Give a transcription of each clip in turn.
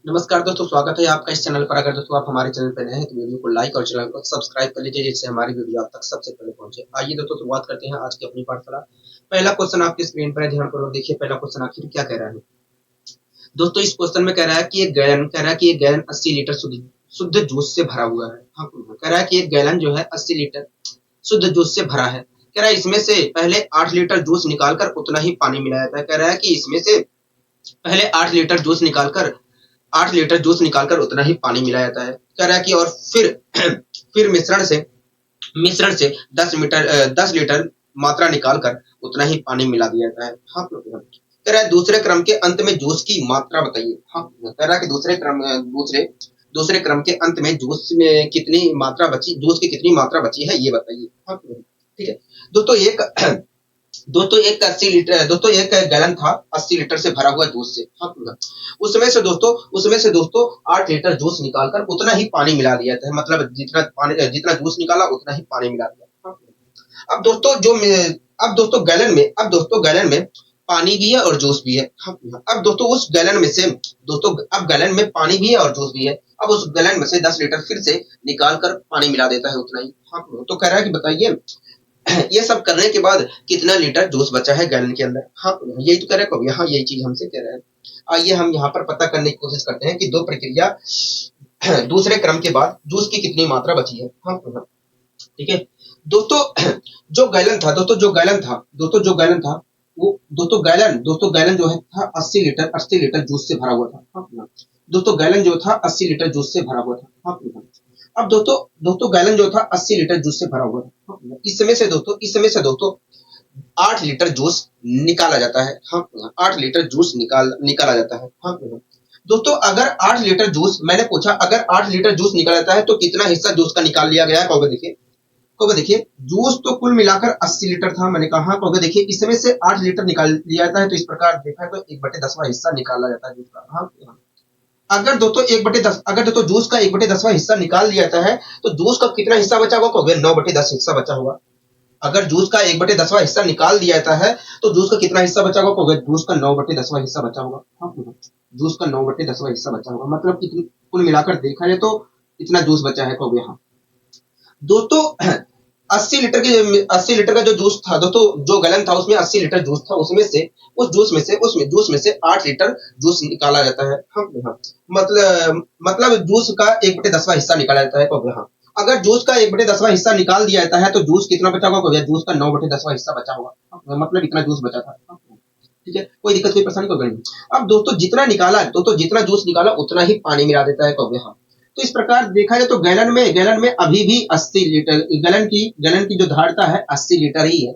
नमस्कार दोस्तों, स्वागत है आपका इस चैनल पर। अगर दोस्तों आप हमारे चैनल पर नए हैं तो वीडियो को लाइक और चैनल को सब्सक्राइब कर लीजिए, जिससे हमारी वीडियो आप तक सबसे पहले पहुंचे। आइए दोस्तों, शुरुआत करते हैं आज की अपनी पाठशाला। पहला क्वेश्चन आपकी स्क्रीन पर है, ध्यानपूर्वक देखिए। पहला क्वेश्चन आखिर क्या कह रहा है दोस्तों। इस क्वेश्चन में कह रहा है कि एक गैलन 80 लीटर शुद्ध शुद्ध जूस से भरा हुआ है। हाँ, कह रहा है कि एक गैलन जो है 80 लीटर शुद्ध जूस से भरा है। कह रहा है इसमें से पहले 8 लीटर जूस निकालकर उतना ही पानी मिलाया जाता है। कह रहा है कि इसमें से पहले 8 लीटर जूस निकालकर उतना ही पानी मिलाया जाता है। कह रहा है कि और फिर फिर मिश्रण से 10 लीटर मात्रा निकालकर उतना ही पानी मिला दिया जाता है। हाँ, कह रहा है दूसरे क्रम के अंत में जूस की मात्रा बताइए। हाँ, कह रहा है कि दूसरे क्रम के अंत में जूस की कितनी मात्रा बची है, ये बताइए। हाँ, ठीक है दोस्तों। एक गैलन था 80 लीटर से भरा हुआ जूस से। हाँ, उसमें से दोस्तों 8 लीटर जूस निकालकर उतना ही पानी मिला दिया था। मतलब जितना जूस निकाला उतना ही पानी मिला दिया। हाँ, अब दोस्तों गैलन में पानी भी है और जूस भी है। हाँ, अब दोस्तों उस गैलन में से दोस्तों अब गैलन में पानी भी है और जूस भी है। अब उस गैलन में से 10 लीटर फिर से निकाल कर पानी मिला देता है उतना ही। हाँ, तो कह रहा है कि बताइए ये सब करने के बाद कितना लीटर जूस बचा है गैलन के अंदर। हाँ, यही तो कह रहे हैं। यहाँ यही चीज हमसे कह रहे हैं। आइए हम यहाँ पर पता करने की कोशिश करते हैं कि दो प्रक्रिया दूसरे क्रम के बाद जूस की कितनी मात्रा बची है। हाँ, ठीक है दोस्तों। जो गैलन था वो दोस्तों गैलन जो है था 80 लीटर जूस से भरा हुआ था। हाँ, दोस्तों गैलन जो था 80 लीटर जूस से भरा हुआ था। हाँ, अब दोस्तों गैलन जो था 80 लीटर जूस से भरा हुआ था। हाँ, इसमें से दोस्तों 8 लीटर जूस निकाला जाता है। हाँ, 8 लीटर जूस निकाला जाता है। हाँ, दोस्तों अगर 8 लीटर जूस निकाला जाता है तो कितना हिस्सा जूस का निकाल लिया गया है, कहोगे देखिए जूस तो कुल मिलाकर 80 लीटर था। मैंने कहा कहोगे देखिए इसमें से 8 लीटर निकाल लिया जाता है, तो इस प्रकार देखा तो 1/10वां हिस्सा निकाला जाता है जूस का। हाँ, अगर दोस्तों जूस का 1/10वां हिस्सा निकाल लिया जाता है तो जूस का कितना हिस्सा बचा होगा, कहोगे 9/10 हिस्सा बचा होगा। अगर जूस का 1/10वां हिस्सा निकाल दिया जाता है तो जूस का कितना हिस्सा बचा होगा, कहोगे जूस का 9/10वां हिस्सा बचा होगा। हाँ, जूस का 9/10वां हिस्सा बचा होगा। मतलब कितनी कुल मिलाकर देखा जाए तो इतना जूस बचा है, कहोगे हाँ। दोस्तों 80 लीटर का जो जूस था दोस्तों, जो गैलन था उसमें 80 लीटर जूस था। उसमें जूस में से 8 लीटर जूस निकाला जाता है। हाँ, हाँ। मतलब जूस का 1/10वां हिस्सा निकाला जाता है, कहोगे हाँ। अगर जूस का 1/10वां हिस्सा निकाल दिया जाता है तो जूस कितना बचा होगा, कहोगे जूस का 9/10वां हिस्सा बचा होगा। हाँ, मतलब इतना जूस बचा था। हाँ, ठीक है, कोई दिक्कत कोई परेशानी कहोगे नहीं। अब दोस्तों जितना जूस निकाला उतना ही पानी मिला देता है, कहोगे हाँ। तो इस प्रकार देखा जाए तो गैलन में अभी भी 80 लीटर गैलन की जो धारिता है 80 लीटर ही है।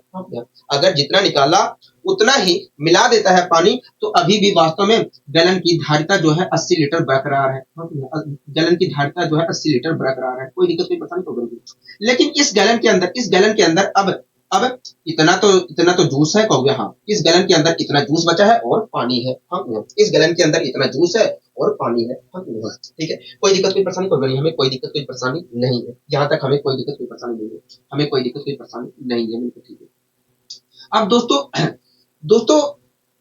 अगर जितना निकाला उतना ही मिला देता है पानी, तो अभी भी वास्तव में गैलन की धारिता जो है 80 लीटर बरकरार है। गैलन की धारिता जो है 80 लीटर बरकरार है, कोई दिक्कत कोई परेशानी तो नहीं। लेकिन इस गैलन के अंदर अब इतना तो जूस है, कहोगे हाँ। इस गैलन के अंदर इतना जूस बचा है और पानी है। हाँ, इस गैलन के अंदर इतना जूस है और पानी है। हाँ, ठीक है, कोई दिक्कत कोई परेशानी कोई नहीं, हमें कोई दिक्कत कोई परेशानी नहीं है। यहाँ तक हमें कोई दिक्कत कोई परेशानी नहीं है, हमें कोई दिक्कत कोई परेशानी नहीं है, बिल्कुल ठीक है। अब दोस्तों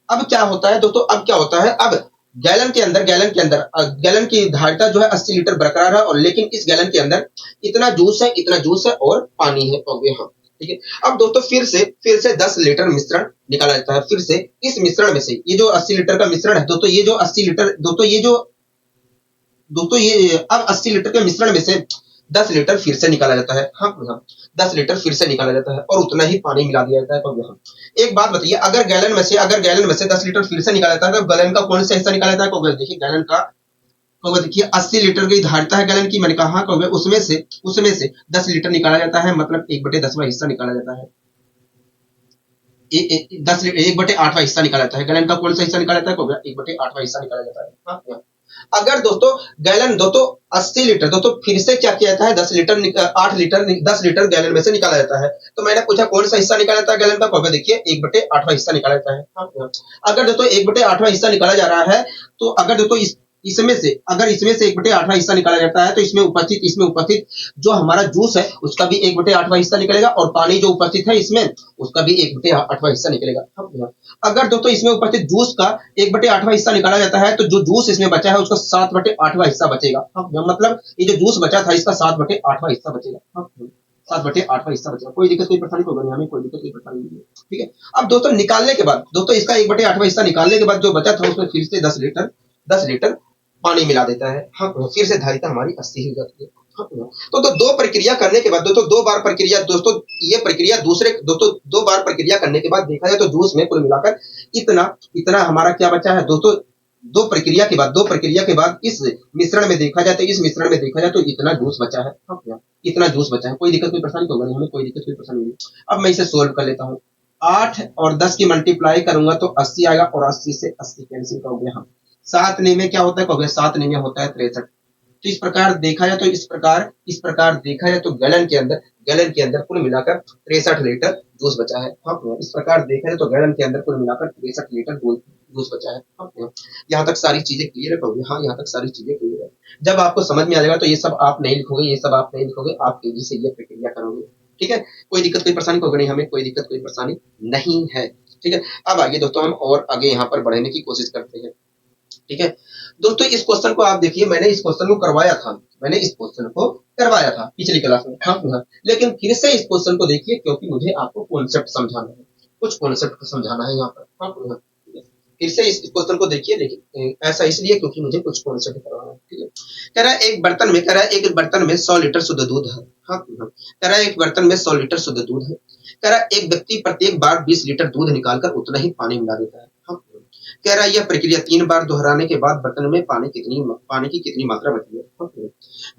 अब क्या होता है। अब गैलन की धारिता जो है 80 लीटर बरकरार है, और लेकिन इस गैलन के अंदर इतना जूस है और पानी है, कहोगे हाँ। ठीक है, अब दोस्तों फिर से 10 लीटर मिश्रण निकाला जाता है। फिर से इस मिश्रण में से ये जो 80 लीटर का मिश्रण है दोस्तों, ये जो 80 लीटर दोस्तों ये अब 80 लीटर के मिश्रण में से 10 लीटर फिर से निकाला जाता है। हाँ, हाँ, 10 लीटर फिर से निकाला जाता है और उतना ही पानी मिला दिया जाता है, तो यहाँ एक बात बताइए, अगर गैलन में से 10 लीटर फिर से निकाला जाता है तो गैलन का कौन सा हिस्सा निकाला जाता है, कहोगे देखिए गैलन का कहोगे देखिए 80 लीटर की धारिता है गैलन की। मैंने कहा हाँ, कहोगे उसमें से 10 लीटर निकाला जाता है, मतलब 1/10वां हिस्सा निकाला जाता है। 1/8वां हिस्सा निकाला जाता है। गैलन का कौन सा हिस्सा निकाला जाता है, कहोगे 1/8वां हिस्सा निकाला जाता है। हाँ, हाँ। अगर दोस्तों 80 लीटर दोस्तों फिर से क्या किया जाता है, 10 लीटर गैलन में से निकाला जाता है। तो मैंने पूछा कौन सा हिस्सा निकाला जाता है गैलन का, कहोगे देखिए 1/8वां हिस्सा निकाला जाता है। हाँ, हाँ। अगर दोस्तों 1/8वां हिस्सा निकाला जा रहा है, तो अगर दोस्तों इसमें से अगर इसमें से 1/8वां हिस्सा निकाला जाता है तो इसमें उपस्थित जो हमारा जूस है उसका भी 1/8वां हिस्सा निकलेगा और पानी जो उपस्थित है इसमें उसका भी 1/8वां हिस्सा निकलेगा। अगर दोस्तों इसमें उपस्थित जूस का 1/8वां हिस्सा निकाला जाता है तो जो जूस इसमें बचा है उसका 7/8वां हिस्सा बचेगा। मतलब ये जो जूस बचा था इसका 7/8वां हिस्सा बचेगा। 7/8वां हिस्सा बचेगा। कोई दिक्कत कोई परेशानी होगा नहीं, हमें कोई दिक्कत कोई परेशानी नहीं है। ठीक है। अब दोस्तों निकालने के बाद दोस्तों इसका 1/8वां हिस्सा निकालने के बाद जो बचा था उसमें फिर से 10 लीटर पानी मिला देता है। हाँ, फिर से धारिता हमारी 80 हो जाती है। हाँ, तो दो प्रक्रिया करने के बाद दोस्तों दो बार प्रक्रिया दोस्तों ये प्रक्रिया दूसरे दोस्तों 2 बार प्रक्रिया करने के बाद देखा जाए तो जूस में कुल मिलाकर इतना इतना हमारा क्या बचा है दोस्तों। दो प्रक्रिया के बाद इस मिश्रण में देखा जाए तो इतना जूस बचा है। हाँ, इतना जूस बचा है। कोई दिक्कत कोई परेशानी होगा नहीं, हमें कोई दिक्कत कोई परेशानी नहीं। अब मैं इसे सोल्व कर लेता हूँ। 8 और 10 की मल्टीप्लाई करूंगा तो 80 आएगा और 80 से 80 कैंसिल हो गया। हाँ, 7 में क्या होता है कहोगे, 7 में होता है 63। तो इस प्रकार देखा जाए तो इस प्रकार देखा जाए तो गैलन के अंदर कुल मिलाकर 63 लीटर जूस बचा है। हाँ, इस प्रकार देखा जाए तो गैलन के अंदर कुल मिलाकर 63 लीटर जूस बचा है। हाँ, यहाँ तक सारी चीजें क्लियर है कहोगे। हाँ, यहाँ तक सारी चीजें क्लियर है। जब आपको समझ में आ जाएगा तो ये सब आप नहीं लिखोगे, आप तेजी से ये प्रक्रिया करोगे। ठीक है। कोई दिक्कत कोई परेशानी होगी नहीं, हमें कोई दिक्कत कोई परेशानी नहीं है। ठीक है। अब आइए दोस्तों हम और आगे यहाँ पर बढ़ने की कोशिश करते हैं। ठीक है। दोस्तों इस क्वेश्चन को आप देखिए, मैंने इस क्वेश्चन को करवाया था पिछली क्लास में। हाँ, लेकिन फिर से इस क्वेश्चन को देखिए क्योंकि मुझे आपको कॉन्सेप्ट समझाना है, कुछ कॉन्सेप्ट समझाना है यहाँ पर। हाँ, फिर से इस क्वेश्चन को देखिए, लेकिन ऐसा इसलिए क्योंकि मुझे कुछ कॉन्सेप्ट करवाना है। ठीक है। कह रहा है एक बर्तन में 100 लीटर शुद्ध दूध है। हाँ, कह रहा है एक बर्तन में 100 लीटर शुद्ध दूध है। कह रहा है एक व्यक्ति प्रत्येक बार 20 लीटर दूध निकालकर उतना ही पानी मिला देता है। हाँ, कह रहा है यह प्रक्रिया 3 बार दोहराने के बाद बर्तन में पानी की कितनी मात्रा बची है।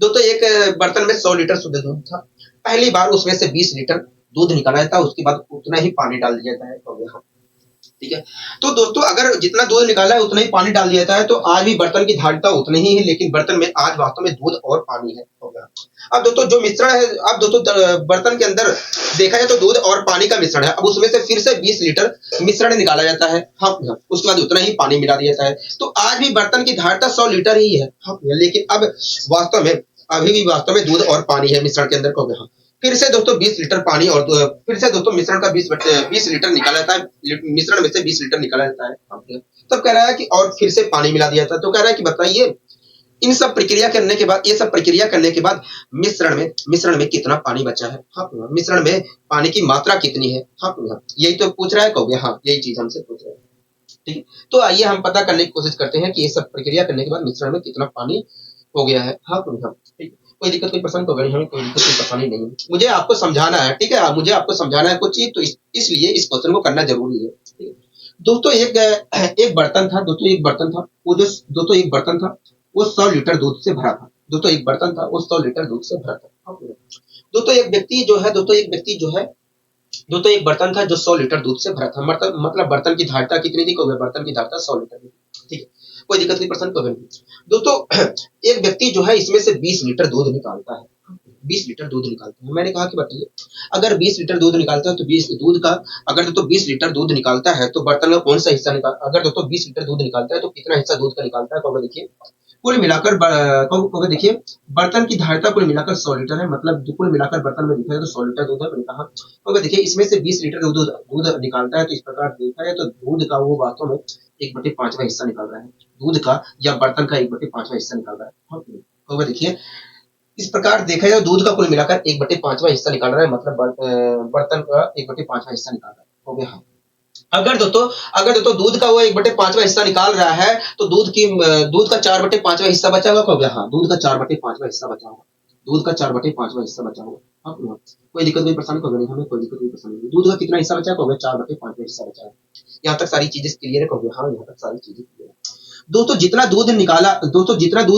दोस्तों एक बर्तन में 100 लीटर शुद्ध दूध था। पहली बार उसमें से 20 लीटर दूध निकाला जाता है, उसके बाद उतना ही पानी डाल दिया जाता है। तो यहाँ ठीक है। तो दोस्तों अगर जितना दूध निकाला है उतना ही पानी डाल दिया जाता है तो आज भी बर्तन की धारिता उतनी ही है, लेकिन बर्तन में आज वास्तव में दूध और पानी है। हो गया। अब दोस्तों जो मिश्रण है, अब दोस्तों बर्तन के अंदर देखा जाए तो दूध और पानी का मिश्रण है। अब उसमें से फिर से 20 लीटर मिश्रण निकाला जाता है। हाँ, उसके बाद उतना ही पानी मिला दिया जाता है। तो आज भी बर्तन की धारिता 100 लीटर ही है। हाँ, लेकिन अब वास्तव में अभी भी वास्तव में दूध और पानी है मिश्रण के अंदर। को गया। फिर से दोस्तों 20 लीटर पानी और फिर से दोस्तों मिश्रण का 20 लीटर निकाला जाता है, मिश्रण में से 20 लीटर निकाला जाता है। तब कह रहा है कि और फिर से पानी मिला दिया जाता है। तो कह रहा है कि बताइए इन सब प्रक्रिया करने के बाद, ये सब प्रक्रिया करने के बाद मिश्रण में कितना पानी बचा है। हाँ, मिश्रण में पानी की मात्रा कितनी है। हाँ, यही तो पूछ रहा है कहोगे। हाँ, यही चीज हमसे पूछ रहा है। ठीक है। तो आइए हम पता करने की कोशिश करते हैं कि ये सब प्रक्रिया करने के बाद मिश्रण में कितना पानी हो गया है। हाँ, ठीक। कोई दिक्कत कोई परेशानी होगा नहीं, हमें कोई दिक्कत कोई परेशानी नहीं है। मुझे आपको समझाना है। ठीक है। मुझे आपको समझाना है कुछ चीज, तो इसलिए इस क्वेश्चन को करना जरूरी है। ठीक है। दोस्तों एक बर्तन था। एक बर्तन था वो 100 लीटर दूध से भरा था। दोस्तों एक बर्तन था वो 100 लीटर दूध से भरा था। दोस्तों एक व्यक्ति जो है दोस्तों एक बर्तन था जो 100 लीटर दूध से भरा था। मतलब बर्तन की धारिता कितनी थी। बर्तन की धारिता 100 लीटर थी। ठीक है। कोई दिक्कत नहीं, पर्सन को दोस्तों एक व्यक्ति जो है इसमें से 20 लीटर दूध निकालता है। 20 लीटर दूध निकालता है। मैंने कहा कि बताइए अगर 20 लीटर दूध निकालता है तो 20 दूध का अगर तो 20 लीटर दूध निकालता है तो बर्तन का कौन सा हिस्सा अगर दोस्तों 20 लीटर दूध निकालता है तो कितना हिस्सा दूध का निकालता है। तो देखिए कुल मिलाकर देखिए बर्तन की धारिता कुल मिलाकर 100 लीटर है। मतलब कुल मिलाकर बर्तन में देखा जाए तो 100 लीटर दूध है। मैंने कहा तो देखिए इसमें से 20 लीटर दूध निकालता है तो इस प्रकार देखा जाए तो दूध का वो वास्तव में 1/5वां हिस्सा निकाल रहा है। दूध का या बर्तन का 1/5वां हिस्सा निकाल रहा है। तो देखिए इस प्रकार देखा जाए दूध का कुल मिलाकर 1/5वां हिस्सा निकाल रहा है। मतलब बर्तन का 1/5वां हिस्सा निकाल रहा है। हो गया। अगर दोस्तों दूध का वो 1/5वां हिस्सा निकाल रहा है तो दूध का 4/5वां हिस्सा बचा होगा। हो गया। हाँ, दूध का 4/5वां हिस्सा बचा होगा। दूध का 4/5वां हिस्सा बचा होगा। हाँ, कोई दिक्कत कोई परेशानी होगी नहीं, हमें कोई दिक्कत कोई परेशानी नहीं। दूध का कितना हिस्सा बचा होगा। 4/5वां हिस्सा बचा है। यहाँ तक सारी चीजें क्लियर है। हो हाँ, यहाँ तक सारी चीजें क्लियर है। दोस्तों जितना दूध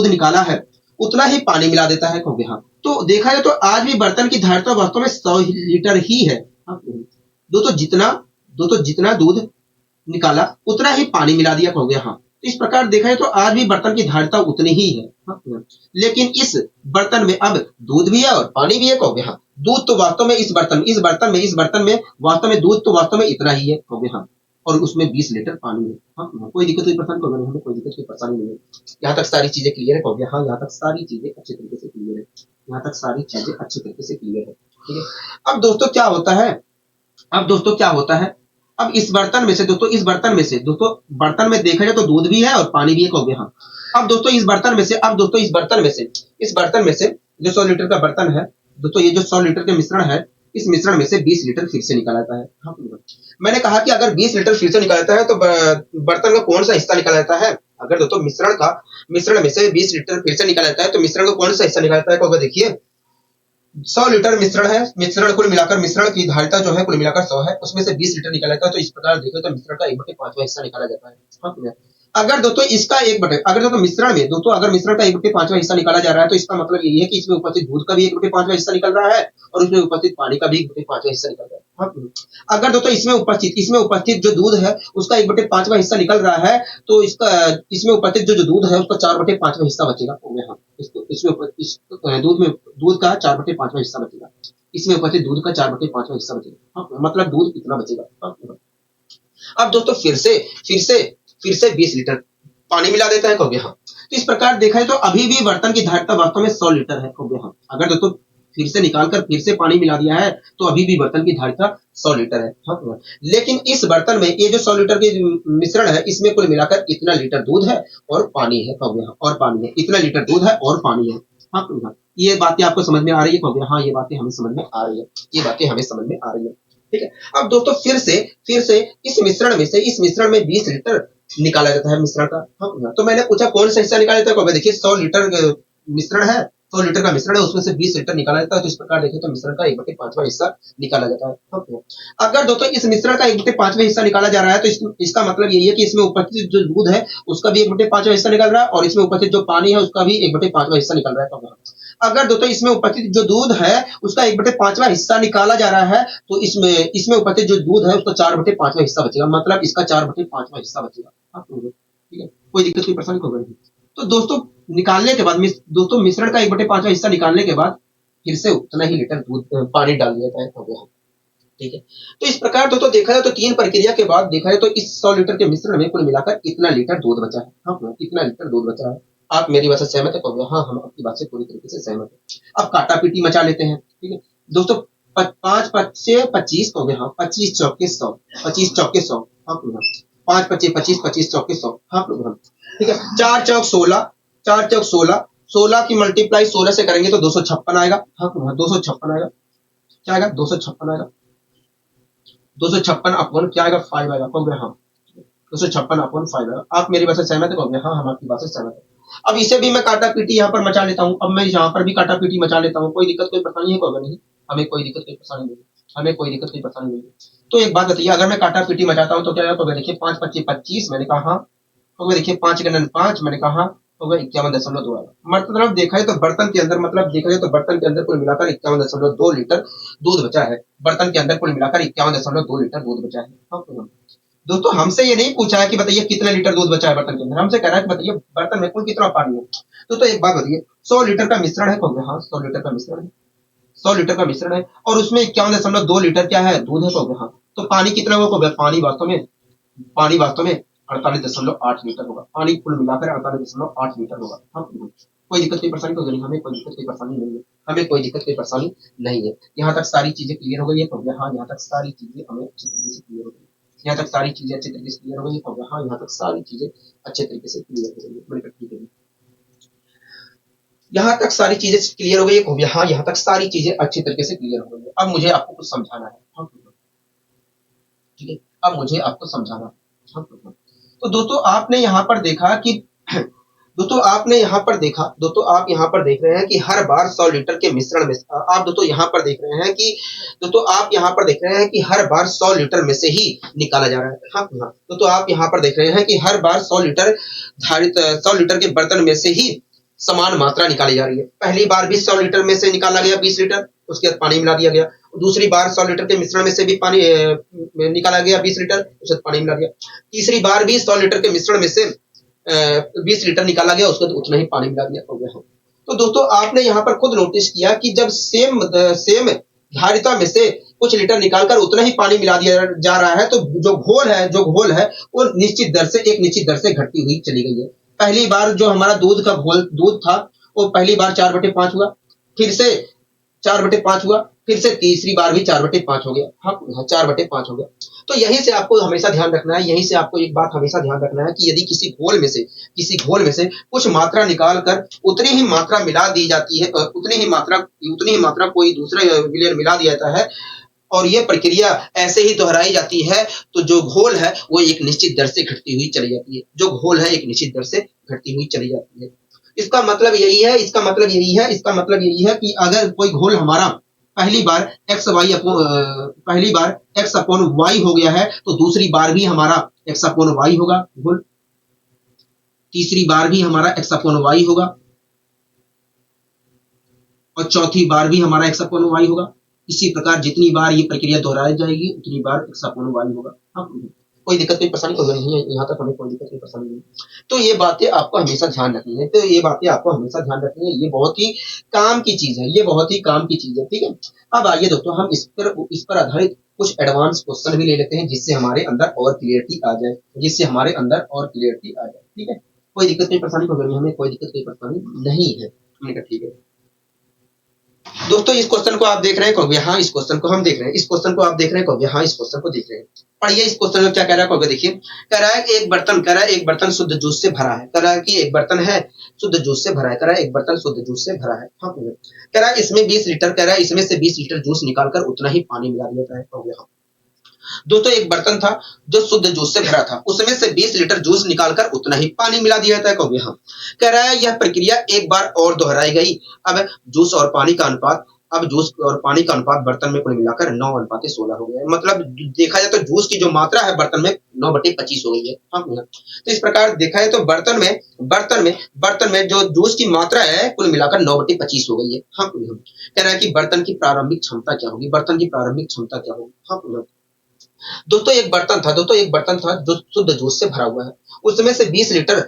निकाला है उतना ही पानी मिला देता है। हो गया। हाँ, तो देखा जाए तो आज भी बर्तन की धारिता वास्तव में 100 लीटर ही है। दोस्तों जितना दूध निकाला उतना ही पानी मिला दिया। हो गया। हाँ, तो इस प्रकार देखा जाए तो आज भी बर्तन की धारिता उतनी ही है। हाँ, लेकिन इस बर्तन में अब दूध भी है और पानी भी है। हो गया। हाँ, दूध तो वास्तव में इस बर्तन में वास्तव में दूध तो वास्तव में इतना ही है। हो गया। हाँ, और उसमें 20 लीटर पानी है। हाँ, कोई दिक्कत कोई परेशानी होगा नहीं, हमें कोई दिक्कत कोई परेशानी नहीं है। यहाँ तक सारी चीजें क्लियर है, हो गया? हाँ, यहाँ तक सारी चीजें अच्छे तरीके से क्लियर है। यहाँ तक सारी चीजें अच्छे तरीके से क्लियर है। ठीक है। अब दोस्तों क्या होता है, अब दोस्तों क्या होता है, अब इस बर्तन में से दोस्तों, इस बर्तन में से दोस्तों, बर्तन में देखा जाए तो दूध भी है और पानी भी है, हो गया? हाँ। अब दोस्तों इस बर्तन में से, अब दोस्तों इस बर्तन में से, इस बर्तन में से जो 100 लीटर का बर्तन है दोस्तों, ये जो 100 लीटर के मिश्रण है, इस मिश्रण में से 20 लीटर फिर से निकल आता है। हाँ, मैंने कहा कि अगर 20 लीटर फिर से निकल आता है तो बर्तन का कौन सा हिस्सा निकल आता है? अगर दोस्तों मिश्रण में से 20 लीटर फिर से निकल आता है तो मिश्रण का कौन सा हिस्सा निकल आता है? तो देखिए 100 लीटर मिश्रण है, मिश्रण कुल मिलाकर मिश्रण की धारिता जो है कुल मिलाकर 100 है, उसमें से 20 लीटर निकाला जाता है। तो इस प्रकार देखें तो मिश्रण का 1/5वां हिस्सा निकाला जाता है। हाँ, अगर दोस्तों इसका अगर दोस्तों मिश्रण में दोस्तों अगर मिश्रण का 1/5वां हिस्सा निकाला जा रहा है तो इसका मतलब यही है कि इसमें उपस्थित दूध का भी 1/5वां हिस्सा निकल रहा है और उसमें उपस्थित पानी का भी 1/5वां हिस्सा निकल रहा है। हाँ, अगर दोस्तों इसमें उपस्थित जो दूध है उसका 1/5वां हिस्सा निकल रहा है तो इसमें उपस्थित जो दूध है उसका 4/5वां हिस्सा बचेगा। हाँ, दूध का 4/5वां हिस्सा बचेगा, इसमें उपस्थित दूध का 4/5वां हिस्सा बचेगा। हाँ, मतलब दूध कितना बचेगा? हाँ, अब दोस्तों फिर से 20 लीटर पानी मिला देता है, हो गया? हाँ। तो इस प्रकार देखा है तो अभी भी बर्तन की धारिता वास्तव में 100 लीटर है, हो गया? हाँ। अगर दोस्तों फिर से निकालकर फिर से पानी मिला दिया है तो अभी भी बर्तन की धारिता 100 लीटर है। हाँ, लेकिन इस बर्तन में ये जो 100 लीटर के मिश्रण है इसमें कुल मिलाकर इतना लीटर दूध है और पानी है, हो गया? और पानी है, इतना लीटर दूध है और पानी है। हाँ, ये बातें आपको समझ में आ रही है, हो गया? हाँ, ये बातें हमें समझ में आ रही है, ये बातें हमें समझ में आ रही है। ठीक है। अब दोस्तों फिर से इस मिश्रण में 20 लीटर निकाला जाता है मिश्रण का। हाँ, तो मैंने पूछा कौन सा हिस्सा निकाला जाता है? देखिए 100 लीटर मिश्रण है, 100 लीटर का मिश्रण है, उसमें से 20 लीटर निकाला जाता है। तो इस प्रकार देखें तो मिश्रण का 1/5वां हिस्सा निकाला जाता है। हाँ, अगर दोस्तों इस मिश्रण का 1/5वां हिस्सा निकाला जा रहा है तो इसका मतलब यही है कि इसमें उपस्थित जो दूध है उसका भी 1/5वां हिस्सा निकल रहा है और इसमें उपस्थित जो पानी है उसका भी 1/5वां हिस्सा निकल रहा है। अगर दोस्तों इसमें उपस्थित जो दूध है उसका 1/5वां हिस्सा निकाला जा रहा है तो इसमें उपस्थित जो दूध है उसका 4/5वां हिस्सा बचेगा, मतलब इसका 4/5वां हिस्सा बचेगा। हाँ, ठीक है। कोई दिक्कत कोई परेशानी होगा नहीं। तो दोस्तों निकालने के बाद दोस्तों मिश्रण का 1/5वां हिस्सा निकालने के बाद फिर से उतना ही लीटर दूध पानी डाल दिया जाता है, हो गया? ठीक है। तो इस प्रकार दोस्तों देखा जाए तो 3 प्रक्रिया के बाद देखा जाए तो इस 100 लीटर के मिश्रण में कुल मिलाकर इतना लीटर दूध बचा है। हाँ, इतना लीटर दूध बचा है। आप मेरी बात से सहमत है? कहोगे हाँ, हम आपकी बात से पूरी तरीके से सहमत है। अब काटा-पीटी मचा लेते हैं। ठीक है। दोस्तों 5 पच्चे 25 हो गए। हाँ, 25 चौके 100, 25 चौके 100। हाँ, 5 पच्चे 25, 25 चौके 100। हाँ, ठीक है। 4 चौक 16, 4 चौक 16, 16 की मल्टीप्लाई 16 से करेंगे तो 256 आएगा। हाँ, 256 आएगा। क्या आएगा? 256 आएगा। 256 अपॉन क्या आएगा? 5 आएगा, हो गया? हाँ, 256 अपॉन 5 आएगा। आप मेरी बात से सहमत है? हो गया? हाँ, हम आपकी बात से सहमत है। अब इसे भी मैं काटा पीटी यहाँ पर मचा लेता हूँ। अब मैं यहाँ पर भी काटा पीटी मचा लेता हूँ। कोई दिक्कत कोई परेशानी है? होगा नहीं, हमें कोई दिक्कत कोई परेशानी नहीं, हमें कोई दिक्कत कोई परेशानी नहीं। तो एक बात बताइए, अगर मैं काटा पीटी मचाता हूँ तो क्या होगा? देखिए 5 पच्चे 25, मैंने कहा हाँ, हो गया? देखिए 5 गणन 5, मैंने कहा हाँ, हो गया? 51.2 आएगा। मतलब देखा जाए तो बर्तन के अंदर, मतलब देखा जाए तो बर्तन के अंदर कुल मिलाकर 51.2 लीटर दूध बचा है। बर्तन के अंदर कुल मिलाकर 51.2 लीटर दूध बचा है। हाँ, दोस्तों हमसे ये नहीं पूछा है कि बताइए कितना लीटर दूध बचा है बर्तन के अंदर, हमसे कह रहा है कि बताइए बर्तन में कुल कितना पानी है। तो एक बात बताइए, 100 लीटर का मिश्रण है, कहोगे? हाँ, 100 लीटर का मिश्रण है, 100 लीटर का मिश्रण है और उसमें 51.2 लीटर क्या है? दूध है, कहोगे? हाँ। तो पानी कितना होगा? पानी वास्तव में 48.8 लीटर होगा। पानी कुल मिलाकर 48.8 लीटर होगा। हाँ, कोई दिक्कत कोई परेशानी तो नहीं, हमें कोई दिक्कत कोई परेशानी नहीं है, हमें कोई दिक्कत कोई परेशानी नहीं है। यहाँ तक सारी चीजें क्लियर हो गई है, कहोगे? हाँ, यहाँ तक सारी चीजें हमें अच्छी तरीके से क्लियर हो गई। यहाँ तक सारी चीजें अच्छे तरीके से क्लियर हो गई, कहोगे? हाँ, यहाँ तक सारी चीजें अच्छे तरीके से क्लियर हो गई है। बड़ी ठीक है। यहाँ तक सारी चीजें क्लियर हो गई है, कहोगे? हाँ, यहाँ तक सारी चीजें अच्छी तरीके से क्लियर हो गई है। अब मुझे आपको कुछ समझाना है। हाँ, ठीक है। अब मुझे आपको समझाना है। हाँ, तो दोस्तों आपने यहाँ पर देखा कि दोस्तों आप यहाँ पर देख रहे हैं कि हर बार 100 लीटर के मिश्रण में आप दोस्तों यहाँ पर देख रहे हैं कि दोस्तों आप यहाँ पर देख रहे हैं कि हर बार 100 लीटर में से ही निकाला जा रहा है। हाँ, हाँ। तो आप यहाँ पर देख रहे हैं कि हर बार 100 लीटर 100 लीटर के बर्तन में से ही समान मात्रा निकाली जा रही है। पहली बार भी 100 लीटर में से निकाला गया 20 लीटर, उसके बाद पानी मिला दिया गया। दूसरी बार 100 लीटर के मिश्रण में से भी पानी निकाला गया 20 लीटर, उसके बाद पानी मिला दिया। तीसरी बार भी 100 लीटर के मिश्रण में से 20 लीटर निकाला गया, उसके बाद उतना ही पानी मिला दिया, हो गया। तो दोस्तों आपने यहाँ पर खुद नोटिस किया कि जब सेम धारिता में से कुछ लीटर निकालकर उतना ही पानी मिला दिया जा रहा है, तो जो घोल है वो निश्चित दर से एक निश्चित दर से घटती हुई चली गई है। पहली बार जो हमारा दूध था वो पहली बार 4/5 हुआ, फिर से 4/5 हुआ, फिर से तीसरी बार भी 4/5 हो गया। हाँ, 4/5 हो गया। तो यहीं से आपको हमेशा ध्यान रखना है, यहीं से आपको एक बात हमेशा ध्यान रखना है कि यदि किसी घोल में से कुछ मात्रा निकाल कर उतनी ही मात्रा मिला दी जाती है, उतनी ही मात्रा कोई दूसरे विलेय मिला दिया जाता है और ये प्रक्रिया ऐसे ही दोहराई जाती है, तो जो घोल है वो एक निश्चित दर से घटती हुई चली जाती है। जो घोल है एक निश्चित दर से घटती हुई चली जाती है। इसका मतलब यही है कि अगर कोई घोल हमारा पहली बार x अपॉन y हो गया है, तो दूसरी बार भी हमारा x अपॉन y होगा घोल, तीसरी बार भी हमारा x अपॉन y होगा और चौथी बार भी हमारा x अपॉन y होगा। इसी प्रकार जितनी बार ये प्रक्रिया दोहराई जाएगी उतनी बार x अपॉन y होगा। हाँ, कोई दिक्कत कोई परेशानी कोई नहीं है, यहाँ तक हमें कोई दिक्कत कोई परेशानी नहीं। तो ये बातें आपको हमेशा ध्यान रखनी है, ये बहुत ही काम की चीज है, ठीक है। अब आइए दोस्तों हम इस पर आधारित कुछ एडवांस क्वेश्चन भी ले लेते हैं, जिससे हमारे अंदर और क्लियरिटी आ जाए, ठीक है। कोई दिक्कत कोई परेशानी कोई हमें कोई दिक्कत कोई परेशानी नहीं है, हमने कहा ठीक है। दोस्तों इस क्वेश्चन को आप देख रहे हैं कहोगे हाँ, इस क्वेश्चन को हम देख रहे हैं, इस क्वेश्चन को आप देख रहे हैं कहोगे हाँ, इस क्वेश्चन को देख रहे हैं। पढ़िए इस क्वेश्चन में क्या कह रहा है कहोगे, देखिए कह रहा है कि एक बर्तन शुद्ध जूस से भरा है, कह रहा है कि एक बर्तन है शुद्ध जूस से भरा है, कह रहा है एक बर्तन शुद्ध जूस से भरा है। हाँ, कह रहा है इसमें 20 लीटर, कह रहा है इसमें से 20 लीटर जूस निकालकर उतना ही पानी मिला दिया है, कहोगे हाँ। दोस्तों एक बर्तन था जो शुद्ध जूस से भरा था, उसमें से 20 लीटर जूस निकालकर उतना ही पानी मिला दिया जाता है, कहोगे हाँ। कह रहा है यह प्रक्रिया एक बार और दोहराई गई। अब जूस और पानी का अनुपात बर्तन में कुल मिलाकर 9:16 हो गया है। मतलब देखा जाए तो जूस की जो मात्रा है बर्तन में 9/25 हो गई है। हाँ, तो इस प्रकार देखा जाए तो बर्तन में जो जूस की मात्रा है कुल मिलाकर 9/25 हो गई है। हाँ, कह रहा है कि बर्तन की प्रारंभिक क्षमता क्या होगी, हाँ। दोस्तों एक बर्तन था जो शुद्ध जूस से भरा हुआ है, उसमें से 20 लीटर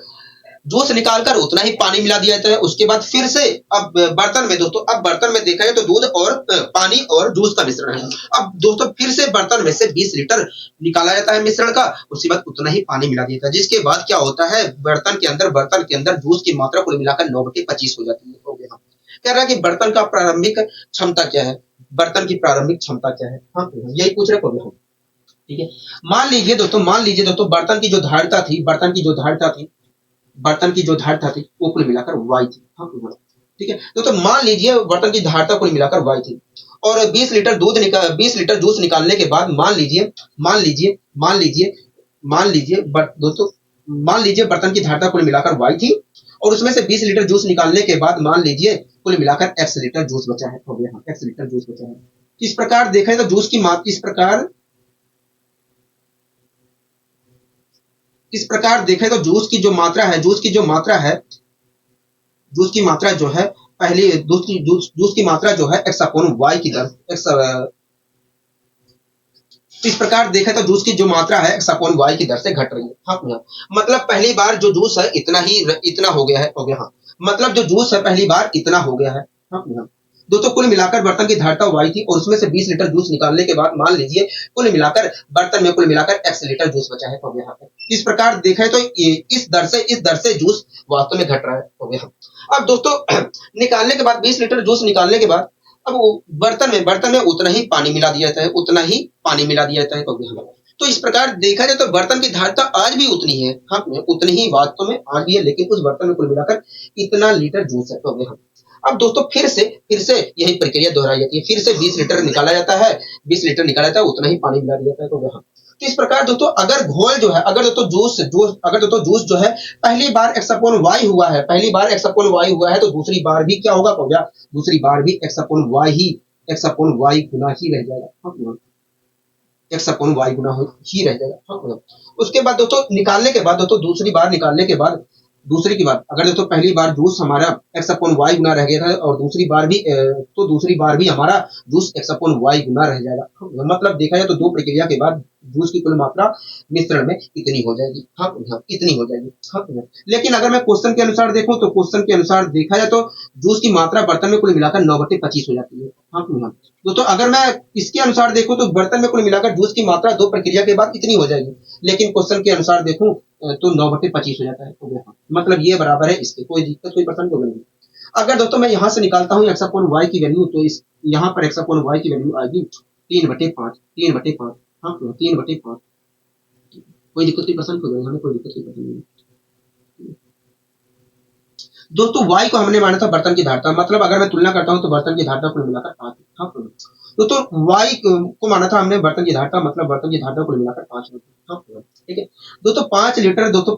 जूस निकालकर उतना ही पानी मिला दिया जाता है। उसके बाद फिर से अब बर्तन में देखा जाए तो दूध और पानी और जूस का मिश्रण है। अब दोस्तों फिर से बर्तन में से 20 लीटर निकाला जाता है मिश्रण का, उसके बाद उतना ही पानी मिला दिया जाता है, जिसके बाद क्या होता है बर्तन के अंदर जूस की मात्रा कुल मिलाकर 9/25 हो जाती है। हो गया। कह रहा है कि बर्तन की प्रारंभिक क्षमता क्या है, हाँ, यही पूछ रहे हो, ठीक है। मान लीजिए दोस्तों बर्तन की जो धारिता थी वो कुल मिलाकर y थी। हाँ, ठीक है। तो मान लीजिए बर्तन की धारिता कुल मिलाकर y थी और 20 लीटर जूस निकालने के बाद मान लीजिए बर्तन की धारिता कुल मिलाकर y थी और उसमें से 20 लीटर जूस निकालने के बाद मान लीजिए कुल मिलाकर x लीटर जूस बचा है। हो गया, x लीटर जूस बचा है। इस प्रकार देखा तो जूस की मात्रा इस प्रकार देखें तो जूस की मात्रा जो है x अपॉन y की दर इस प्रकार देखें तो जूस की जो मात्रा है x अपॉन y की दर से घट रही है। हाँ, मतलब पहली बार जो जूस है इतना हो गया है। हाँ, मतलब जो जूस है पहली बार इतना हो गया है। हाँ, दोस्तों कुल मिलाकर बर्तन की धारिता y थी और उसमें से 20 लीटर जूस निकालने के बाद मान लीजिए बर्तन में कुल मिलाकर x लीटर जूस बचा है। हो गया। इस प्रकार देखा तो इस दर से जूस वास्तव में घट रहा है। हो गया। अब दोस्तों निकालने के बाद 20 लीटर जूस निकालने के बाद अब बर्तन में उतना ही पानी मिला दिया जाता है। हो गया। तो इस प्रकार देखा जाए तो बर्तन की धारिता आज भी उतनी है। हाँ, उतनी ही वास्तव में आज भी है, लेकिन उस बर्तन में कुल मिलाकर इतना लीटर जूस है। हो गया। अब दोस्तों फिर से यही प्रक्रिया दोहराई जाती है, फिर से 20 लीटर निकाला जाता है, उतना ही पानी मिला दिया जाता है। तो यहाँ तो इस प्रकार दोस्तों अगर घोल जो है अगर दोस्तों जूस जो है पहली बार x अपॉन y हुआ है तो दूसरी बार भी क्या होगा, दूसरी बार भी x अपॉन y गुना ही रह जाएगा। x अपॉन y गुना ही रह जाएगा। उसके बाद दोस्तों दूसरी बार निकालने के बाद दूसरी की बात अगर दोस्तों पहली बार जूस हमारा एक्स अपॉन वाई गुना रह गया था और दूसरी बार भी तो दूसरी बार भी हमारा जूस एक्स अपॉन वाई गुना रह जाएगा। मतलब देखा जाए तो दो प्रक्रिया के बाद जूस की कुल मात्रा मिश्रण में इतनी हो जाएगी। हाँ हाँ इतनी हो जाएगी। हाँ हाँ। लेकिन अगर मैं क्वेश्चन के अनुसार देखूं तो क्वेश्चन के अनुसार देखा जाए तो जूस की मात्रा बर्तन में कुल मिलाकर 9/25 हो जाती है। हाँ हाँ। तो अगर मैं इसके अनुसार देखूं तो बर्तन में कुल मिलाकर जूस की मात्रा दो प्रक्रिया के बाद इतनी हो जाएगी। लेकिन क्वेश्चन के अनुसार देखूं तो 9/25 हो जाता है। तो हाँ, मतलब ये बराबर है इसके, कोई दिक्कत कोई परेशानी तो नहीं। अगर दोस्तों मैं यहाँ से निकालता हूँ एक्स अपॉन वाई की वैल्यू तो इस यहाँ पर एक्स अपॉन वाई की वैल्यू आएगी 3/5 3/5। हाँ 3/5। कोई दिक्कत कोई पसंद को हमें कोई दिक्कत कोई पसंद नहीं। दोस्तों y को हमने माना था बर्तन की धारता, मतलब अगर मैं तुलना करता हूं तो बर्तन की धारता कुल मिलाकर 5। हाँ दोस्तों y को माना था हमने बर्तन की धारता, मतलब बर्तन की धारता कुल मिलाकर 5 लीटर। हाँ ठीक है दोस्तों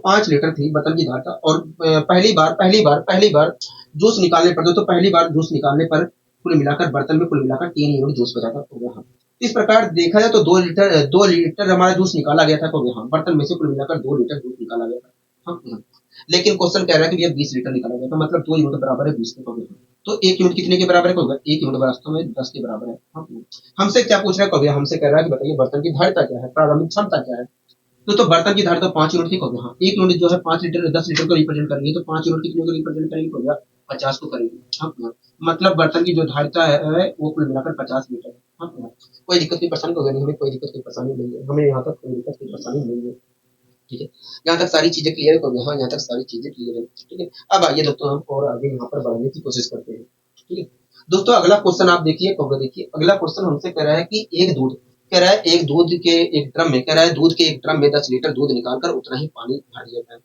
5 लीटर थी बर्तन की धारता और पहली बार जूस निकालने पर दोस्तों पहली बार जूस निकालने पर कुल मिलाकर बर्तन में कुल मिलाकर 3 यूनिट जूस बचा था। हो गया। हाँ इस प्रकार देखा जाए तो 2 लीटर हमारा जूस निकाला गया था। हो गया। हाँ बर्तन में से कुल मिलाकर 2 लीटर जूस निकाला गया था। हाँ लेकिन क्वेश्चन कह रहा है कि भैया 20 लीटर निकाला गया था, मतलब 2 यूनिट बराबर है 20 के। हो गया। तो 1 यूनिट कितने के बराबर है? होगा 1 यूनिट वास्तव में 10 के बराबर है। हाँ हमसे क्या पूछ रहा है? कभी हमसे कह रहा है कि बताइए बर्तन की धारिता क्या है, प्रारंभिक क्षमता क्या है। तो बर्तन की धारिता 5 यूनिट की। होगी। हाँ 1 यूनिट जो है 5 लीटर 10 लीटर को रिप्रेजेंट करेंगे तो 5 यूनिट कितने को रिप्रेजेंट करेंगे? हो गया 50 को करेंगे। हाँ मतलब बर्तन की जो धारिता है वो कुल मिलाकर 50 लीटर है। हाँ कोई दिक्कत की परेशानी होगी नहीं, हमें कोई दिक्कत की परेशानी नहीं है, हमें यहाँ तक कोई दिक्कत की परेशानी नहीं है। ठीक है यहाँ तक सारी चीजें क्लियर है। हाँ यहाँ तक सारी चीजें क्लियर है। ठीक है अब आइए दोस्तों हम और आगे यहाँ पर बढ़ने की कोशिश करते हैं। ठीक है दोस्तों अगला क्वेश्चन आप देखिए। देखिए अगला क्वेश्चन हमसे कह रहा है कि एक दूध के एक ड्रम में 10 लीटर दूध निकालकर उतना ही पानी भर दिया जाए।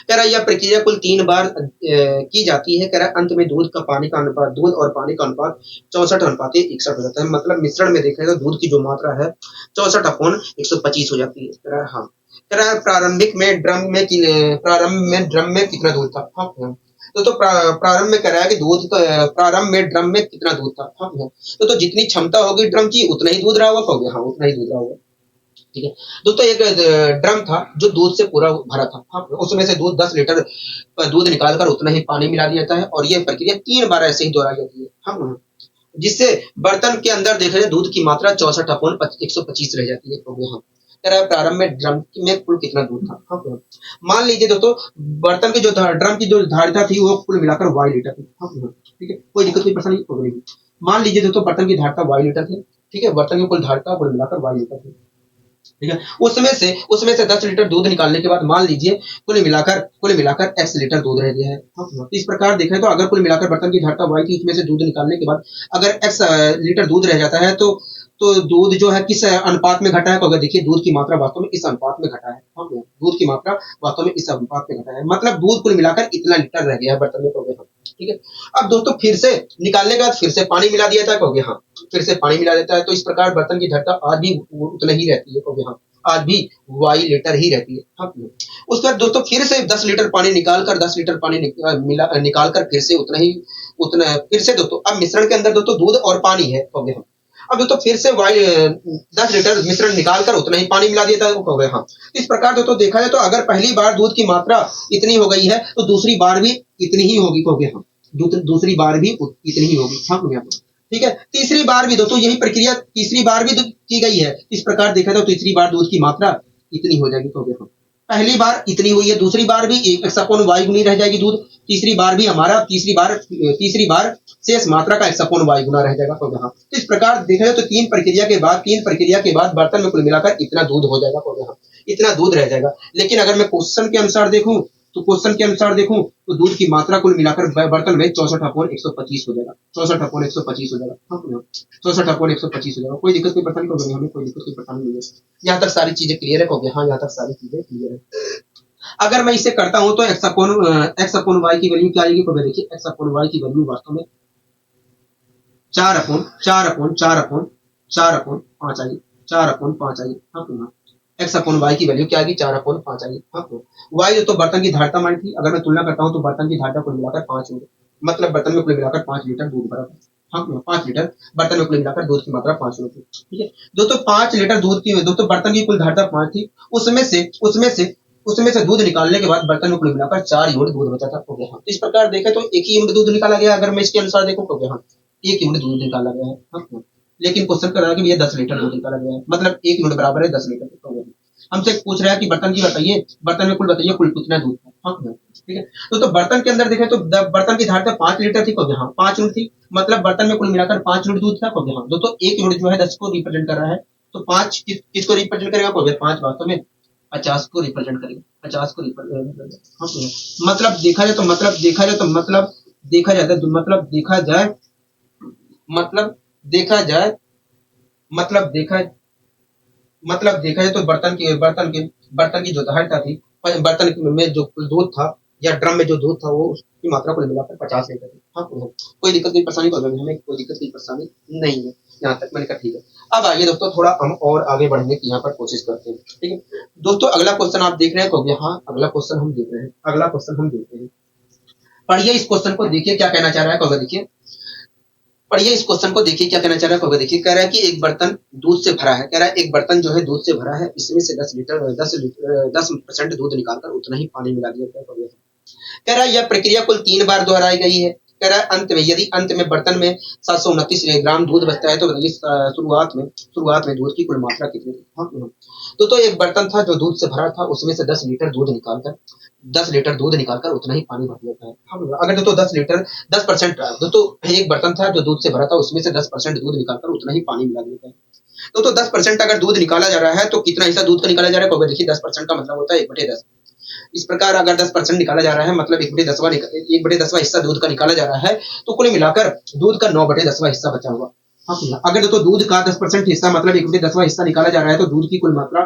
कह रहा है यह प्रक्रिया कुल 3 बार की जाती है। कह रहा है अंत में दूध और पानी का अनुपात 64:61 हो जाता है। मतलब मिश्रण में देखा तो दूध की जो मात्रा है 64/125 हो जाती है। कह रहा है हाँ कह रहा है प्रारंभ में ड्रम में कितना दूध था। हाँ तो प्रारंभ में कह रहा है कि प्रारंभ में ड्रम में कितना दूध था। हाँ तो जितनी क्षमता होगी ड्रम की उतना ही दूध रहा होगा। हो गया। हाँ उतना ही दूध रहा होगा। ठीक है दोस्तों एक ड्रम था जो दूध से पूरा भरा था। हाँ उसमें से दूध 10 लीटर दूध निकालकर उतना ही पानी मिला दिया जाता है और यह प्रक्रिया 3 बार ऐसे ही दोहराई जाती है। हाँ जिससे बर्तन के अंदर देखा जाए दूध की मात्रा 64/125 रह जाती है। हो गया। हाँ कह रहा है प्रारंभ में ड्रम में कुल कितना दूध था। हाँ मान लीजिए दोस्तों बर्तन की जो ड्रम की जो धारिता थी वो कुल मिलाकर y लीटर थी। हाँ ठीक है कोई दिक्कत कोई परेशानी होगी नहीं। मान लीजिए दोस्तों बर्तन की धारिता y लीटर थी। ठीक है बर्तन की कुल धारिता कुल मिलाकर y लीटर थी। ठीक है उसमें से 10 लीटर दूध निकालने के बाद मान लीजिए कुल मिलाकर x लीटर दूध रह गया है। हाँ, इस प्रकार देखें तो अगर कुल मिलाकर बर्तन की धारिता y थी उसमें से दूध निकालने के बाद अगर x लीटर दूध रह जाता है तो दूध जो है किस अनुपात में घटा है? तो अगर देखिए दूध की मात्रा वास्तव में इस अनुपात में घटा है। हाँ, दूध की मात्रा वास्तव में इस अनुपात में घटा है, मतलब दूध कुल मिलाकर इतना लीटर रह गया है बर्तन में। हो गया। ठीक है अब दोस्तों फिर से निकालने के बाद फिर से पानी मिला दिया था। हो गया। हाँ फिर से पानी मिला देता है तो इस प्रकार बर्तन की धारिता आज भी उतना ही रहती है। हो गया। हाँ आज भी y लीटर ही रहती है। हाँ उसके बाद दोस्तों फिर से 10 लीटर पानी निकाल कर फिर से उतना फिर से दोस्तों अब मिश्रण के अंदर दोस्तों दूध और पानी है। हो गया। अब दोस्तों फिर से 10 लीटर मिश्रण निकाल कर उतना ही पानी मिला दिया था। हो गया। हाँ इस प्रकार दोस्तों देखा जाए तो अगर पहली बार दूध की मात्रा इतनी हो गई है तो दूसरी बार भी इतनी ही होगी। हो गया। हाँ दूसरी बार भी इतनी ही होगी। हाँ हो गया। ठीक है तीसरी बार भी दोस्तों यही प्रक्रिया तीसरी बार भी की गई है। इस प्रकार देखा जाए तो तीसरी बार दूध की मात्रा इतनी हो जाएगी। हो गया। हाँ पहली बार इतनी हुई है, दूसरी बार भी x अपॉन y गुनी रह जाएगी दूध, तीसरी बार भी हमारा तीसरी बार शेष मात्रा का x अपॉन y गुना रह जाएगा। तो यहाँ इस प्रकार देखा जाए तो तीन प्रक्रिया के बाद बर्तन में कुल मिलाकर इतना दूध हो जाएगा। तो यहाँ इतना दूध रह जाएगा। लेकिन अगर मैं क्वेश्चन के अनुसार देखूं तो दूध की मात्रा कुल मिलाकर बर्तन में 64/125 हो जाएगा। 64/125 हो जाएगा। हाँ 64/125 हो जाएगा। कोई दिक्कत कोई परेशानी को हमें कोई दिक्कत कोई परेशानी नहीं है। यहाँ तक सारी चीजें क्लियर है। हो हाँ यहाँ तक सारी चीजें क्लियर है। अगर मैं इसे करता हूं तो x अपॉन y की वैल्यू क्या आएगी? तो देखिए x अपॉन y की वैल्यू वास्तव में 4/5 आएगी। 4/5 आएगी। हाँ x अपॉन y की वैल्यू क्या आएगी? 4/5 आएगी। हाँ y तो बर्तन की धारिता मान थी, अगर मैं तुलना करता हूं तो बर्तन की धारिता कुल मिलाकर 5 होगी, मतलब बर्तन में कुल मिलाकर 5 लीटर दूध भरा था। हाँ 5 लीटर बर्तन में कुल मिलाकर दूध की मात्रा 5 होती है। ठीक है दोस्तों 5 लीटर दूध की दोस्तों बर्तन की कुल धारिता 5 थी, उसमें से उसमें से दूध निकालने के बाद बर्तन में कुल मिलाकर 4 यूनिट दूध बचा था। हो गया हाँ। तो इस प्रकार देखें तो 1 ही यूनिट दूध निकाला गया, अगर मैं इसके अनुसार देखूं तो हाँ 1 यूनिट दूध निकाला गया है हाँ। लेकिन क्वेश्चन कर रहा है कि भैया 10 लीटर दूध निकाला गया है, मतलब 1 यूनिट बराबर है 10 लीटर। हो गया। हमसे पूछ रहा है कि बर्तन की बताइए, बर्तन में कुल बताइए कुल कितना दूध था हाँ। ठीक है, तो बर्तन के अंदर देखें तो बर्तन की धारता 5 लीटर थी, को हाँ 5 यूनिट थी, मतलब बर्तन में कुल मिलाकर 5 यूनिट दूध था। को हाँ दोस्तों 1 यूनिट जो है 10 को रिप्रेजेंट कर रहा है, तो 5 किसको रिप्रेजेंट करेगा? को 5 वास्तव में 50 को रिप्रेजेंट करेगा, 50 को रिप्रेजेंट हाँ। मतलब देखा जाए तो मतलब देखा जाए तो मतलब देखा जाता है मतलब देखा जाए मतलब देखा जाए मतलब देखा मतलब देखा जाए तो बर्तन की जो धारिता थी, बर्तन में जो दूध था या ड्रम में जो दूध था वो उसकी मात्रा को मिलाकर 50 लीटर थी हाँ। कोई दिक्कत की परेशानी को हमें कोई दिक्कत की परेशानी नहीं है, यहाँ तक मैंने कहा ठीक है। अब आइए दोस्तों थोड़ा हम और आगे बढ़ने की यहाँ पर कोशिश करते हैं। ठीक है दोस्तों, अगला क्वेश्चन आप देख रहे हैं तो हाँ अगला क्वेश्चन हम देख रहे हैं, अगला क्वेश्चन हम देखते हैं। पढ़िए इस क्वेश्चन को, देखिए क्या कहना चाह रहा है। कहोगे देखिए पढ़िए इस क्वेश्चन को, देखिए क्या कहना चाह रहा है। कहोगे देखिए कह रहा है कि एक बर्तन दूध से भरा है, कह रहा है एक बर्तन जो है दूध से भरा है, इसमें से 10% दूध निकालकर उतना ही पानी मिला दिया गया। कह रहा है यह प्रक्रिया कुल 3 बार दोहराई गई है। कह रहा है अंत में यदि अंत में बर्तन में 729 ग्राम दूध बचता है तो बताइए शुरुआत में दूध की कुल मात्रा कितनी थी हाँ। तो एक बर्तन था जो दूध से भरा था, उसमें से 10 लीटर दूध निकालकर उतना ही पानी भर देता है हाँ। अगर दोस्तों 10% दोस्तों एक बर्तन था जो दूध से भरा था, उसमें से 10% दूध निकालकर उतना ही पानी मिला देता है। तो 10% अगर दूध निकाला जा रहा है तो कितना हिस्सा दूध का निकाला जा रहा है? देखिए 10% का मतलब होता है 1/10। इस प्रकार अगर 10% निकाला जा रहा है मतलब 1/10वां हिस्सा दूध का निकाला जा रहा है, तो कुल मिलाकर दूध का 9/10वां हिस्सा बचा हुआ हाँ। अगर दोस्तों दूध का 10% हिस्सा मतलब 1/10वां हिस्सा निकाला जा रहा है तो दूध की कुल मात्रा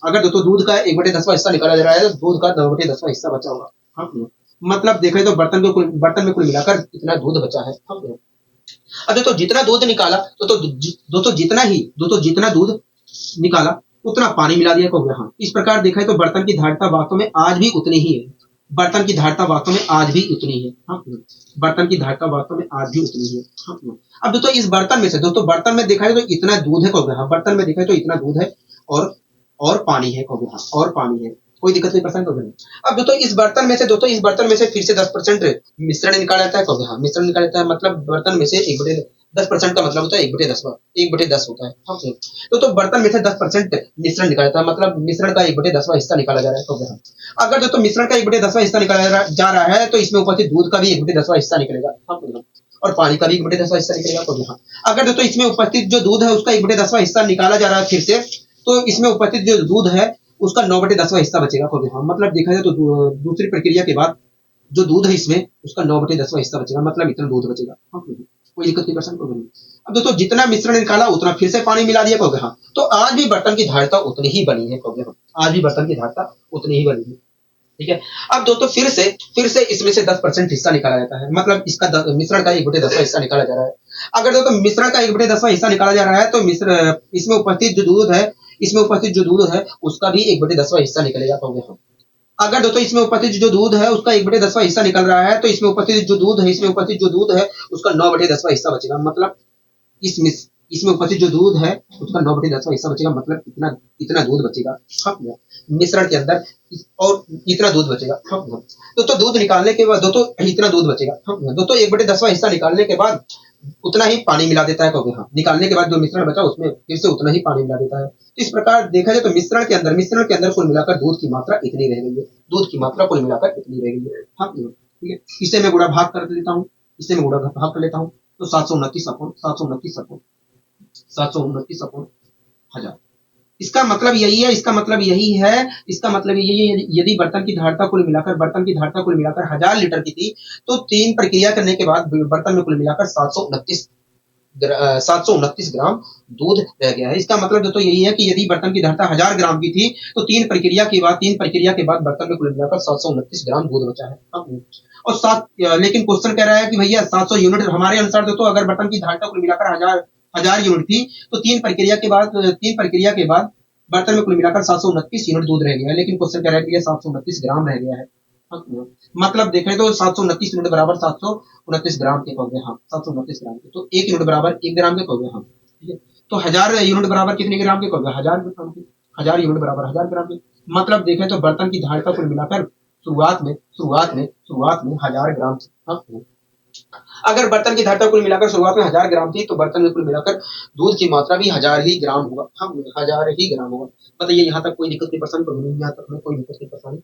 अगर दोस्तों दूध का 1/10वां हिस्सा निकाला जा रहा है तो दूध का 9/10वां हिस्सा बचा होगा हाँ। मतलब देखें तो बर्तन में कुल मिलाकर कितना दूध बचा है हाँ। अब दोस्तों जितना दूध निकाला दोस्तों जितना दूध निकाला उतना पानी मिला दिया होगा हाँ। इस प्रकार देखा है तो बर्तन की धारिता वास्तव में आज भी उतनी ही है, बर्तन की धारिता वास्तव में आज भी उतनी है हाँ। बर्तन की धारिता वास्तव में आज भी उतनी है हाँ। अब दोस्तों इस बर्तन में से बर्तन में देखा है तो इतना दूध है हाँ, बर्तन में देखा है तो इतना दूध है और पानी है हाँ, और पानी है, कोई दिक्कत नहीं परसेंट होगा। अब दोस्तों इस बर्तन में से फिर से 10% मिश्रण निकाला जाता है हाँ। मिश्रण निकाला जाता है मतलब बर्तन में से 10% का मतलब होता है 1/10 होता है हाँ। तो बर्तन में से 10% मिश्रण निकाला जाता है, मतलब मिश्रण का 1/10वां हिस्सा निकाला जा रहा है हाँ। अगर दोस्तों मिश्रण का 1/10वां हिस्सा निकाला जा रहा है तो इसमें उपस्थित दूध का भी 1/10वां हिस्सा निकलेगा हाँ, और पानी का भी 1/10वां हिस्सा निकलेगा हाँ। अगर दोस्तों इसमें उपस्थित जो दूध है उसका 1/10वां हिस्सा निकाला जा रहा है फिर से, तो इसमें उपस्थित जो दूध है उसका 9/10वां हिस्सा बचेगा हाँ। मतलब देखा जाए तो दूसरी प्रक्रिया के बाद जो दूध है इसमें उसका 9/10वां हिस्सा बचेगा, मतलब इतना दूध बचेगा हाँ। कोई दिक्कत नहीं परसेंट होगी। अब दोस्तों जितना मिश्रण निकाला उतना फिर से पानी मिला दिया कहोगे हाँ। तो आज भी बर्तन की धारिता उतनी ही बनी है कहोगे हाँ। आज भी बर्तन की धारिता उतनी ही बनी है ठीक है। अब दोस्तों फिर से इसमें से 10% हिस्सा निकाला जाता है, मतलब इसका मिश्रण का 1/10वां हिस्सा निकाला जा रहा है। अगर दोस्तों मिश्रण का 1/10वां हिस्सा निकाला जा रहा है तो इसमें उपस्थित जो दूध है उसका भी 1/10वां हिस्सा निकलेगा कहोगे हाँ। अगर दोस्तों इसमें उपस्थित जो दूध है उसका 1/10वां हिस्सा निकल रहा है तो इसमें उपस्थित जो दूध है उसका 9/10वां हिस्सा बचेगा, मतलब इसमें उपस्थित जो दूध है उसका 9/10वां हिस्सा बचेगा, मतलब इतना दूध बचेगा हाँ। मिश्रण के अंदर और इतना दूध बचेगा हाँ। दोस्तों दूध निकालने के बाद दोस्तों इतना दूध बचेगा हाँ। दोस्तों 1/10वां हिस्सा निकालने के बाद उतना ही पानी मिला देता है कहोगे हाँ। निकालने के बाद जो मिश्रण बचा उसमें फिर से उतना ही पानी मिला देता है। तो इस प्रकार देखा जाए तो मिश्रण के अंदर कुल मिलाकर दूध की मात्रा इतनी रह गई है, दूध की मात्रा कुल मिलाकर इतनी रह गई है हाँ। ठीक है, इसे मैं गुणा भाग कर देता हूँ, तो 729 अपॉन 1000। इसका मतलब यही है यदि बर्तन की धारिता कुल मिलाकर 1000 लीटर की थी तो 3 प्रक्रिया करने के बाद बर्तन में कुल मिलाकर 729 ग्राम दूध रह गया है। इसका मतलब तो यही है कि यदि बर्तन की धारिता 1000 ग्राम की थी तो 3 प्रक्रिया के बाद बर्तन में कुल मिलाकर 729 ग्राम दूध बचा है और लेकिन क्वेश्चन कह रहा है कि भैया 700 यूनिट हमारे अनुसार दोस्तों अगर बर्तन की धारिता कुल मिलाकर 1000 यूनिट थी तो 3 प्रक्रिया के बाद बर्तन में कुल मिलाकर 729 यूनिट दूध रह गया है, लेकिन क्वेश्चन कह रहा है कि 729 ग्राम रह गया है हाँ। मतलब देखें तो 729 यूनिट बराबर 729 ग्राम के कहोगे हाँ। 729 ग्राम के, तो 1 यूनिट बराबर 1 ग्राम के कहोगे हाँ। ठीक है, तो 1000 यूनिट बराबर कितने ग्राम के कहोगे? 1000 ग्राम के। 1000 यूनिट बराबर 1000 ग्राम की। मतलब देखें तो बर्तन की धारिता कुल मिलाकर शुरुआत में 1000 ग्राम थी। हाँ, अगर बर्तन की धारिता कुल मिलाकर शुरुआत में 1000 ग्राम थी तो बर्तन में कुल मिलाकर दूध की मात्रा भी 1000 ही ग्राम होगा। हाँ, 1000 ही ग्राम होगा। बताइए यहाँ तक कोई दिक्कत की परेशानी तो नहीं, यहाँ तक हमें कोई दिक्कत की परेशानी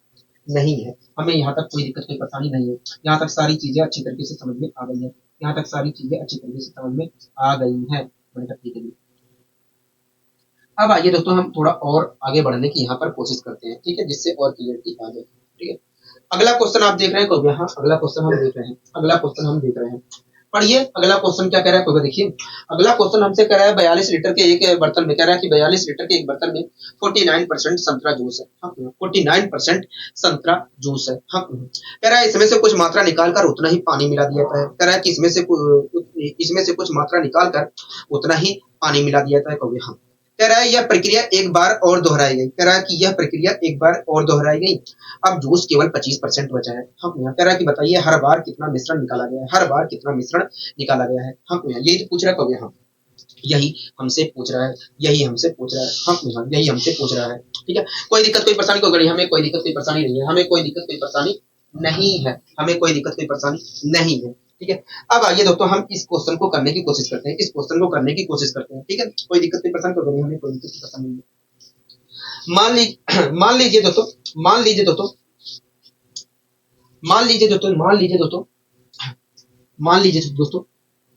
नहीं है, हमें यहाँ तक कोई दिक्कत की परेशानी नहीं है। यहाँ तक सारी चीजें अच्छी तरीके से समझ में आ गई है, यहाँ तक सारी चीजें अच्छी तरीके से समझ में आ गई हैं। ठीक है। अब आइए दोस्तों हम थोड़ा और आगे बढ़ने की यहाँ पर कोशिश करते हैं, ठीक है, जिससे और क्लियरिटी आ जाए। ठीक है, अगला क्वेश्चन आप देख रहे हैं को यहाँ अगला क्वेश्चन हम देख रहे हैं, अगला क्वेश्चन हम देख रहे हैं। पढ़िए अगला क्वेश्चन क्या कह रहा है, को देखिए अगला क्वेश्चन हमसे कह रहा है 42 लीटर के एक बर्तन में, कह रहा है कि 42 लीटर के एक बर्तन में 49% संतरा जूस है। हाँ, 49% संतरा जूस है। हाँ, कह रहा है इसमें से कुछ मात्रा निकालकर उतना ही पानी मिला दिया जाता है। कह रहा है कि इसमें से कुछ मात्रा निकालकर उतना ही पानी मिला दिया जाता है। कहोगे हाँ। कह रहा है यह प्रक्रिया एक बार और दोहराई गई। कह रहा है कि यह प्रक्रिया एक बार और दोहराई गई। अब जूस केवल 25% बचा है। हम यहाँ कह रहा है कि बताइए हर बार कितना मिश्रण निकाला गया है, हर बार कितना मिश्रण निकाला गया है। हम यहाँ यही तो पूछ रहा है कहोगे हाँ, यही हमसे पूछ रहा है, यही हमसे पूछ रहा है। हम यही हमसे पूछ रहा है। ठीक है, कोई दिक्कत कोई परेशानी को गई, हमें कोई दिक्कत कोई परेशानी नहीं है, हमें कोई दिक्कत कोई परेशानी नहीं है, हमें कोई दिक्कत कोई परेशानी नहीं है। ठीक है, अब आइए दोस्तों हम इस क्वेश्चन को करने की कोशिश करते हैं, इस क्वेश्चन को करने की कोशिश करते हैं। ठीक है, कोई दिक्कत कोई परेशानी को गई, हमें कोई दिक्कत परेशानी नहीं है। मान लीजिए दोस्तों मान लीजिए दोस्तों मान लीजिए दोस्तों मान लीजिए दोस्तों मान लीजिए दोस्तों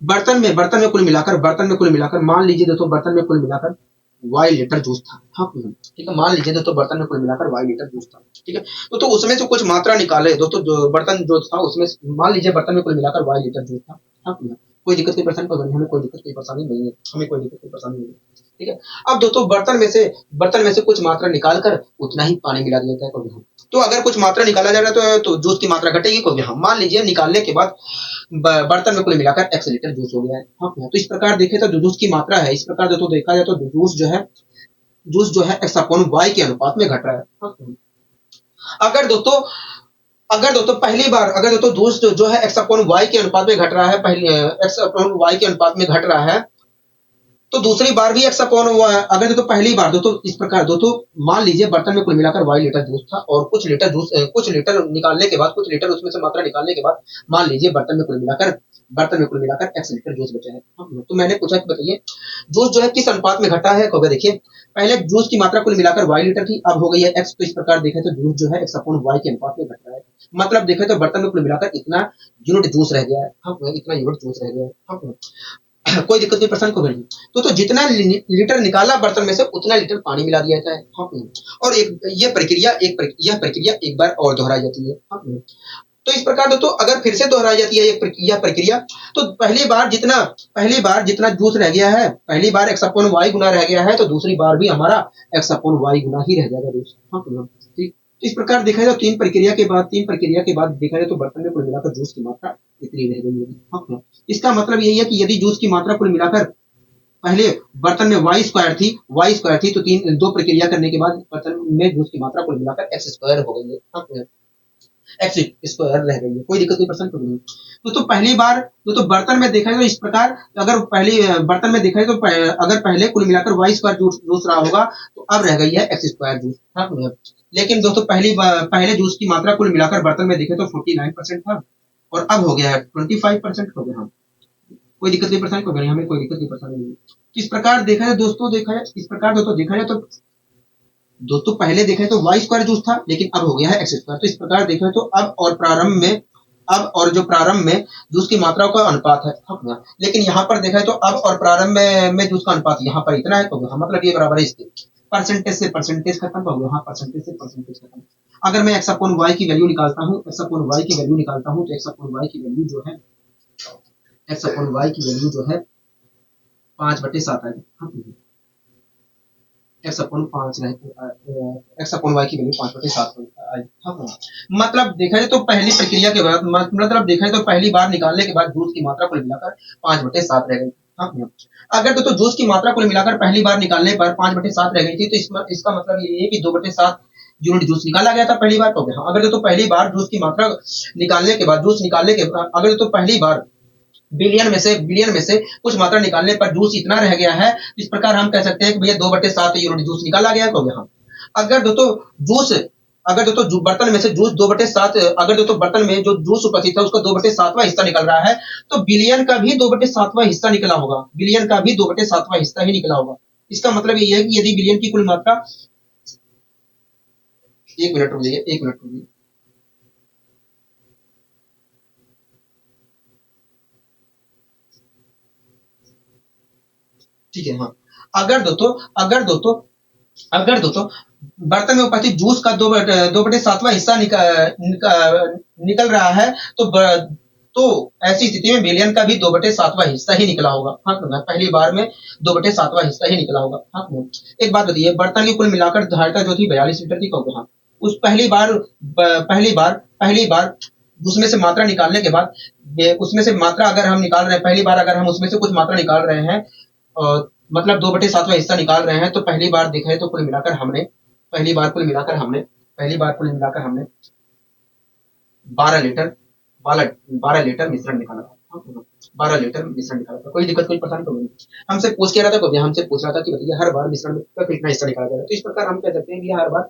बर्तन में कुल मिलाकर मान लीजिए दोस्तों बर्तन में कुल मिलाकर y लीटर जूस था। हाँ, ठीक है, मान लीजिए दोस्तों बर्तन में कुल मिलाकर y लीटर जूस था। ठीक है, तो उसमें से कुछ मात्रा निकाले दोस्तों, जो बर्तन जो था उसमें मान लीजिए बर्तन में कुल मिलाकर y लीटर जूस था। हाँ, कोई दिक्कत कोई परेशानी नहीं, हमें कोई दिक्कत कोई परेशानी नहीं है, हमें कोई दिक्कत कोई परेशानी नहीं है। ठीक है, अब दोस्तों बर्तन में से कुछ मात्रा निकालकर उतना ही पानी मिला दिया जाता है। तो अगर कुछ मात्रा निकाला जा रहा है तो जूस की मात्रा घटेगी। को हाँ, मान लीजिए निकालने के बाद बर्तन में कुल मिलाकर x लीटर जूस हो गया है। हाँ, तो इस प्रकार देखे तो जो जूस की मात्रा है, इस प्रकार दोस्तों देखा जाए तो जूस जो है x अपॉन y के अनुपात में घट रहा है। हाँ, अगर दोस्तों पहली बार अगर दोस्तों जूस जो है x अपॉन y के अनुपात में घट रहा है, पहले x अपॉन y के अनुपात में घट रहा है, तो दूसरी बार भी x अपॉन अगर दोस्तों पहली बार दोस्तों इस प्रकार दोस्तों मान लीजिए बर्तन में कुल मिलाकर y लीटर जूस था और कुछ लीटर निकालने के बाद, कुछ लीटर उसमें से मात्रा निकालने के बाद मान लीजिए बर्तन में कुल मिलाकर x लीटर जूस बचा है। तो मैंने पूछा कि बताइए जूस जो है किस अनुपात में घटा है। कहोगे देखिए पहले जूस की मात्रा कुल मिलाकर y लीटर थी, अब हो गई है x। तो इस प्रकार देखें तो जूस जो है x अपॉन y के अनुपात में घट रहा है। मतलब देखें तो बर्तन में कुल मिलाकर इतना यूनिट जूस रह गया है। इतना यूनिट जूस रह गया है। कोई दिक्कत नहीं, प्रश्न को करिए तो जितना लीटर निकाला बर्तन में से उतना लीटर पानी मिला दिया जाता है। हाँ, और यह प्रक्रिया एक बार और दोहराई जाती है। हाँ, तो इस प्रकार तो अगर फिर से दोहराई जाती है यह प्रक्रिया, तो पहली बार जितना जूस रह गया है, पहली बार x अपॉन y गुना रह गया है, तो दूसरी बार भी हमारा x अपॉन y गुना ही रह जाएगा जूस। हाँ, ठीक, इस प्रकार देखा जाए तो तीन प्रक्रिया के बाद देखा जाए तो बर्तन में कुल मिलाकर जूस की मात्रा इतनी रह गई है। हाँ, इसका मतलब यही है कि यदि जूस की मात्रा कुल मिलाकर पहले बर्तन में y स्क्वायर थी तो दो प्रक्रिया करने के बाद बर्तन में जूस की मात्रा कुल मिलाकर x स्क्वायर हो गई है। हाँ, x स्क्वायर रह गई है। कोई दिक्कत नहीं, प्रश्न नहीं। तो पहली बार तो बर्तन में देखा जाए तो इस प्रकार अगर पहली बर्तन में देखा जाए तो अगर पहले कुल मिलाकर y स्क्वायर जूस रहा होगा तो अब रह गई है x स्क्वायर जूस। हाँ, लेकिन दोस्तों पहले जूस की मात्रा कुल मिलाकर बर्तन में देखे तो 49% था और अब हो गया है 25% हो गया। कोई दिक्कत नहीं, परेशानी को गई, हमें कोई दिक्कत नहीं, परेशानी नहीं। इस प्रकार देखा जाए दोस्तों तो दोस्तों पहले देखें तो y स्क्वायर जूस था लेकिन अब हो गया है x स्क्वायर। तो इस प्रकार देखें तो अब और जो प्रारंभ में जूस की मात्रा का अनुपात है। लेकिन यहाँ पर देखा तो अब और प्रारंभ में जूस का अनुपात यहाँ पर इतना है, तो मतलब ये बराबर है इसके परसेंटेज से परसेंटेज खत्म हो गया। हाँ, परसेंटेज से परसेंटेज खत्म। अगर मैं x अपॉन y की वैल्यू निकालता हूँ, x अपॉन y की वैल्यू निकालता हूँ तो x अपॉन y की वैल्यू जो है x अपॉन y की वैल्यू जो है 5/7 आएगी। x upon 5 x upon y की वैल्यू 5/7 आएगी। मतलब देखा जाए तो पहली प्रक्रिया के बाद मतलब देखा जाए तो पहली बार निकालने के बाद जूस की मात्रा कुल मिलाकर 5/7 रह गई। हाँ, अगर तो जूस की मात्रा कुल मिलाकर पहली बार निकालने पर 5/7 रह गई थी तो इसका मतलब ये है कि 2/7 यूनिट जूस निकाला गया था पहली बार। तो अगर तो पहली बार जूस की मात्रा निकालने के बाद अगर तो पहली बार बिलियन में से कुछ मात्रा निकालने पर जूस इतना रह गया है, इस प्रकार हम कह सकते हैं कि भैया 2/7 यूनिट जूस निकाला गया है। तो यहाँ अगर दोस्तों जूस अगर दोस्तों बर्तन में से जूस 2/7 अगर दोस्तों बर्तन में जो जूस उपस्थित है उसका 2/7वां हिस्सा निकल रहा है, तो बिलियन का भी 2/7वां हिस्सा निकला होगा। बिलियन का भी 2/7वां हिस्सा ही निकला होगा। इसका मतलब ये है कि यदि बिलियन की कुल मात्रा, 1 मिनट रुक जाइए, 1 मिनट रुक, ठीक है। हाँ, अगर दोस्तों बर्तन में उपस्थित जूस का 2/7वां हिस्सा निकल रहा है, तो ऐसी स्थिति में बिलियन का भी 2/7वां हिस्सा ही निकला होगा। हाँ, पहली बार में 2/7वां हिस्सा ही निकला होगा। हाँ, एक बात बताइए, बर्तन की कुल मिलाकर धारिता जो थी 42 लीटर की, कहोगे हाँ, उस पहली बार उसमें से मात्रा निकालने के बाद, उसमें से मात्रा अगर हम निकाल रहे हैं, पहली बार अगर हम उसमें से कुछ मात्रा निकाल रहे हैं, मतलब 2/7वां हिस्सा निकाल रहे हैं, तो पहली बार देखा तो कुल मिलाकर हमने 12 लीटर 12 लीटर मिश्रण निकाला था। 12 लीटर मिश्रण निकाला था। कोई दिक्कत, कोई परेशानी तो नहीं। हमसे पूछ के रहा था, कभी हमसे पूछ रहा था कि बताइए हर बार मिश्रण का कितना हिस्सा निकाला जा रहा है। तो इस प्रकार हम कह सकते हैं कि हर बार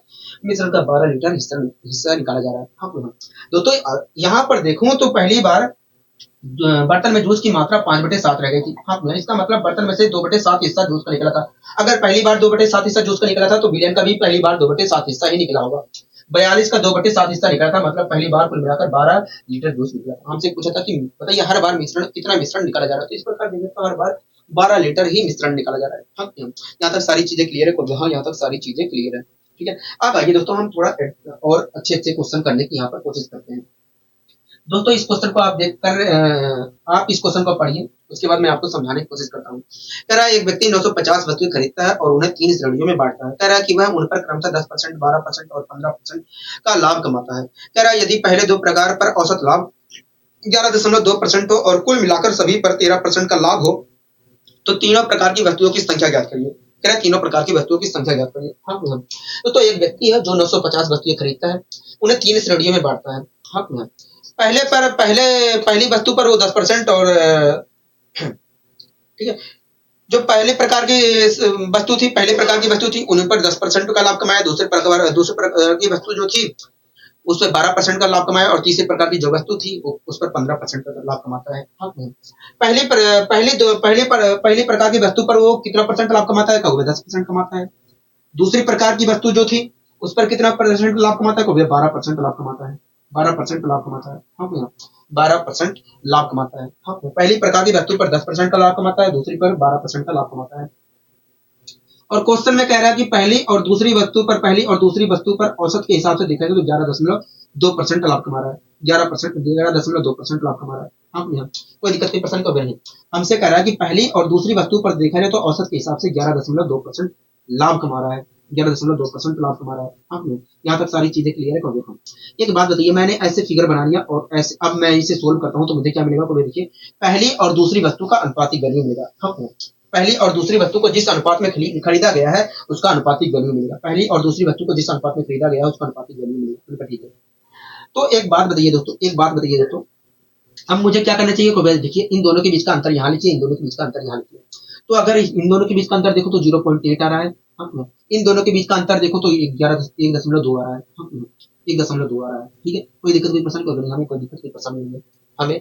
मिश्रण का 12 लीटर हिस्सा निकाला जा रहा है। हाँ, दोस्तों यहाँ पर देखूं तो पहली बार बर्तन में जूस की मात्रा 5/7 रह गई थी। हाँ, इसका मतलब बर्तन में से 2/7 हिस्सा जूस का निकला था। अगर पहली बार 2/7 हिस्सा जूस का निकला था, तो बिलियन का भी पहली बार 2/7 हिस्सा ही निकला होगा। 42 का 2/7 हिस्सा निकला था, मतलब पहली बार कुल मिलाकर 12 लीटर जूस निकला था। हमसे पूछा था कि बताइए हर बार कितना मिश्रण निकाला जा रहा है। तो इस प्रकार देखें तो हर बार 12 लीटर ही मिश्रण निकाला जा रहा है। हाँ, यहाँ तक सारी चीजें क्लियर है। हाँ, यहाँ तक सारी चीजें क्लियर है। ठीक है, अब आइए दोस्तों हम थोड़ा और अच्छे क्वेश्चन करने की यहाँ पर कोशिश करते हैं। दोस्तों इस क्वेश्चन को आप देखकर आप इस क्वेश्चन को पढ़िए, उसके बाद मैं आपको समझाने की कोशिश करता हूँ। कह रहा है एक व्यक्ति 950 वस्तुएं खरीदता है और उन्हें 3 श्रेणियों में बांटता है। कह रहा है कि वह उन पर क्रमशः 10%, 12% और 15% का लाभ कमाता है। कह रहा है यदि पहले 2 प्रकार पर औसत लाभ 11.2% हो और कुल मिलाकर सभी पर 13% का लाभ हो, तो तीनों प्रकार की वस्तुओं की संख्या ज्ञात करिए। कह रहा है तीनों प्रकार की वस्तुओं की संख्या ज्ञात करिए। हाँ, तो एक व्यक्ति है जो 950 वस्तुएं खरीदता है, उन्हें 3 श्रेणियों में बांटता है। हाँ, पहली वस्तु पर वो 10% और ठीक है, जो पहले प्रकार की वस्तु थी उन पर 10% का लाभ कमाया। दूसरे प्रकार की वस्तु जो थी उस पर 12% का लाभ कमाया और तीसरे प्रकार की जो वस्तु थी उस पर 15% का लाभ कमाता है। हाँ, पहली प्रकार की वस्तु पर वो कितना परसेंट लाभ कमाता है, कहोगे 10% कमाता है। दूसरी प्रकार की वस्तु जो थी उस पर कितना परसेंट लाभ कमाता है, कहोगे 12% लाभ कमाता है। 12% लाभ कमाता है। हाँ, 12% लाभ कमाता है। हाँ, पहली प्रकार की वस्तु पर 10% का लाभ कमाता है, दूसरी पर 12% का लाभ कमाता है। और क्वेश्चन में कह रहा है कि पहली और दूसरी वस्तु पर औसत के हिसाब से देखा जाए तो 11.2% लाभ कमा रहा है। 11.2% लाभ कमा रहा है। हाँ, कोई दिक्कत नहीं, परसेंट तो नहीं। हमसे कह रहा है कि पहली और दूसरी वस्तु पर देखा जाए तो औसत के हिसाब से 11.2% लाभ कमा रहा है। 11.2% लाभ कमा रहा है। हाँ, यहाँ तक सारी चीजें क्लियर है। कहोगे हाँ। एक बात बताइए, मैंने ऐसे फिगर बना लिया और ऐसे अब मैं इसे सोल्व करता हूँ तो मुझे क्या मिलेगा, कहोगे देखिए पहली और दूसरी वस्तु का अनुपातिक वैल्यू मिलेगा। हाँ, पहली और दूसरी वस्तु को जिस अनुपात में खरीदा गया है उसका अनुपातिक वैल्यू मिलेगा। पहली और दूसरी वस्तु को जिस अनुपात में खरीदा गया है उसका अनुपातिक वैल्यू मिलेगा। ठीक है, तो एक बात बताइए दोस्तों, अब मुझे क्या करना चाहिए, कहोगे देखिए इन दोनों के बीच का अंतर यहाँ लिखिए, इन दोनों के बीच का अंतर यहाँ लिखिए। तो अगर इन दोनों के बीच का अंतर देखो तो 0.8 आ रहा है। हाँ, इन दोनों के बीच का अंतर देखो तो 1.2 आ रहा है। हाँ, 1.2 आ रहा है। ठीक है, कोई दिक्कत कोई परेशानी नहीं, हमें कोई दिक्कत कोई परेशानी नहीं है। हमें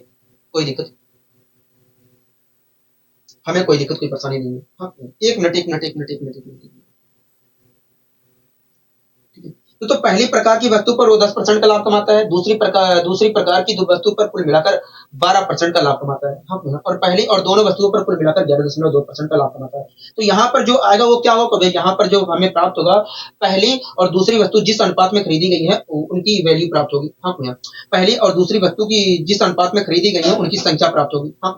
कोई दिक्कत कोई परेशानी नहीं है। हाँ, एक मिनट। तो पहली प्रकार की वस्तु पर वो 10% का लाभ कमाता है, दूसरी प्रकार की वस्तु पर कुल मिलाकर 12% का लाभ कमाता है। हाँ, और पहली और दोनों वस्तुओं पर कुल मिलाकर 11.2% का लाभ कमाता है। तो यहाँ पर जो आएगा वो क्या होगा, यहाँ पर जो हमें प्राप्त होगा, पहली और दूसरी वस्तु जिस अनुपात में खरीदी गई है उनकी वैल्यू प्राप्त होगी। हाँ, पहली और दूसरी वस्तु की जिस अनुपात में खरीदी गई है उनकी संख्या प्राप्त होगी। हाँ,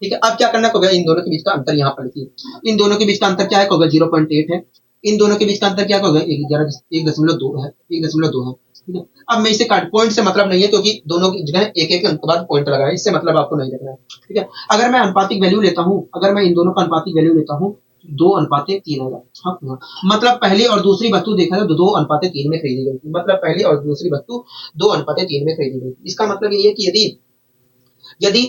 ठीक है, अब क्या करना होगा, इन दोनों के बीच का अंतर यहाँ पर लिखिए। इन दोनों के बीच का अंतर क्या है, 0.8 है। इन दोनों के बीच का अंतर क्या होगा, 1.2 है। 1.2 है। ठीक है, अब मैं इसे काट, पॉइंट से मतलब नहीं है क्योंकि दोनों की जगह एक अंक के बाद पॉइंट लगा है, इससे मतलब आपको नहीं रखना है। ठीक है, अगर मैं अनुपातिक वैल्यू लेता हूँ, अगर मैं इन दोनों का अनुपातिक वैल्यू लेता हूँ 2:3 आएगा। हाँ, मतलब पहली और दूसरी वस्तु देखा जाए तो 2:3 में खरीदी गई थी। मतलब पहली और दूसरी वस्तु 2:3 में खरीदी गई थी। इसका मतलब ये है कि यदि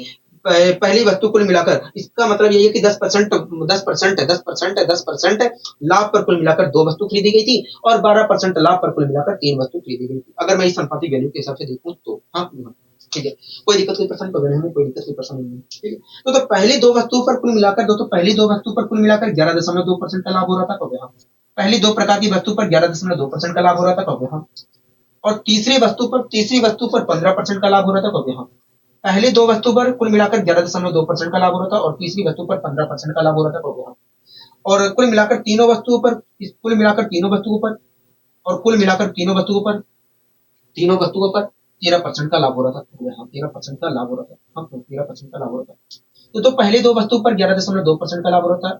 पहली वस्तु कुल मिलाकर, इसका मतलब यही है कि 10% 10% है 10% है 10% लाभ पर कुल मिलाकर 2 वस्तु खरीदी गई थी और 12% लाभ पर कुल मिलाकर 3 वस्तु खरीदी गई थी। अगर मैं इस अनुपातिक वैल्यू के हिसाब से देखूँ तो हाँ, ठीक है। कोई दिक्कत कोई परेशानी तो हमें कोई दिक्कत कोई परेशानी नहीं है, ठीक है। तो पहली 2 वस्तुओं पर कुल मिलाकर दोस्तों पहली 2 वस्तु पर कुल मिलाकर 11.2% का लाभ हो रहा था कब यहाँ। पहली 2 प्रकार की वस्तु पर 11.2% का लाभ हो रहा था कब यहाँ। और तीसरी वस्तु पर 15% का लाभ हो रहा था कब यहाँ। पहली 2 वस्तु पर कुल मिलाकर 11.2% का लाभ हो रहा था और तीसरी वस्तु पर 15% का लाभ हो रहा था कब यहाँ। और कुल मिलाकर तीनों वस्तुओं पर कुल मिलाकर तीनों वस्तुओं पर और कुल मिलाकर तीनों वस्तुओं पर 13% का लाभ हो रहा था। हाँ 13% का लाभ हो रहा था। हाँ 13% का लाभ हो रहा था। तो पहले 2 वस्तु पर 11.2% का लाभ हो रहा था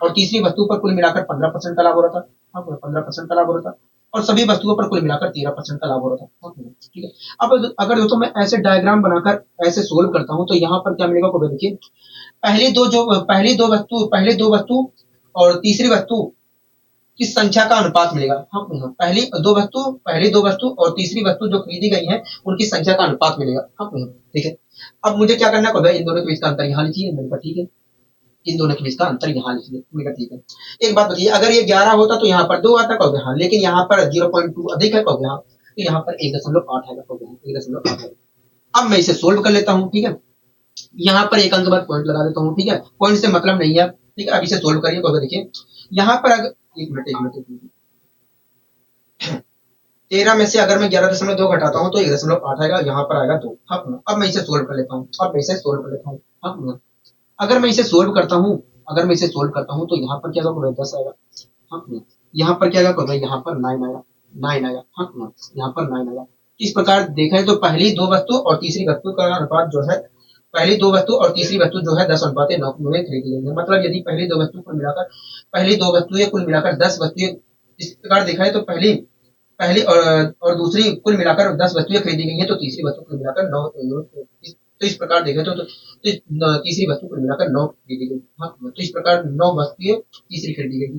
और तीसरी वस्तु पर कुल मिलाकर 15% का लाभ हो रहा था। हाँ 15% का लाभ हो रहा था और सभी वस्तुओं पर कुल मिलाकर 13% का लाभ हो रहा था। हाँ, ठीक है। अब अगर दोस्तों मैं ऐसे डायग्राम बनाकर ऐसे सोल्व करता हूँ तो यहाँ पर क्या मिलेगा को देखिए। पहली दो वस्तु और तीसरी वस्तु की संख्या का अनुपात मिलेगा। हाँ पहली दो वस्तु और तीसरी वस्तु जो खरीदी गई है उनकी संख्या का अनुपात मिलेगा। हाँ ठीक है। अब मुझे क्या करना है इन दोनों के बीच का अंतर यहाँ लिखिए। मैंने कहा ठीक है, इन दोनों के बीच का अंतर यहाँ लिखिए। मैंने कहा ठीक है। एक बात बताइए, अगर ये 11 होता तो यहाँ पर 2 आता कहोगे हाँ, लेकिन यहाँ पर 0.2 अधिक है कहोगे हाँ, तो यहाँ पर 1.8 है कहोगे हाँ, 1.8 है। अब मैं इसे सोल्व कर लेता हूँ, ठीक है। यहाँ पर एक अंक बाद पॉइंट लगा देता हूँ, ठीक है। पॉइंट से मतलब नहीं है, ठीक है। अब इसे सोल्व करिए कहोगे देखिए यहाँ पर अगर एक मिनट 13 में से अगर मैं 11.2 घटाता हूँ तो 1.8 आएगा, यहाँ पर आएगा 2। अब मैं इसे सोल्व कर लेता हूँ। अगर मैं इसे सोल्व करता हूँ तो यहाँ पर क्या होगा 10 आएगा। हाँ यहाँ पर क्या होगा यहाँ पर 9 आएगा। हाँ यहाँ पर 9 आएगा। इस प्रकार देखा है तो पहली 2 वस्तु और तीसरी वस्तु का अनुपात जो है, पहली 2 वस्तु और तीसरी वस्तु जो है 10:9 में खरीदी गई है। मतलब यदि पहली 2 वस्तु कुल मिलाकर 10 वस्तुएं, इस प्रकार देखा है तो पहली पहली और दूसरी कुल मिलाकर 10 वस्तुएं खरीदी गई हैं तो तीसरी वस्तु कुल मिलाकर 9। तो इस प्रकार देखें तो तीसरी वस्तु कुल मिलाकर 9 खरीदी गई। हाँ तो इस प्रकार 9 वस्तुएं तीसरी खरीदी गई।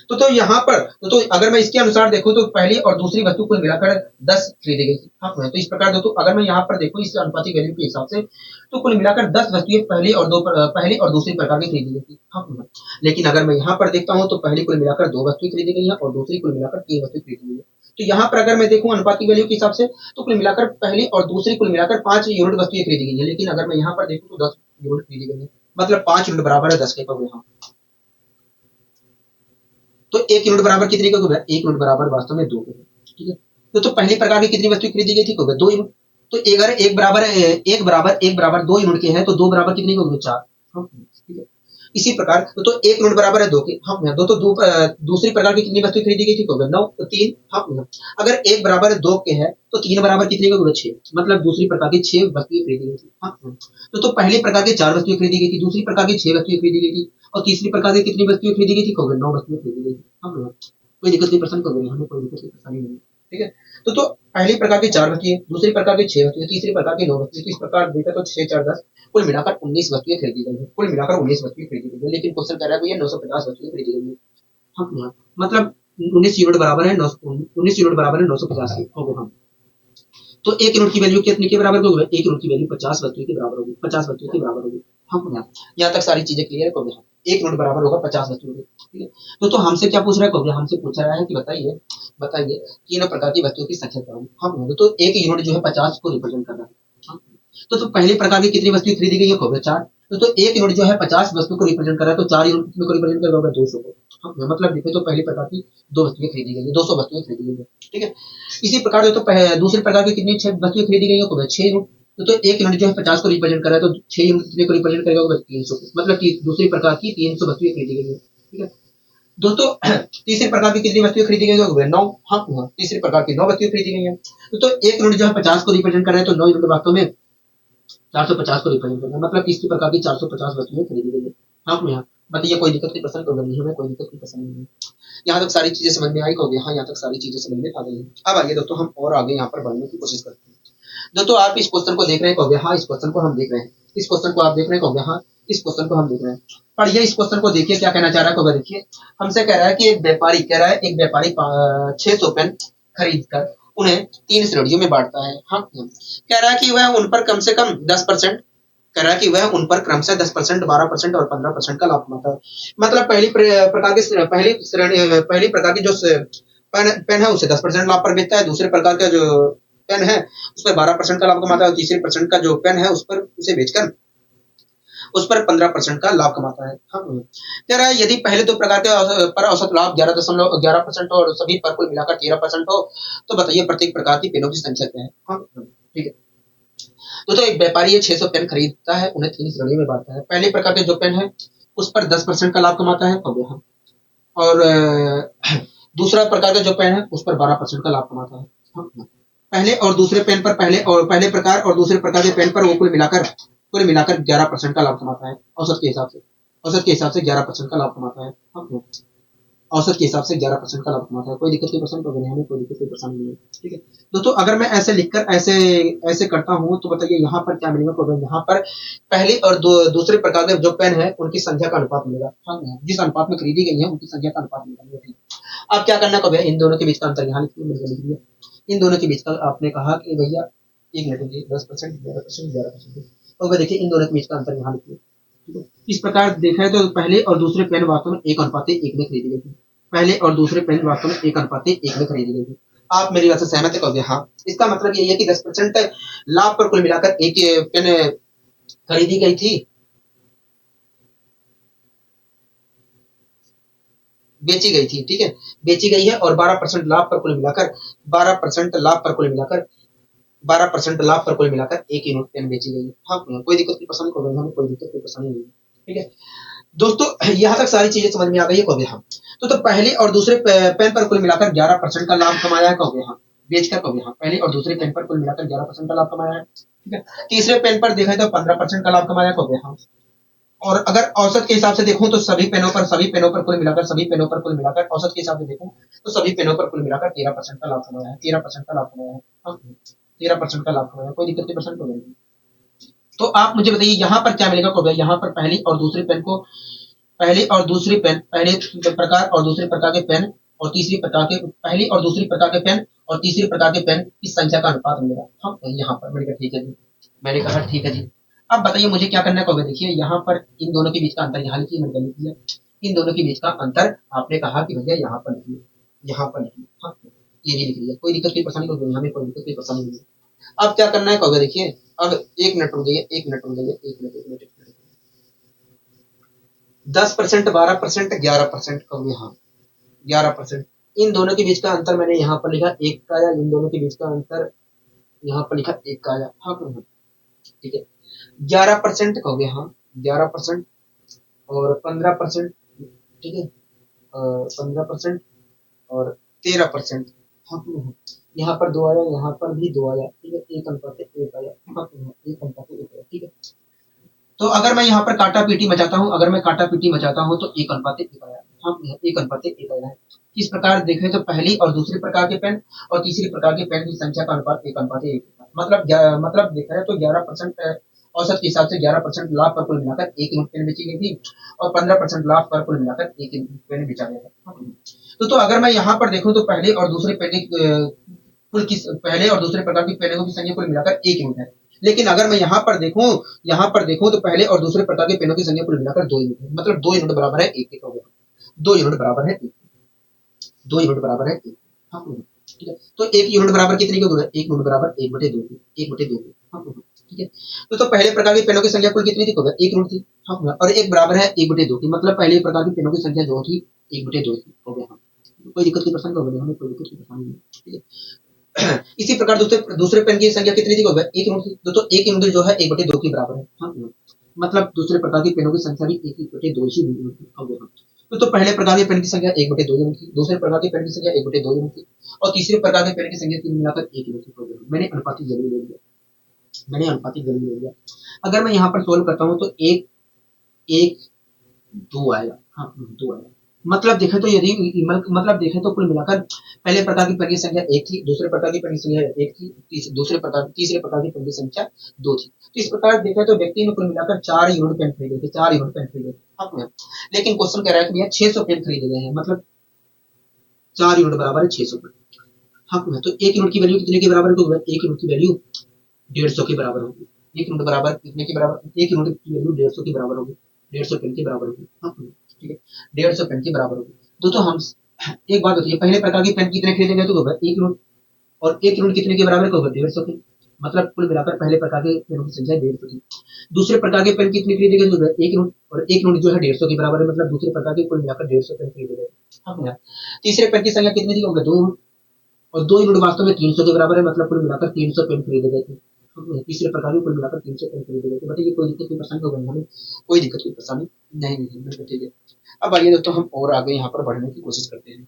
तो यहाँ पर तो अगर मैं इसके अनुसार देखूं तो पहली और दूसरी वस्तु कुल मिलाकर 10 खरीदी गई थी। हाँ तो इस प्रकार दोस्तों अगर मैं यहाँ पर देखूं इस अनुपातिक वैल्यू के हिसाब से तो कुल मिलाकर 10 वस्तुएं पहली और दूसरी प्रकार की खरीदी गई थी। हाँ लेकिन अगर मैं यहाँ पर देखता हूँ तो पहली कुल मिलाकर 2 वस्तुएं खरीदी गई है और दूसरी कुल मिलाकर 3 वस्तुएं खरीदी गई है। तो यहाँ पर अगर मैं देखूं अनुपातिक वैल्यू के हिसाब से तो कुल मिलाकर पहली और दूसरी कुल मिलाकर 5 यूनिट वस्तुएं खरीदी गई है, लेकिन अगर मैं यहाँ पर देखूं तो 10 यूनिट खरीदी गई है। मतलब 5 यूनिट बराबर है 10 के पावर यहाँ। तो 1 यूनिट बराबर कितनी का होगा? 1 यूनिट बराबर वास्तव में 2 है, ठीक है। तो पहली प्रकार की कितनी वस्तु खरीदी गई थी? 2 यूनिट। तो अगर एक बराबर 2 यूनिट के है तो 2 बराबर कितनी होगी? 4। ठीक है। इसी प्रकार तो 1 यूनिट बराबर है 2 के। हाँ दूसरी प्रकार की कितनी वस्तु खरीदी गई थी? 9। तो 3। हाँ अगर 1 बराबर 2 के है तो 3 बराबर कितनी का होगा? 6। मतलब दूसरी प्रकार की 6 वस्तुएं खरीदी गई थी। हाँ तो पहली प्रकार की 4 वस्तुएं खरीदी गई थी, दूसरी प्रकार की 6 वस्तुएं खरीदी गई थी और तीसरी प्रकार की कितनी वस्तुएं खरीदी गई थी? 9 वस्तुएं खरीदी गई थी। हाँ कोई दिक्कत नहीं, प्रश्न कर रहे हैं हमें, कोई दिक्कत परेशानी नहीं, ठीक है। तो पहली प्रकार की 4 वस्तुएं, दूसरी प्रकार की 6 वस्तुएं, तीसरी प्रकार की 9 वस्तुएं। इस प्रकार देखा तो 6 4 10 कुल मिलाकर 19 वस्तुएं खरीदी गई है। कुल मिलाकर 19 वस्तुएं खरीदी गई है, लेकिन क्वेश्चन कह रहा है भैया 950 वस्तुएं खरीदी गई है। हाँ मतलब 19 यूनिट बराबर है 950 के हो गए। हाँ तो 1 यूनिट की वैल्यू कितने के बराबर होगी? 1 यूनिट की वैल्यू 50 वस्तुओं के बराबर होगी। 50 वस्तुओं के बराबर होगी। हाँ यहाँ तक सारी चीजें क्लियर है। 1 यूनिट बराबर होगा 50 वस्तुओं के, ठीक है। तो हमसे क्या पूछ रहा है? हमसे पूछ रहा है कि बताइए तीनों प्रकार की वस्तुओं की संख्या क्या होगी। हाँ तो 1 यूनिट जो है 50 को रिप्रेजेंट कर रहा है। तो पहली प्रकार की कितनी वस्तुएं खरीदी गई है? 4। तो 1 यूनिट जो है 50 वस्तु को रिप्रेजेंट कर रहा है, तो 4 यूनिट कितने को रिप्रेजेंट कर रहा होगा? 200 को। हाँ मतलब देखिए तो पहली प्रकार की 2 वस्तुएं खरीदी गई है, 200 वस्तुएं खरीदी गई है, ठीक है। इसी प्रकार तो दूसरी प्रकार की कितनी 6 वस्तुएं खरीदी गई है? 6 यूनिट। तो 1 यूनिट जो है 50 को रिप्रेजेंट कर रहा है, तो 6 यूनिट कितने को रिप्रेजेंट करेगा? 300 को। मतलब दूसरी प्रकार की 300 वस्तुएं खरीदी गई है, ठीक है। दोस्तों तीसरी प्रकार की कितनी वस्तुएं खरीदी गई है? 9। हाँ तीसरी प्रकार की 9 वस्तुएं खरीदी गई है। तो 1 यूनिट जो है 50 को रिप्रेजेंट कर रहा है, तो 9 यूनिट वास्तव में 450 को रिप्रेजेंट करना है। मतलब तीसरी प्रकार की 450 वस्तुएं खरीदी गई है। हाँ बताइए कोई दिक्कत की पसंद होगा नहीं, हमें कोई दिक्कत की पसंद नहीं है। यहाँ तक सारी चीजें समझ में आई होगी। हाँ यहाँ तक सारी चीजें समझ में आ गई है। अब आइए दोस्तों हम और आगे यहाँ पर बढ़ने की कोशिश करते हैं। दोस्तों आप इस क्वेश्चन को देख रहे हैं, हाँ इस क्वेश्चन को हम देख रहे हैं, इस क्वेश्चन को आप देख रहे हैं, हाँ इस क्वेश्चन को हम देख रहे हैं। पढ़िए इस क्वेश्चन को, देखिए क्या कहना चाह रहा है। देखिए हमसे कह रहा है कि एक व्यापारी 600 पेन खरीद कर उन्हें 3 श्रेणियों में बांटता है। हाँ कह रहा है कि वह उन पर कम से कम 10% कह रहा है कि वह उन पर क्रमशः 10%, 12% और 15% का लाभ कमाता है। मतलब पहली प्रकार की जो पेन है उसे 10% लाभ पर बेचता है, दूसरे प्रकार का जो पेन है उस पर 12% का लाभ कमाता है, और तीसरे परसेंट का जो पेन है उस पर उसे बेचकर उस पर 15% का लाभ कमाता है। हाँ, कह रहा है यदि पहले दो प्रकार के पर औसत लाभ 11.11% और सभी पर कुल मिलाकर 13% हो, तो बताइए प्रत्येक प्रकार की पेनों की संख्या क्या है। हाँ, ठीक है। तो एक व्यापारी ये 600 पेन खरीदता है, उन्हें 3 श्रेणियों में बांटता है। पहले प्रकार के जो पेन है उस पर 10% का लाभ कमाता है, तो यहाँ और दूसरा प्रकार का जो पेन है उस पर 12% का लाभ कमाता है। हाँ, पहले और दूसरे पेन पर पहले प्रकार और दूसरे प्रकार के पेन पर वो कुल मिलाकर 11% का लाभ कमाता है, औसत के हिसाब से 11% का लाभ कमाता है। हाँ, औसत के हिसाब से 11% का लाभ कमाता है। कोई दिक्कत की परसेंट होगी, हमें कोई दिक्कत की परेशानी नहीं है। ठीक है दोस्तों, अगर मैं ऐसे लिखकर ऐसे करता हूँ तो बताइए यहाँ पर क्या मिलेगा। तो यहाँ पर पहले और दूसरे प्रकार के जो पेन है उनकी संख्या का अनुपात मिलेगा। हाँ, जिस अनुपात में खरीदी गई है उनकी संख्या का अनुपात मिलेगा। अब क्या करना है भैया, इन दोनों के बीच का अंतर यहाँ लिखिए। इन दोनों के बीच का आपने कहा कि भैया 1 मिनट 10%, 11%, 11%। तो भाई देखिए इन दोनों के बीच का अंतर यहाँ लिखिए। इस प्रकार देखा है तो पहले और दूसरे पेन वास्तव में 1:1 में खरीदी गई थी। पहले और दूसरे पेन वास्तव में 1:1 में खरीदी गई थी। आप मेरी बात से सहमत है? हाँ। इसका मतलब यही है कि 10% लाभ पर कुल मिलाकर एक पेन खरीदी गई थी, बेची गई थी। ठीक है, बेची गई है, और 12% लाभ पर कुल मिलाकर 12% लाभ पर कुल मिलाकर 12% लाभ पर कुल मिलाकर एक यूनिट पेन बेची गई है। हाँ, कोई दिक्कत की परेशानी को हमें कोई दिक्कत की परेशानी नहीं है। ठीक है दोस्तों, यहाँ तक सारी चीजें समझ में आ गई है। कहोगे हाँ। तो पहले और दूसरे पेन पर कुल मिलाकर 11% का लाभ कमाया है। कहोगे हाँ। बेचकर कहोगे हाँ। पहले और दूसरे पेन पर कुल मिलाकर 11% का लाभ कमाया है। ठीक है, तीसरे पेन पर देखा तो 15% का लाभ कमाया। कहोगे हाँ। और अगर औसत के हिसाब से देखूं तो सभी पेनों पर कुल मिलाकर औसत के हिसाब से देखूं तो सभी पेनों पर कुल मिलाकर 13% का लाभ कमाया है। 13% का लाभ कमाया है। हाँ, 13% का लाभ कमाया है। कोई दिक्कत की परसेंट हो गई। तो आप मुझे बताइए यहाँ पर क्या मिलेगा। कहोगे यहाँ पर पहले और दूसरे प्रकार और दूसरे प्रकार के पेन और तीसरी प्रकार के पहली और दूसरी प्रकार के पेन और तीसरी प्रकार के पेन की संख्या का अनुपात मिलेगा। हाँ, यहाँ पर मैंने कहा ठीक है जी। मैंने कहा ठीक है जी। अब बताइए मुझे क्या करना है। कहोगे देखिए यहाँ पर इन दोनों के बीच का अंतर यहाँ लिखिए। मैंने लिख दिया इन दोनों के बीच का अंतर। आपने कहा कि भैया यहाँ पर लिखिए, यहाँ पर लिखिए। हाँ, ये भी लिख लिया। कोई दिक्कत की परेशानी को हमें कोई दिक्कत की परेशानी नहीं है। अब क्या करना है। कहोगे देखिए अब 1 मिनट रुक जाइए, 1 मिनट रुक जाइए, 1 मिनट 10%, 12%, 11%। कहोगे हाँ 11%। इन दोनों के बीच का अंतर मैंने यहाँ पर लिखा 1 का आया। इन दोनों के बीच का अंतर यहाँ पर लिखा 1 का आया। हाँ, ठीक है। 11% कहोगे हाँ 11% और 15%। ठीक है, 15% और 13%। हाँ, यहाँ पर 2 आया, यहाँ पर भी 2 आया। ठीक है, 1:1 आया। हाँ, 1:1 आया। ठीक है, तो अगर मैं यहाँ पर काटा पीटी मचाता हूँ तो 1:1 आया। हाँ, 1:1 आया है। इस प्रकार देखें तो पहली और दूसरे प्रकार के पेन और तीसरी प्रकार के पेन की संख्या का अनुपात 1:1। मतलब देखा है तो 11% औसत के हिसाब से 11% लाभ पर कुल मिलाकर एक यूनिट पेन बेची गई थी, और 15% लाभ पर कुल मिलाकर एक यूनिट पेन बेचा गया था। तो अगर मैं यहाँ पर देखूं तो पहले और दूसरे प्रकार की पेनों की संख्या कुल मिलाकर एक यूनिट है। लेकिन अगर मैं यहाँ पर देखूं तो पहले और दूसरे प्रकार के पेनों की संख्या कुल मिलाकर 2 यूनिट है। मतलब 2 यूनिट बराबर है 1 के। 2 यूनिट बराबर है 1। 2 यूनिट बराबर है 1। हाँ, ठीक है, तो 1 यूनिट बराबर कितनी की होगी। 1 यूनिट बराबर 1/2 की। 1/2 की। हाँ, ठीक है, तो पहले प्रकार की पेनों की संख्या कुल कितनी थी। 1 यूनिट थी। हाँ, और 1 बराबर है 1/2 की। मतलब पहले प्रकार की पेनों की संख्या जो थी 1/2 थी। हो गया। हाँ, कोई दिक्कत की परेशानी हो गई, हमें कोई दिक्कत की परेशानी नहीं। ठीक है, इसी प्रकार दूसरे पेन की संख्या कितनी थी। 1 यूनिट थी। तो 1 यूनिट जो है 1/2 के बराबर है। हाँ, मतलब दूसरे प्रकार की पेनों की संख्या भी 1/2 ही हो गया। तो पहले प्रकार के पेन की संख्या 1/2 यूनिट थी, दूसरे प्रकार के पेन की संख्या 1/2 यूनिट थी, और तीसरे प्रकार के पेन की संख्या तीन मिलाकर 1 यूनिट हो गया। मैंने अनुपातिक वैल्यू ले लिया। अगर मैं यहाँ पर सोल्व करता हूँ तो 1 1 2 आएगा। हाँ, 2 आएगा। मतलब देखें तो कुल मिलाकर पहले प्रकार की पेन की संख्या 1 थी, दूसरे प्रकार की पेन की संख्या 1 थी, तीसरे प्रकार की पेन की संख्या 2 थी। तो इस प्रकार देखें तो व्यक्ति ने कुल मिलाकर 4 यूनिट पेन खरीदे थे। 4 यूनिट पेन खरीदे। हाँ, लेकिन क्वेश्चन कह रहा है कि भैया 600 पेन खरीदे गए हैं। मतलब 4 यूनिट बराबर है 600 पेन। हाँ, तो 1 यूनिट की वैल्यू कितने के बराबर है। तो 1 यूनिट की वैल्यू 150 के बराबर होगी। 1 यूनिट बराबर कितने के बराबर, 1 यूनिट की वैल्यू 150 के बराबर होगी, 150 पेन के बराबर होगी। हाँ, ठीक है, 150 पेन के बराबर होगी। दोस्तों हम एक बात बताइए, पहले प्रकार की पेन कितने खरीदे गए, तो 1 यूनिट, और 1 यूनिट कितने के बराबर होगा, 150 की। मतलब कुल मिलाकर पहले प्रकार के पेनों की संख्या 150 थी। दूसरे प्रकार के पेन कितने खरीदे गए, तो 1 यूनिट, और 1 यूनिट जो है 150 के बराबर है, मतलब दूसरे प्रकार के कुल मिलाकर 150 पेन खरीदे गए। हाँ, तीसरे पेन की संख्या कितनी थी, 2 यूनिट, और 2 यूनिट वास्तव में 300 के बराबर है, मतलब कुल मिलाकर 300 पेन खरीदे गए थे। तीसरे प्रकार के कुल मिलाकर 300 पेन खरीदे गए थे। बताइए कोई दिक्कत, कोई परेशानी होगा हमें, कोई दिक्कत, कोई परेशानी नहीं है, ठीक है। अब आइए दोस्तों हम और आगे यहाँ पर बढ़ने की कोशिश करते हैं।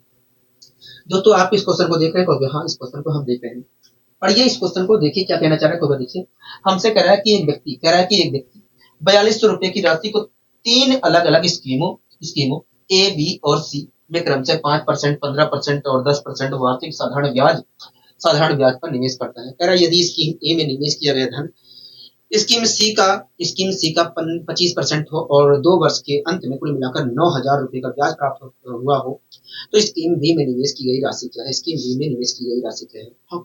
दोस्तों आप इस क्वेश्चन को देख रहे हैं, हाँ इस क्वेश्चन को हम देख रहे हैं। पढ़िए इस क्वेश्चन को, देखिए क्या कहना चाह रहा है, देखिए हमसे कह रहा है कि एक व्यक्ति 4200 रुपए की राशि को 3 अलग अलग स्कीमों ए, बी और सी में क्रम से 5%, 15% और 10% वार्षिक साधारण ब्याज पर निवेश करता है। कह रहा है यदि स्कीम ए में निवेश किया गया धन स्कीम सी का 25% हो और 2 वर्ष के अंत में कुल मिलाकर 9,000 रुपए का ब्याज प्राप्त हुआ हो, तो स्कीम बी में निवेश की गई राशि क्या है, स्कीम बी में निवेश की गई राशि क्या है। हाँ,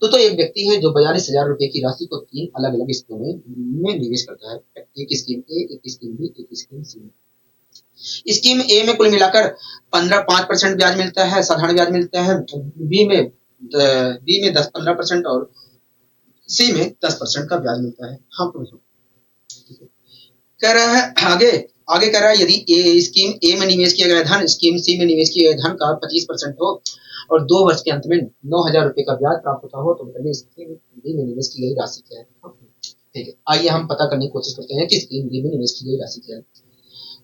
तो एक व्यक्ति है जो 42,000 रुपए की राशि को 3 अलग अलग स्कीमों में निवेश करता है, एक स्कीम ए, एक स्कीम बी, एक स्कीम सी। स्कीम ए में कुल मिलाकर 5% ब्याज मिलता है, साधारण ब्याज मिलता है, बी में 10-15% और सी में 10% का ब्याज मिलता है। हाँ, कह रहा है आगे कह रहा है यदि स्कीम ए में निवेश किया गया धन स्कीम सी में निवेश किया गया धन का 25% हो और 2 वर्ष के अंत में 9,000 रुपए का ब्याज प्राप्त होता हो, तो बताइए स्कीम बी में निवेश की गई राशि क्या है। ठीक है, आइए हम पता करने की कोशिश करते हैं कि स्कीम बी में निवेश की गई राशि क्या है।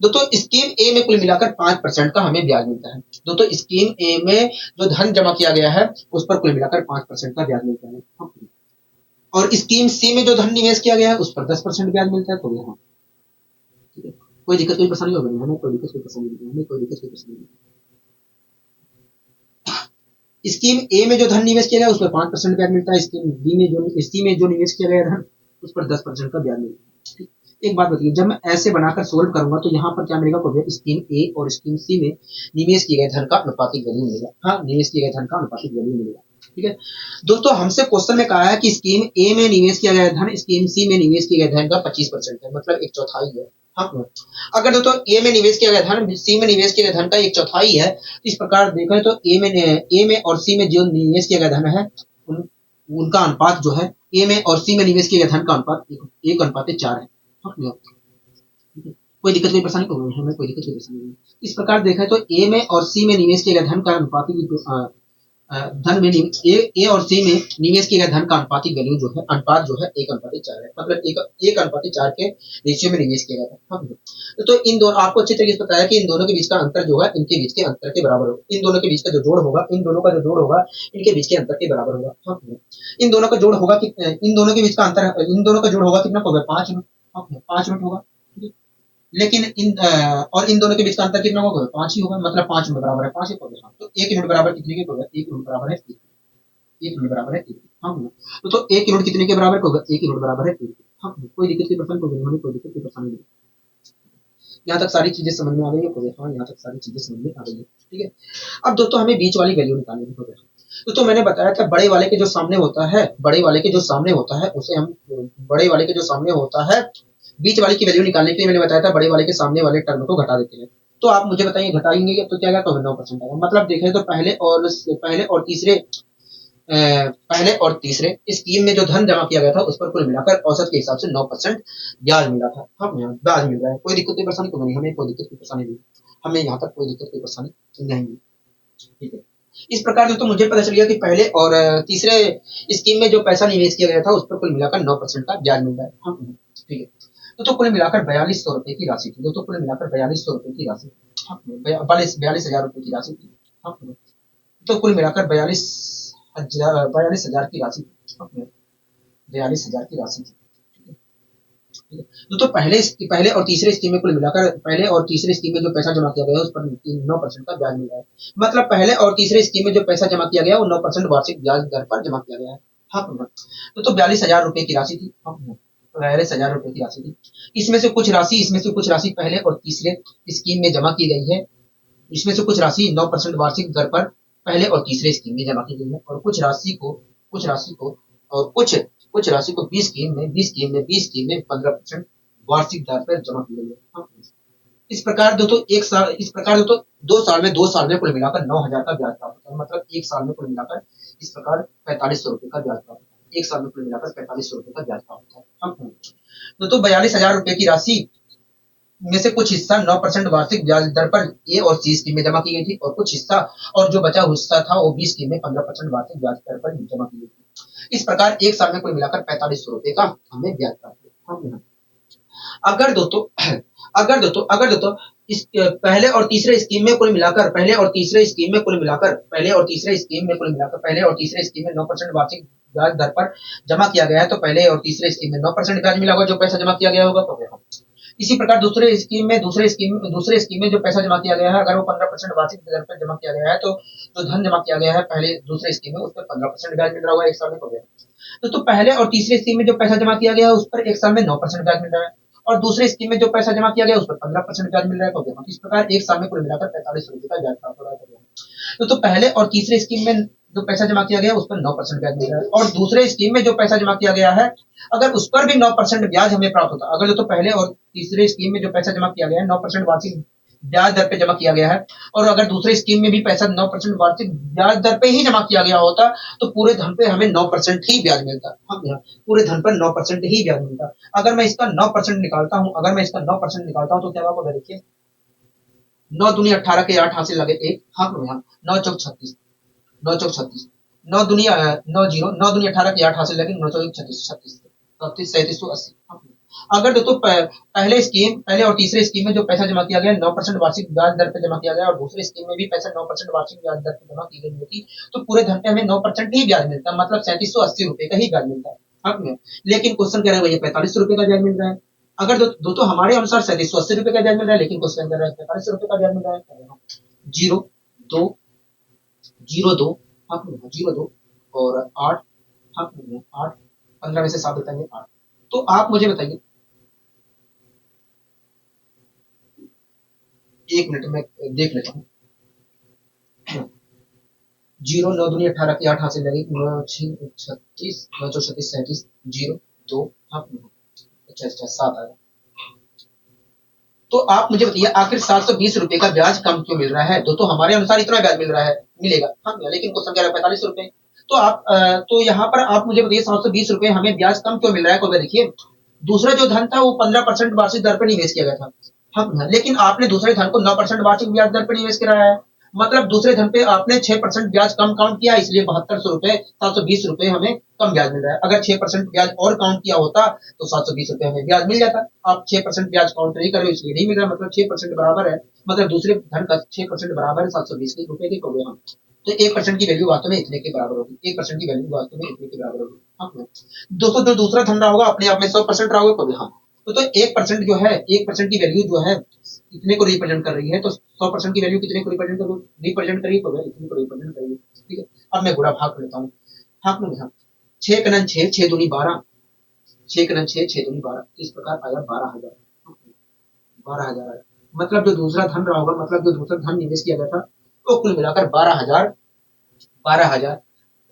दोस्तों स्कीम ए में कुल मिलाकर 5% का हमें ब्याज मिलता है। दोस्तों स्कीम ए में जो धन जमा किया गया है उस पर कुल मिलाकर 5% का ब्याज मिलता है, और स्कीम सी में जो धन निवेश किया गया है उस पर 10% ब्याज मिलता है। तो यहाँ ठीक है, कोई दिक्कत, कोई परेशानी होगी हमें, कोई दिक्कत, कोई परेशानी नहीं, हमें कोई दिक्कत, कोई परेशानी नहीं। स्कीम ए में जो धन निवेश किया गया उस पर 5% ब्याज मिलता है, स्कीम बी में जो निवेश किया गया धन उस पर 10% का ब्याज मिलता है। एक बात बताइए, जब मैं ऐसे बनाकर सोल्व करूंगा तो यहाँ पर क्या मिलेगा, स्कीम ए और स्कीम सी में निवेश किए गए धन का अनुपातिक वैल्यू मिलेगा। हाँ, निवेश किए गए धन का अनुपातिक वैल्यू मिलेगा। ठीक है दोस्तों, हमसे क्वेश्चन में कहा है कि स्कीम ए में निवेश किया गया धन स्कीम सी में निवेश किए गए धन का 25% है, मतलब 1/4 है। हाँ, अगर दोस्तों ए में निवेश किया गया धन सी में निवेश किया गया धन का 1/4 है, इस प्रकार देखें तो ए में और सी में जो निवेश किया गया धन है उनका अनुपात जो है ए में और सी में निवेश किए गए धन का अनुपात 1:4 है। हाँ, कोई दिक्कत, कोई परेशानी नहीं, हमें कोई दिक्कत, कोई परेशानी नहीं। इस प्रकार देखा तो ए में और सी में निवेश किए गए धन का अनुपातिक धन में ए और सी में निवेश किए गए धन का अनुपातिक वैल्यू जो है अनुपात जो है 1:4 है, मतलब 1:4 के रेशियो में निवेश किया गया था। तो इन दोनों आपको अच्छी तरीके से पता है कि इन दोनों के बीच का अंतर जो है इनके बीच के अंतर के बराबर होगा। इन दोनों के बीच का जो जोड़ होगा इन दोनों का जो जोड़ होगा इनके बीच के अंतर के बराबर होगा। इन दोनों का जोड़ होगा कि इन दोनों के बीच का अंतर इन दोनों का जोड़ होगा कितना होगा, 5 यूनिट, 5 यूनिट होगा। लेकिन इन दोनों के बीच का अंतर कितना होगा, 5 ही होगा, मतलब 5 यूनिट बराबर है 5 होगा। तो 1 यूनिट बराबर कितने के होगा, 1 यूनिट बराबर है 1 यूनिट बराबर है 1। हाँ, तो 1 यूनिट कितने के बराबर होगा, 1 यूनिट बराबर है 1। हाँ, कोई दिक्कत की परेशानी होगी, कोई दिक्कत की परेशानी नहीं। यहाँ तक सारी चीजें समझ में आ गई है। हाँ, यहाँ तक सारी चीजें समझ में आ गई है। ठीक है, अब दोस्तों हमें बीच वाली वैल्यू निकालनी है। तो मैंने बताया था बड़े वाले के जो सामने होता है उसे हम बड़े वाले के जो सामने होता है बीच वाले की वैल्यू निकालने के लिए मैंने बताया था बड़े वाले के सामने वाले टर्म को घटा देते हैं। तो आप मुझे बताइए घटाएंगे तो क्या क्या 9% आएगा। मतलब देखें तो पहले और तीसरे स्कीम में जो धन जमा किया गया था उस पर कुल मिलाकर औसत के हिसाब से 9% ब्याज मिला था। हाँ, ब्याज मिल रहा है, कोई दिक्कत, कोई परेशानी तो नहीं, हमें कोई दिक्कत, कोई परेशानी नहीं, हमें यहाँ तक कोई दिक्कत, कोई परेशानी नहीं। ठीक है, इस प्रकार तो मुझे पता चल गया कि पहले और तीसरे स्कीम में जो पैसा निवेश किया गया था उस पर कुल मिलाकर 9% का ब्याज मिल रहा है। हाँ, ठीक है, तो कुल मिलाकर 4200 रुपए की राशि थी। तो कुल मिलाकर 4200 रुपए की राशि, 42,000 रुपए की राशि थी। तो कुल मिलाकर 42,000 की राशि, 42,000 की राशि थी। तो पहले और तीसरे स्कीम में कुल मिलाकर पहले और तीसरे स्कीम में जो पैसा जमा किया गया उस पर 9% का ब्याज मिल रहा है। मतलब पहले और तीसरे स्कीम में जो पैसा जमा किया गया वो 9% वार्षिक ब्याज दर पर जमा किया गया है। हाँ, तो 42,000 रुपए की राशि थी। 42,000 रुपए की राशि थी। इसमें से कुछ राशि पहले और तीसरे स्कीम में जमा की गई है। इसमें से कुछ राशि 9% वार्षिक दर पर पहले और तीसरे स्कीम में जमा की गई है और कुछ राशि को और कुछ कुछ राशि को 20 15% वार्षिक दर पर जमा की गई है। हाँ, इस प्रकार दोस्तों 2 साल में कुल मिलाकर 9,000 का ब्याज प्राप्त होता है। मतलब एक साल में कुल मिलाकर इस प्रकार 4500 रुपए का ब्याज प्राप्त होता है। एक साल में कुल मिलाकर 4500 रुपए का ब्याज प्राप्त होता है। हाँ, तो 42,000 रुपए की राशि में से कुछ हिस्सा 9% वार्षिक ब्याज दर पर ए और सी स्कीम में जमा की गई थी, और कुछ हिस्सा और जो बचा हिस्सा था वो बी स्कीम में 15% वार्षिक ब्याज दर पर जमा की गई थी। इस प्रकार एक साल में कुल मिलाकर 4500 रुपए का हमें ब्याज प्राप्त हुआ। अगर दोस्तों अगर दोस्तों इस पहले और तीसरे स्कीम में कुल मिलाकर पहले और तीसरे स्कीम में 9% वार्षिक ब्याज दर पर जमा किया गया है, तो पहले और तीसरे स्कीम में 9% ब्याज मिला होगा जो पैसा जमा किया गया होगा। तो इसी प्रकार दूसरे स्कीम में जो पैसा जमा किया गया है, अगर वो 15% वार्षिक दर पर जमा किया गया है, तो जो धन जमा किया गया है पहले दूसरे स्कीम में उस पर 15% ब्याज मिल रहा होगा एक साल में। हो गया तो पहले और तीसरे स्कीम में जो पैसा जमा किया गया है उस पर एक साल में 9% ब्याज मिल रहा है, और दूसरे स्कीम में जो पैसा जमा किया गया उस पर 15% ब्याज मिल रहा है। तो इस प्रकार एक साल में कुल मिलाकर 4500 रुपए का ब्याज प्राप्त हो रहा है। तो पहले और तीसरे स्कीम में जो पैसा जमा किया गया उस पर 9% ब्याज मिल रहा है, और दूसरे स्कीम में जो पैसा जमा किया गया है अगर उस पर भी 9% ब्याज हमें प्राप्त होता है। अगर तो पहले और तीसरे स्कीम में जो पैसा जमा किया गया है 9% वार्षिक ब्याज दर पे जमा किया गया है, और अगर दूसरे स्कीम में भी पैसा 9% वार्षिक ब्याज दर पे ही जमा किया गया होता तो पूरे धन पे हमें 9% ही ब्याज मिलता। हम यहाँ पूरे धन पर 9% ही ब्याज मिलता। अगर मैं इसका 9% निकालता हूँ तो क्या होगा देखिए, 9 दूनी 18 के 8 हासिल लगे एक, हाँ यहाँ 9 चौक 36, 9 चौक 36, 9 दूनी 9 जीरो 9 दूनी 18 के 8 हासिल लगे 9 चौक 36 36 37 3780। अगर दोस्तों पहले और तीसरे स्कीम में जो पैसा जमा किया गया 9% वार्षिक ब्याज दर पे जमा किया गया, और दूसरे स्कीम में भी पैसा 9% वार्षिक ब्याज दर पे जमा की गई होती, तो पूरे धन पे हमें 9% ही ब्याज मिलता, मतलब 3780 रुपए का ही ब्याज मिलता है। हाँ, लेकिन क्वेश्चन कह रहा है भैया 45 रुपए का ब्याज मिल रहा है। अगर दोस्तों हमारे अनुसार 3780 रुपए का ब्याज मिल रहा है, लेकिन क्वेश्चन कह रहा है 45 रुपए का ब्याज मिल रहा है। जीरो दो जीरो दो हाँ जीरो दो और 8, हाँ 8 15 में से 7 बताएंगे 8। तो आप मुझे बताइए, एक मिनट में देख लेता हूँ। 0 9 दूनी 18 की 8 हासिल लगी 9 6 36 9 4 37 37 0 2 हाँ अच्छा 7 आया। तो आप मुझे बताइए आखिर 720 रुपए का ब्याज कम क्यों मिल रहा है। तो हमारे अनुसार इतना ब्याज मिल रहा है मिलेगा, हाँ लेकिन क्वेश्चन कह रहा है 45 रुपए। तो तो यहाँ पर आप मुझे बताइए 720 रुपए हमें ब्याज कम क्यों मिल रहा है। तो देखिए दूसरा जो धन था वो 15% वार्षिक दर पर निवेश किया गया था, हाँ लेकिन आपने दूसरे धन को 9% वार्षिक ब्याज दर पर निवेश कराया है, मतलब दूसरे धन पे आपने 6% ब्याज कम काउंट किया, इसलिए 7200 रुपए 720 रुपए हमें कम ब्याज मिल रहा है। अगर 6% ब्याज और काउंट किया होता तो 720 रुपए हमें ब्याज मिल जाता। आप 6% ब्याज काउंट नहीं कर रहे हो इसलिए नहीं मिल रहा, मतलब 6% बराबर है, मतलब दूसरे धन का 6% बराबर है 720 रुपए के हो गए हम। तो 1% की वैल्यू वास्तव में इतने के बराबर होगी, 1% की वैल्यू वास्तव में इतने के बराबर होगी। हाँ दोस्तों जो दूसरा धन रहा होगा अपने आप में 100% रहा होगा। हाँ तो 1% जो है 1% की वैल्यू जो है इतने को रिप्रेजेंट कर रही है, तो 100% की वैल्यू कितने को रिप्रेजेंट करिए तो इतने को रिप्रेजेंट करिए। ठीक है, अब मैं गुणा भाग कर लेता हूँ। हाँ हाँ 6 कनन 6 6 दूनी 12 6 कनन 6 6 दूनी 12, इस प्रकार आया 12,000 आया। मतलब जो दूसरा धन रहा होगा, मतलब जो दूसरा धन निवेश किया गया था वो कुल मिलाकर 12,000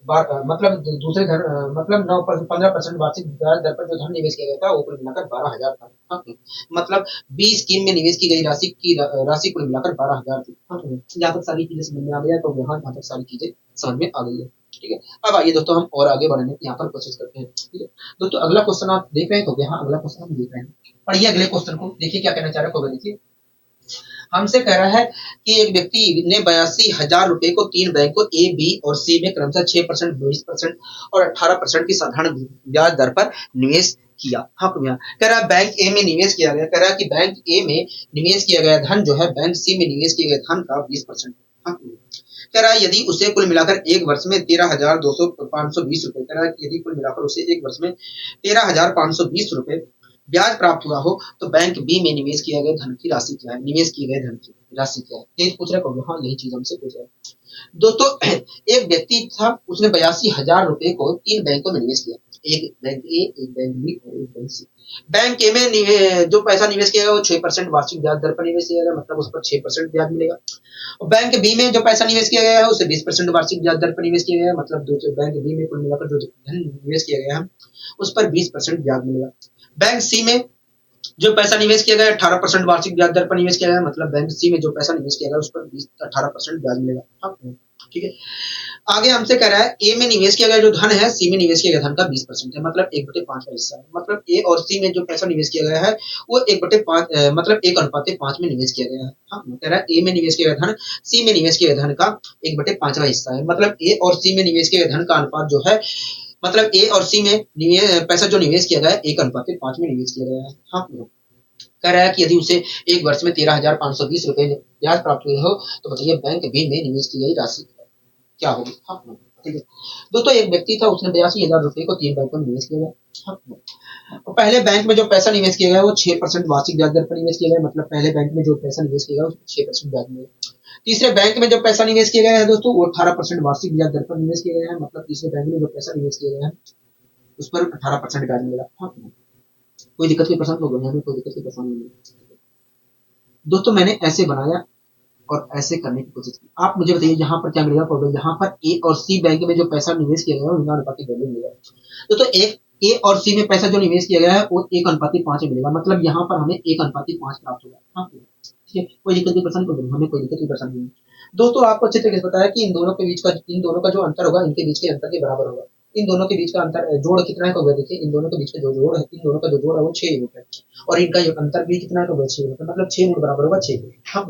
मतलब दूसरे धन मतलब 15% वार्षिक ब्याज दर पर जो धन निवेश किया गया था वो कुल मिलाकर 12,000 था। हाँ, मतलब 20 स्कीम में निवेश की गई राशि कुल मिलाकर 12,000 थी। हाँ, यहाँ तक सारी चीजें समझ में आ गया, तो यहाँ तक सारी चीजें समझ में आ गई है। ठीक है, अब आइए दोस्तों हम और आगे बढ़ने की यहाँ पर कोशिश करते हैं। ठीक है दोस्तों, अगला क्वेश्चन आप देख रहे हैं, तो यहाँ अगला क्वेश्चन हम देख रहे हैं। पढ़िए अगले क्वेश्चन को, देखिए क्या कहना चाह रहे हैं। देखिए हमसे कह रहा है कि एक व्यक्ति ने 82,000 रुपए को 3 बैंकों ए, बी और सी में क्रमशः 6%, 20% और 18% की साधारण ब्याज दर पर निवेश किया। हाँ कह रहा है बैंक ए में निवेश किया गया, कह रहा है कि बैंक ए में निवेश किया गया धन जो है बैंक सी में निवेश किए गए धन का 20%। हाँ कह रहा है यदि उसे कुल मिलाकर एक वर्ष में 13,520 रुपए, कह रहा है यदि कुल मिलाकर उसे एक वर्ष में 13,520 रुपए ब्याज प्राप्त हुआ हो तो बैंक बी में निवेश किया गया धन की राशि क्या है, निवेश किए गए धन की राशि क्या है, ये पूछ रहे हो। हाँ यही चीज हमसे पूछ रहे हैं दोस्तों। एक व्यक्ति था, उसने 82,000 रुपए को 3 बैंकों में निवेश किया। एक बैंक ए, एक बैंक बी और एक बैंक सी। बैंक ए में जो पैसा निवेश किया गया वो 6% वार्षिक ब्याज दर पर निवेश किया गया, मतलब उस पर 6% ब्याज मिलेगा। और बैंक बी में जो पैसा निवेश किया गया है उसे 20% वार्षिक ब्याज दर पर निवेश किया गया है, मतलब बैंक बी में कुल मिलाकर जो धन निवेश किया गया है उस पर 20% ब्याज मिलेगा। बैंक सी में जो पैसा निवेश किया गया 18% वार्षिक ब्याज दर पर निवेश किया गया, मतलब बैंक सी में जो पैसा निवेश किया गया उस पर 18% ब्याज मिलेगा। हाँ, ठीक है। आगे हमसे कह रहा है ए में निवेश किया गया जो धन है सी में निवेश किया गया धन का 20% है, मतलब 1/5 का हिस्सा है। मतलब ए और सी में जो पैसा निवेश किया गया है वो 1/5 मतलब 1:5 में निवेश किया गया है। हाँ, कह रहा है ए में निवेश किया गया धन सी में निवेश किया गया धन का 1/5 का हिस्सा है, मतलब ए और सी में निवेश किया गया धन का अनुपात जो है, मतलब ए और सी में पैसा जो निवेश किया गया है 1:5 में निवेश किया गया है। हाँ, कह रहा है कि यदि उसे एक वर्ष में 13,520 रुपए ब्याज प्राप्त हुए हो तो बताइए बैंक बी में निवेश की गई राशि क्या होगी। हाँ, ठीक है। दोस्तों एक व्यक्ति था उसने 82,000 रुपए को 3 बैंकों में निवेश किया गया। हाँ, और पहले बैंक में जो पैसा निवेश किया गया वो 6% वार्षिक ब्याज दर पर निवेश किया गया, मतलब पहले बैंक में जो पैसा निवेश किया गया उसमें 6% ब्याज मिलेगा। तीसरे बैंक में जो पैसा निवेश किया गया है दोस्तों वो 18% वार्षिक ब्याज दर पर निवेश किया गया है, मतलब तीसरे बैंक में जो पैसा निवेश किया गया है उस पर 18% ब्याज मिलेगा। हाँ, कोई दिक्कत की परेशानी होगी, हमें कोई दिक्कत की परेशानी नहीं। दोस्तों मैंने ऐसे बनाया और ऐसे करने की कोशिश की। आप मुझे बताइए यहाँ पर क्या मिलेगा, प्रॉब्लम यहाँ पर ए और सी बैंक में जो पैसा निवेश किया गया है उनका अनुपातिक वैल्यू मिलेगा। तो एक ए और सी में पैसा जो निवेश किया गया है वो 1:5 में मिलेगा, मतलब यहाँ पर हमें 1:5 प्राप्त होगा। हाँ, ठीक है, कोई दिक्कत की परेशानी नहीं, हमें कोई दिक्कत की परेशानी नहीं। दोस्तों आपको अच्छे तरीके से पता है कि इन दोनों का जो अंतर होगा इनके बीच के अंतर के बराबर होगा। इन दोनों के बीच का अंतर जोड़ कितना है होगा, देखिए इन दोनों के बीच का जो जोड़ है, इन दोनों का जो जोड़ है वो 6 यूनिट है और इनका जो अंतर भी कितना है 6 यूनिट, मतलब 6 यूनिट बराबर होगा 6। हाँ,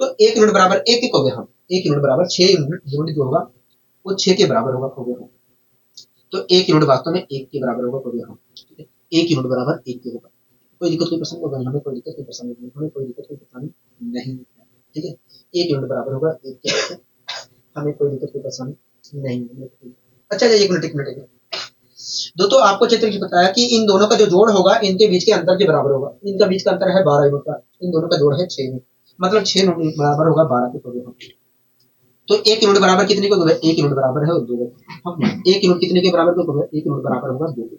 तो 1 यूनिट बराबर 1 हो गया, हम 1 यूनिट बराबर 6 यूनिट जो होगा वो 6 के बराबर होगा हो गया। तो 1 यूनिट वास्तव में 1 के बराबर होगा हो गया। ठीक है, 1 यूनिट बराबर 1 के होगा। कोई दिक्कत कोई परेशानी होगा, हमें कोई दिक्कत कोई परेशानी नहीं, हमें कोई दिक्कत कोई परेशानी नहीं है। ठीक है, 1 यूनिट बराबर होगा 1 के, हमें कोई दिक्कत कोई परेशानी नहीं है। अच्छा एक मिनट एक मिनट। दोस्तों आपको अच्छे तरीके से बताया कि इन दोनों का जो जोड़ होगा इनके बीच के अंतर के बराबर होगा। इनका बीच का अंतर है 12 यूनिट का, इन दोनों का जोड़ है 6 यूनिट, मतलब 6 यूनिट बराबर होगा 12 के। तो 1 यूनिट बराबर कितने को, 1 यूनिट बराबर है 2 को। 1 यूनिट कितने के बराबर को, 1 यूनिट बराबर होगा 2 को।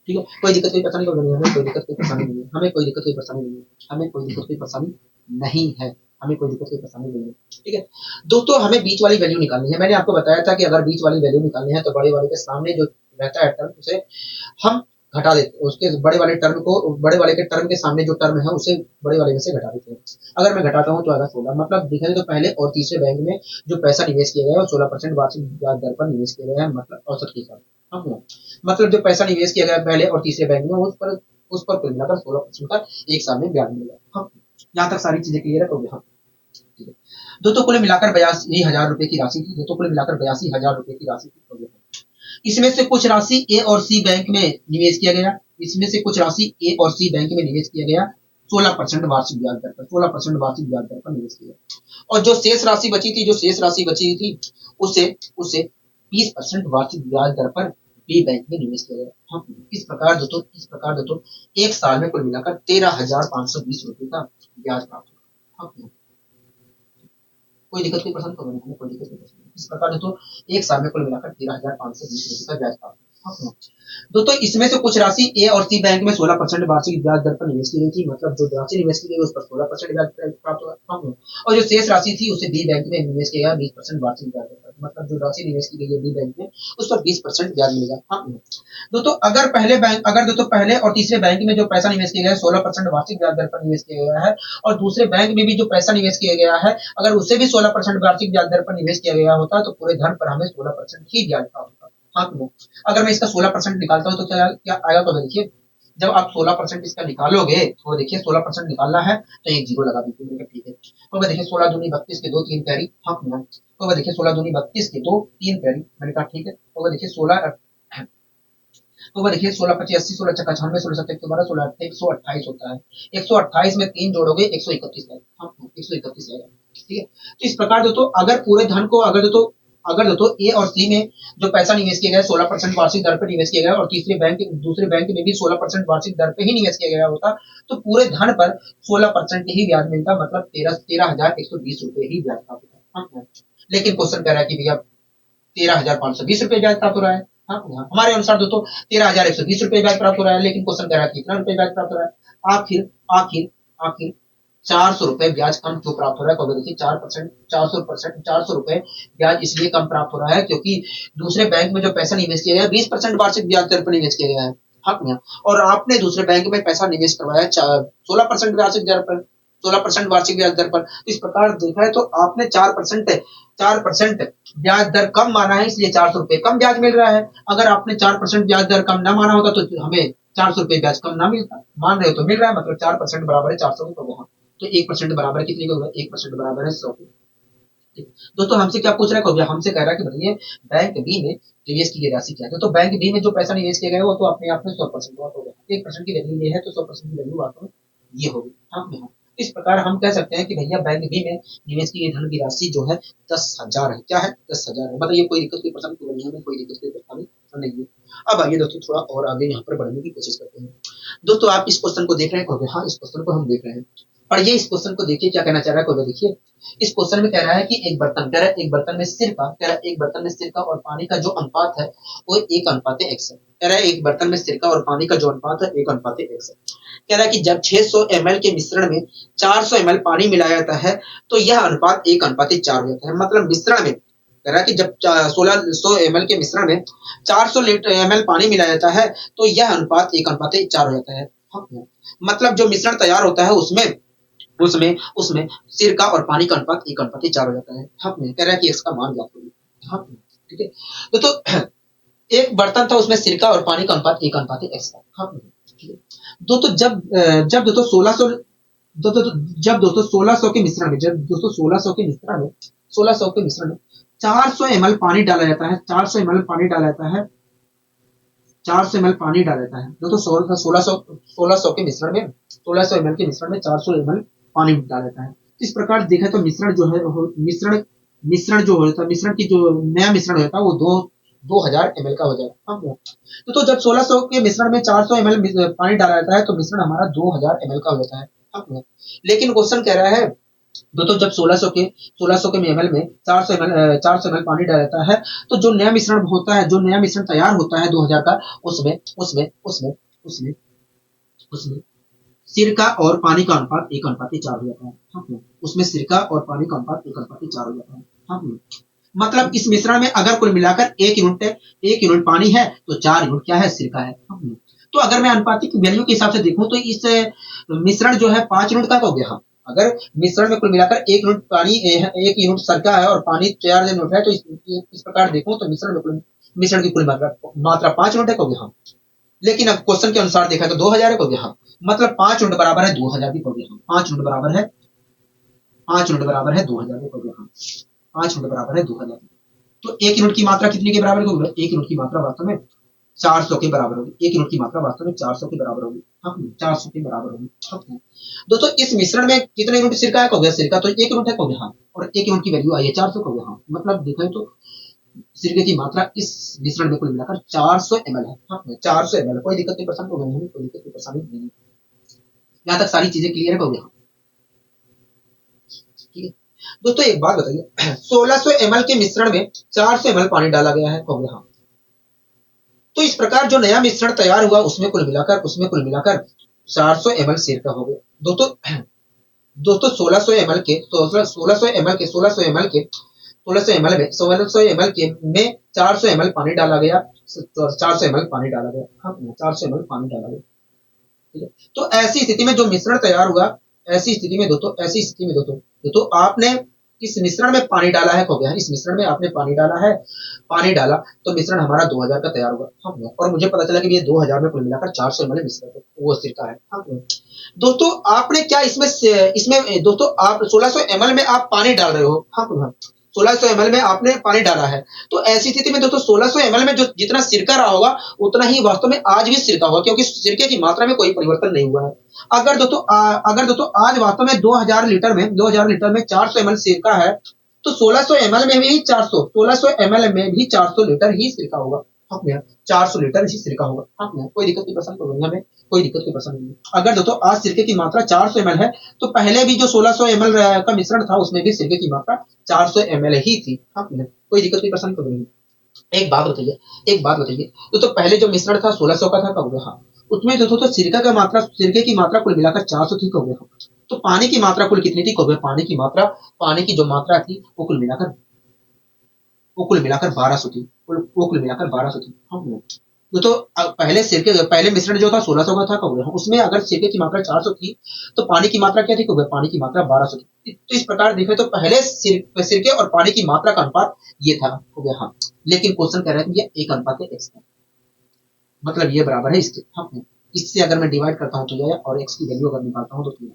ठीक है, कोई दिक्कत कोई परेशानी नहीं, हमें कोई दिक्कत कोई परेशानी नहीं है, हमें कोई दिक्कत कोई परेशानी नहीं है, हमें कोई दिक्कत कोई परेशानी नहीं है, हमें कोई दिक्कत कोई परेशानी नहीं है। ठीक है दोस्तों, हमें बीच वाली वैल्यू निकालनी है। मैंने आपको बताया था कि अगर बीच वाली वैल्यू निकालनी है तो बड़े वाले के सामने जो रहता है टर्म उसे हम घटा देते हैं, उसके बड़े वाले टर्म को, बड़े वाले के टर्म के सामने जो टर्म है उसे बड़े वाले में से घटा देते हैं। अगर मैं घटाता हूँ तो आएगा 16, मतलब देखेंगे तो पहले और तीसरे बैंक में जो पैसा निवेश किया गया है 16% वार्षिक ब्याज दर पर निवेश किया गया है, मतलब औसत के हिसाब से। हाँ, मतलब जो पैसा निवेश किया गया पहले और तीसरे बैंक में उस पर कुल मिलाकर 16% का एक साल में ब्याज मिलेगा। हाँ, यहाँ तक सारी चीजें क्लियर है तो हाँ, दोस्तों कुल मिलाकर 82,000 रुपए की राशि थी, दोस्तों कुल मिलाकर 82,000 रुपए की राशि थी। इसमें से कुछ राशि ए और सी बैंक में निवेश किया गया, इसमें से कुछ राशि ए और सी बैंक में निवेश किया गया 16% वार्षिक ब्याज दर पर, 16% वार्षिक ब्याज दर पर निवेश किया। और जो शेष राशि बची थी, जो शेष राशि बची थी उसे उसे 20% वार्षिक ब्याज दर पर बी बैंक में निवेश किया गया। हाँ, इस प्रकार दोस्तों एक साल में कुल मिलाकर 13,520 रुपए का ब्याज प्राप्त हुआ। हाँ, कोई दिक्कत कोई परेशानी तो नहीं, कोई दिक्कत कोई परेशानी। इस प्रकार दोस्तों एक साल में कुल मिलाकर 13,520 रुपए का ब्याज प्राप्त हुआ। दोस्तों इसमें से कुछ राशि ए और सी बैंक में 16% वार्षिक ब्याज दर पर निवेश की गई थी, मतलब जो राशि निवेश की गई उस पर 16% ब्याज प्राप्त हुआ। और जो शेष राशि थी उसे बी बैंक में निवेश किया गया 20% वार्षिक ब्याज दर पर, मतलब जो राशि निवेश की गई है बी बैंक में उस पर 20% ब्याज मिलेगा। हाँ, दोस्तों अगर दोस्तों पहले और तीसरे बैंक में जो पैसा निवेश किया गया है 16% वार्षिक ब्याज दर पर निवेश किया गया है और दूसरे बैंक में भी जो पैसा निवेश किया गया है अगर उसे भी 16% वार्षिक ब्याज दर पर निवेश किया गया होता तो पूरे धन पर हमें 16% ही ब्याज प्राप्त होता। हाँ, अगर मैं इसका 16% निकालता हूँ तो क्या आएगा, तो देखिए जब आप 16% इसका निकालोगे तो देखिए 16% निकालना है तो एक जीरो लगा दीजिए, ठीक है। तो देखिए 16 दूनी 32 के 2 3 पैरी। हाँ, तो देखिए 16 दूनी 32 के 2 3 पैरी, मैंने कहा ठीक है। तो देखिए 16 तो देखिए 16 25 80 16 छक्का 96 16 7 112 16 128 होता है। 128 में 3 जोड़ोगे 131 आएगा। हाँ, 131 आएगा, ठीक है। तो इस प्रकार दोस्तों अगर पूरे धन को अगर दोस्तों ए और सी में जो पैसा निवेश किया गया 16% वार्षिक दर पर निवेश किया गया और दूसरे बैंक में भी 16% वार्षिक दर पे ही निवेश किया गया होता तो पूरे धन पर 16% ही ब्याज मिलता, मतलब 13,120 रुपए ही ब्याज प्राप्त होता। लेकिन क्वेश्चन कह रहा है कि भैया 13,520 रुपए ब्याज प्राप्त हो रहा है, हाँ, हमारे अनुसार दोस्तों 13,120 रुपये ब्याज प्राप्त हो रहा है, लेकिन क्वेश्चन कह रहा है कितना रुपये ब्याज प्राप्त हो रहा है। आखिर आखिर आखिर 400 रुपये ब्याज कम क्यों प्राप्त हो रहा है? क्योंकि देखिए 4%, 400%, 400 रुपये ब्याज इसलिए कम प्राप्त हो रहा है क्योंकि दूसरे बैंक में जो पैसा निवेश किया गया 20% वार्षिक ब्याज दर पर निवेश किया गया है। हाँ भैया, और आपने दूसरे बैंक में पैसा निवेश करवाया 16% वार्षिक दर पर, 16% वार्षिक ब्याज दर पर। इस प्रकार देखा है तो आपने 4% ब्याज दर कम माना है, इसलिए 400 रुपये कम ब्याज मिल रहा है। अगर आपने 4% ब्याज दर कम ना माना होता तो हमें 400 रुपये ब्याज कम ना मिलता। मान रहे हो तो मिल रहा है, मतलब 4% बराबर है 400 के। तो 1% बराबर है कितने का होगा? 1% बराबर है 100 के। दोस्तों हमसे क्या पूछ रहा है? हमसे कह रहा है कि भैया बैंक बी में निवेश की गई राशि क्या है? तो बैंक बी में जो पैसा निवेश किया गया है वो तो अपने आप में 100% हो गया। 1% की वैल्यू ये है तो 100% की वैल्यू वास्तव में ये होगी। हाँ हाँ, इस प्रकार हम कह सकते हैं कि भैया बैंक बी में निवेश की गई धन की राशि जो है 10,000 है। क्या है? 10,000 है। मतलब ये कोई दिक्कत, कोई परेशानी की नहीं है, कोई दिक्कत, कोई परेशानी नहीं है। अब आइए दोस्तों थोड़ा और आगे यहाँ पर बढ़ने की कोशिश करते हैं। दोस्तों आप इस क्वेश्चन को देख रहे हैं? हाँ, इस क्वेश्चन को हम देख रहे हैं। और ये इस क्वेश्चन को देखिए क्या कहना चाह रहा है। कोई देखिए इस क्वेश्चन में कह रहा है कि एक बर्तन, कह रहा है एक बर्तन में सिरका, कह रहा है एक बर्तन में सिरका और पानी का जो अनुपात है वो 1:x है। कह रहा है एक बर्तन में सिरका और पानी का जो अनुपात है 1:x है। कह रहा है कि जब 600 ml के मिश्रण में 400 ml पानी मिलाया जाता है तो यह अनुपात 1:4 हो जाता है। मतलब मिश्रण में कह रहा है कि जब 1600 ml के मिश्रण में 400 ml पानी मिलाया जाता है तो यह अनुपात 1:4 हो जाता है। हाँ, मतलब जो मिश्रण तैयार होता है उसमें उसमें उसमें सिरका और पानी का अनुपात 1:4 हो जाता है। हाँ, कह रहा है कि इसका मान ज्ञात करिए। हाँ, ठीक है। तो एक बर्तन था उसमें सिरका और पानी का अनुपात 1:x था। हाँ, ठीक है। दोस्तों जब दोस्तों 1600 जब दोस्तों 1600 के मिश्रण में, जब दोस्तों 1600 के मिश्रण में 400 ml पानी डाला जाता है, 400 ml पानी डाला जाता है, 400 ml पानी डाला जाता है। दोस्तों 1600 के मिश्रण में 1600 ml के मिश्रण में 400 ml पानी डाला जाता है। इस प्रकार देखा तो मिश्रण जो है मिश्रण जो होता है, मिश्रण की जो नया मिश्रण होता है वो 2000 ml का हो जाएगा। हाँ, तो जब 1600 के मिश्रण में 400 ml पानी डाला जाता है तो मिश्रण हमारा 2000 ml का हो जाता है। हाँ, लेकिन क्वेश्चन कह रहा है दोस्तों जब 1600 के ml में 400 ml पानी डाला जाता है तो जो नया मिश्रण होता है, जो नया मिश्रण तैयार होता है 2000 का, उसमें उसमें उसमें उसमें उसमें सिरका और पानी का अनुपात 1:4 हो जाता है। हाँ, उसमें सिरका और पानी का अनुपात 1:4 हो जाता है। हाँ, मतलब इस मिश्रण में अगर कुल मिलाकर 1 यूनिट पानी है तो 4 यूनिट क्या है? सिरका है। हाँ, तो अगर मैं अनुपातिक वैल्यू के हिसाब से देखूं तो इस मिश्रण जो है 5 यूनिट का हो गया। हाँ, अगर मिश्रण में कुल मिलाकर 1 यूनिट पानी, 1 यूनिट सिरका है और पानी 4 यूनिट है तो इस प्रकार देखूं तो मिश्रण की कुल मात्रा 5 यूनिट हो गया। हाँ, लेकिन अब क्वेश्चन के अनुसार देखा तो 2000 हो गया। हाँ, मतलब 5 यूनिट बराबर है 2000 की हो गया। 5 यूनिट बराबर है 2000 की हो गया। हाँ, 5 यूनिट बराबर है 2000। तो 1 यूनिट की मात्रा कितने के बराबर होगी? 1 यूनिट की मात्रा वास्तव में 400 के बराबर होगी। 1 यूनिट की मात्रा वास्तव में 400 के बराबर होगी। हाँ, 400 के बराबर होगी। हाँ, दोस्तों इस मिश्रण में कितने यूनिट सिरका है? हो गया सिरका तो 1 यूनिट है हो गया। हाँ, और 1 यूनिट की वैल्यू आई है 400 हो गया। हाँ, मतलब देखा तो सिरके की मात्रा इस मिश्रण में कुल मिलाकर 400 ml है। हाँ, 400 ml। कोई दिक्कत नहीं, परेशानी होगी नहीं, कोई दिक्कत नहीं, परेशानी नहीं। यहाँ तक सारी चीजें क्लियर हो गया। ठीक है दोस्तों, एक बात बताइए 1600 ml के मिश्रण में 400 ml पानी डाला गया है हो गया। तो इस प्रकार जो नया मिश्रण तैयार हुआ उसमें कुल मिलाकर 400 ml सिरका हो गया। दोस्तों 1600 ml के 1600 ml के 1600 ml के 1600 ml के में 400 ml पानी डाला गया। 400 ml पानी डाला गया। हाँ, 400 ml पानी डाला गया। ठीक है, तो ऐसी स्थिति में जो मिश्रण तैयार हुआ, ऐसी स्थिति में दोस्तों आपने इस मिश्रण में पानी डाला है हो गया। इस मिश्रण में आपने पानी डाला तो मिश्रण हमारा 2000 का तैयार होगा। हाँ, और मुझे पता चला कि ये 2000 में कुल मिलाकर 400 ml मिश्रण वो सिरका है। हाँ, दोस्तों आपने क्या इसमें दोस्तों आप 1600 ml में आप पानी डाल रहे हो। हाँ, 1600 ml में आपने पानी डाला है तो ऐसी स्थिति में दोस्तों 1600 ml में जो जितना सिरका रहा होगा उतना ही वास्तव में आज भी सिरका होगा, क्योंकि सिरके की मात्रा में कोई परिवर्तन नहीं हुआ है। अगर दोस्तों आज वास्तव में 2000 लीटर में 400 ml सिरका है तो 1600 ml में भी 1600 ml में भी 400 लीटर ही सिरका होगा। हाँ, 400 लीटर ही सिरका होगा। हाँ, कोई दिक्कत की परेशानी तो हमें कोई दिक्कत की परेशानी नहीं। अगर दोस्तों आज सिरके की मात्रा 400 ml है तो पहले भी जो 1600 ml का मिश्रण था उसमें भी सिरके की मात्रा 400 ml ही थी। हाँ, कोई दिक्कत की परेशानी तो नहीं। एक बात बताइए, तो पहले जो मिश्रण था 1600 का था, कब हुआ? हाँ, उसमें जो तो सिरके की मात्रा कुल मिलाकर 400 थी, कब हुआ? तो पानी की मात्रा कुल कितनी थी, कब हुआ? पानी की जो मात्रा थी वो कुल मिलाकर 1200 थी, वो कुल मिलाकर 1200 थी। हाँ, तो पहले मिश्रण जो था 1600 का था, कब हुआ? उसमें अगर सिरके की मात्रा 400 थी, तो पानी की मात्रा क्या थी, कब हुआ? पानी की मात्रा 1200 थी। तो इस प्रकार देखें तो पहले सिरके और पानी की मात्रा का अनुपात ये था, हो गया। हाँ, लेकिन क्वेश्चन कह रहा है कि ये 1:x है, मतलब ये बराबर है इसके। हाँ, इससे अगर मैं डिवाइड करता हूँ तो यह, और x की वैल्यू अगर निकालता हूँ तो ये।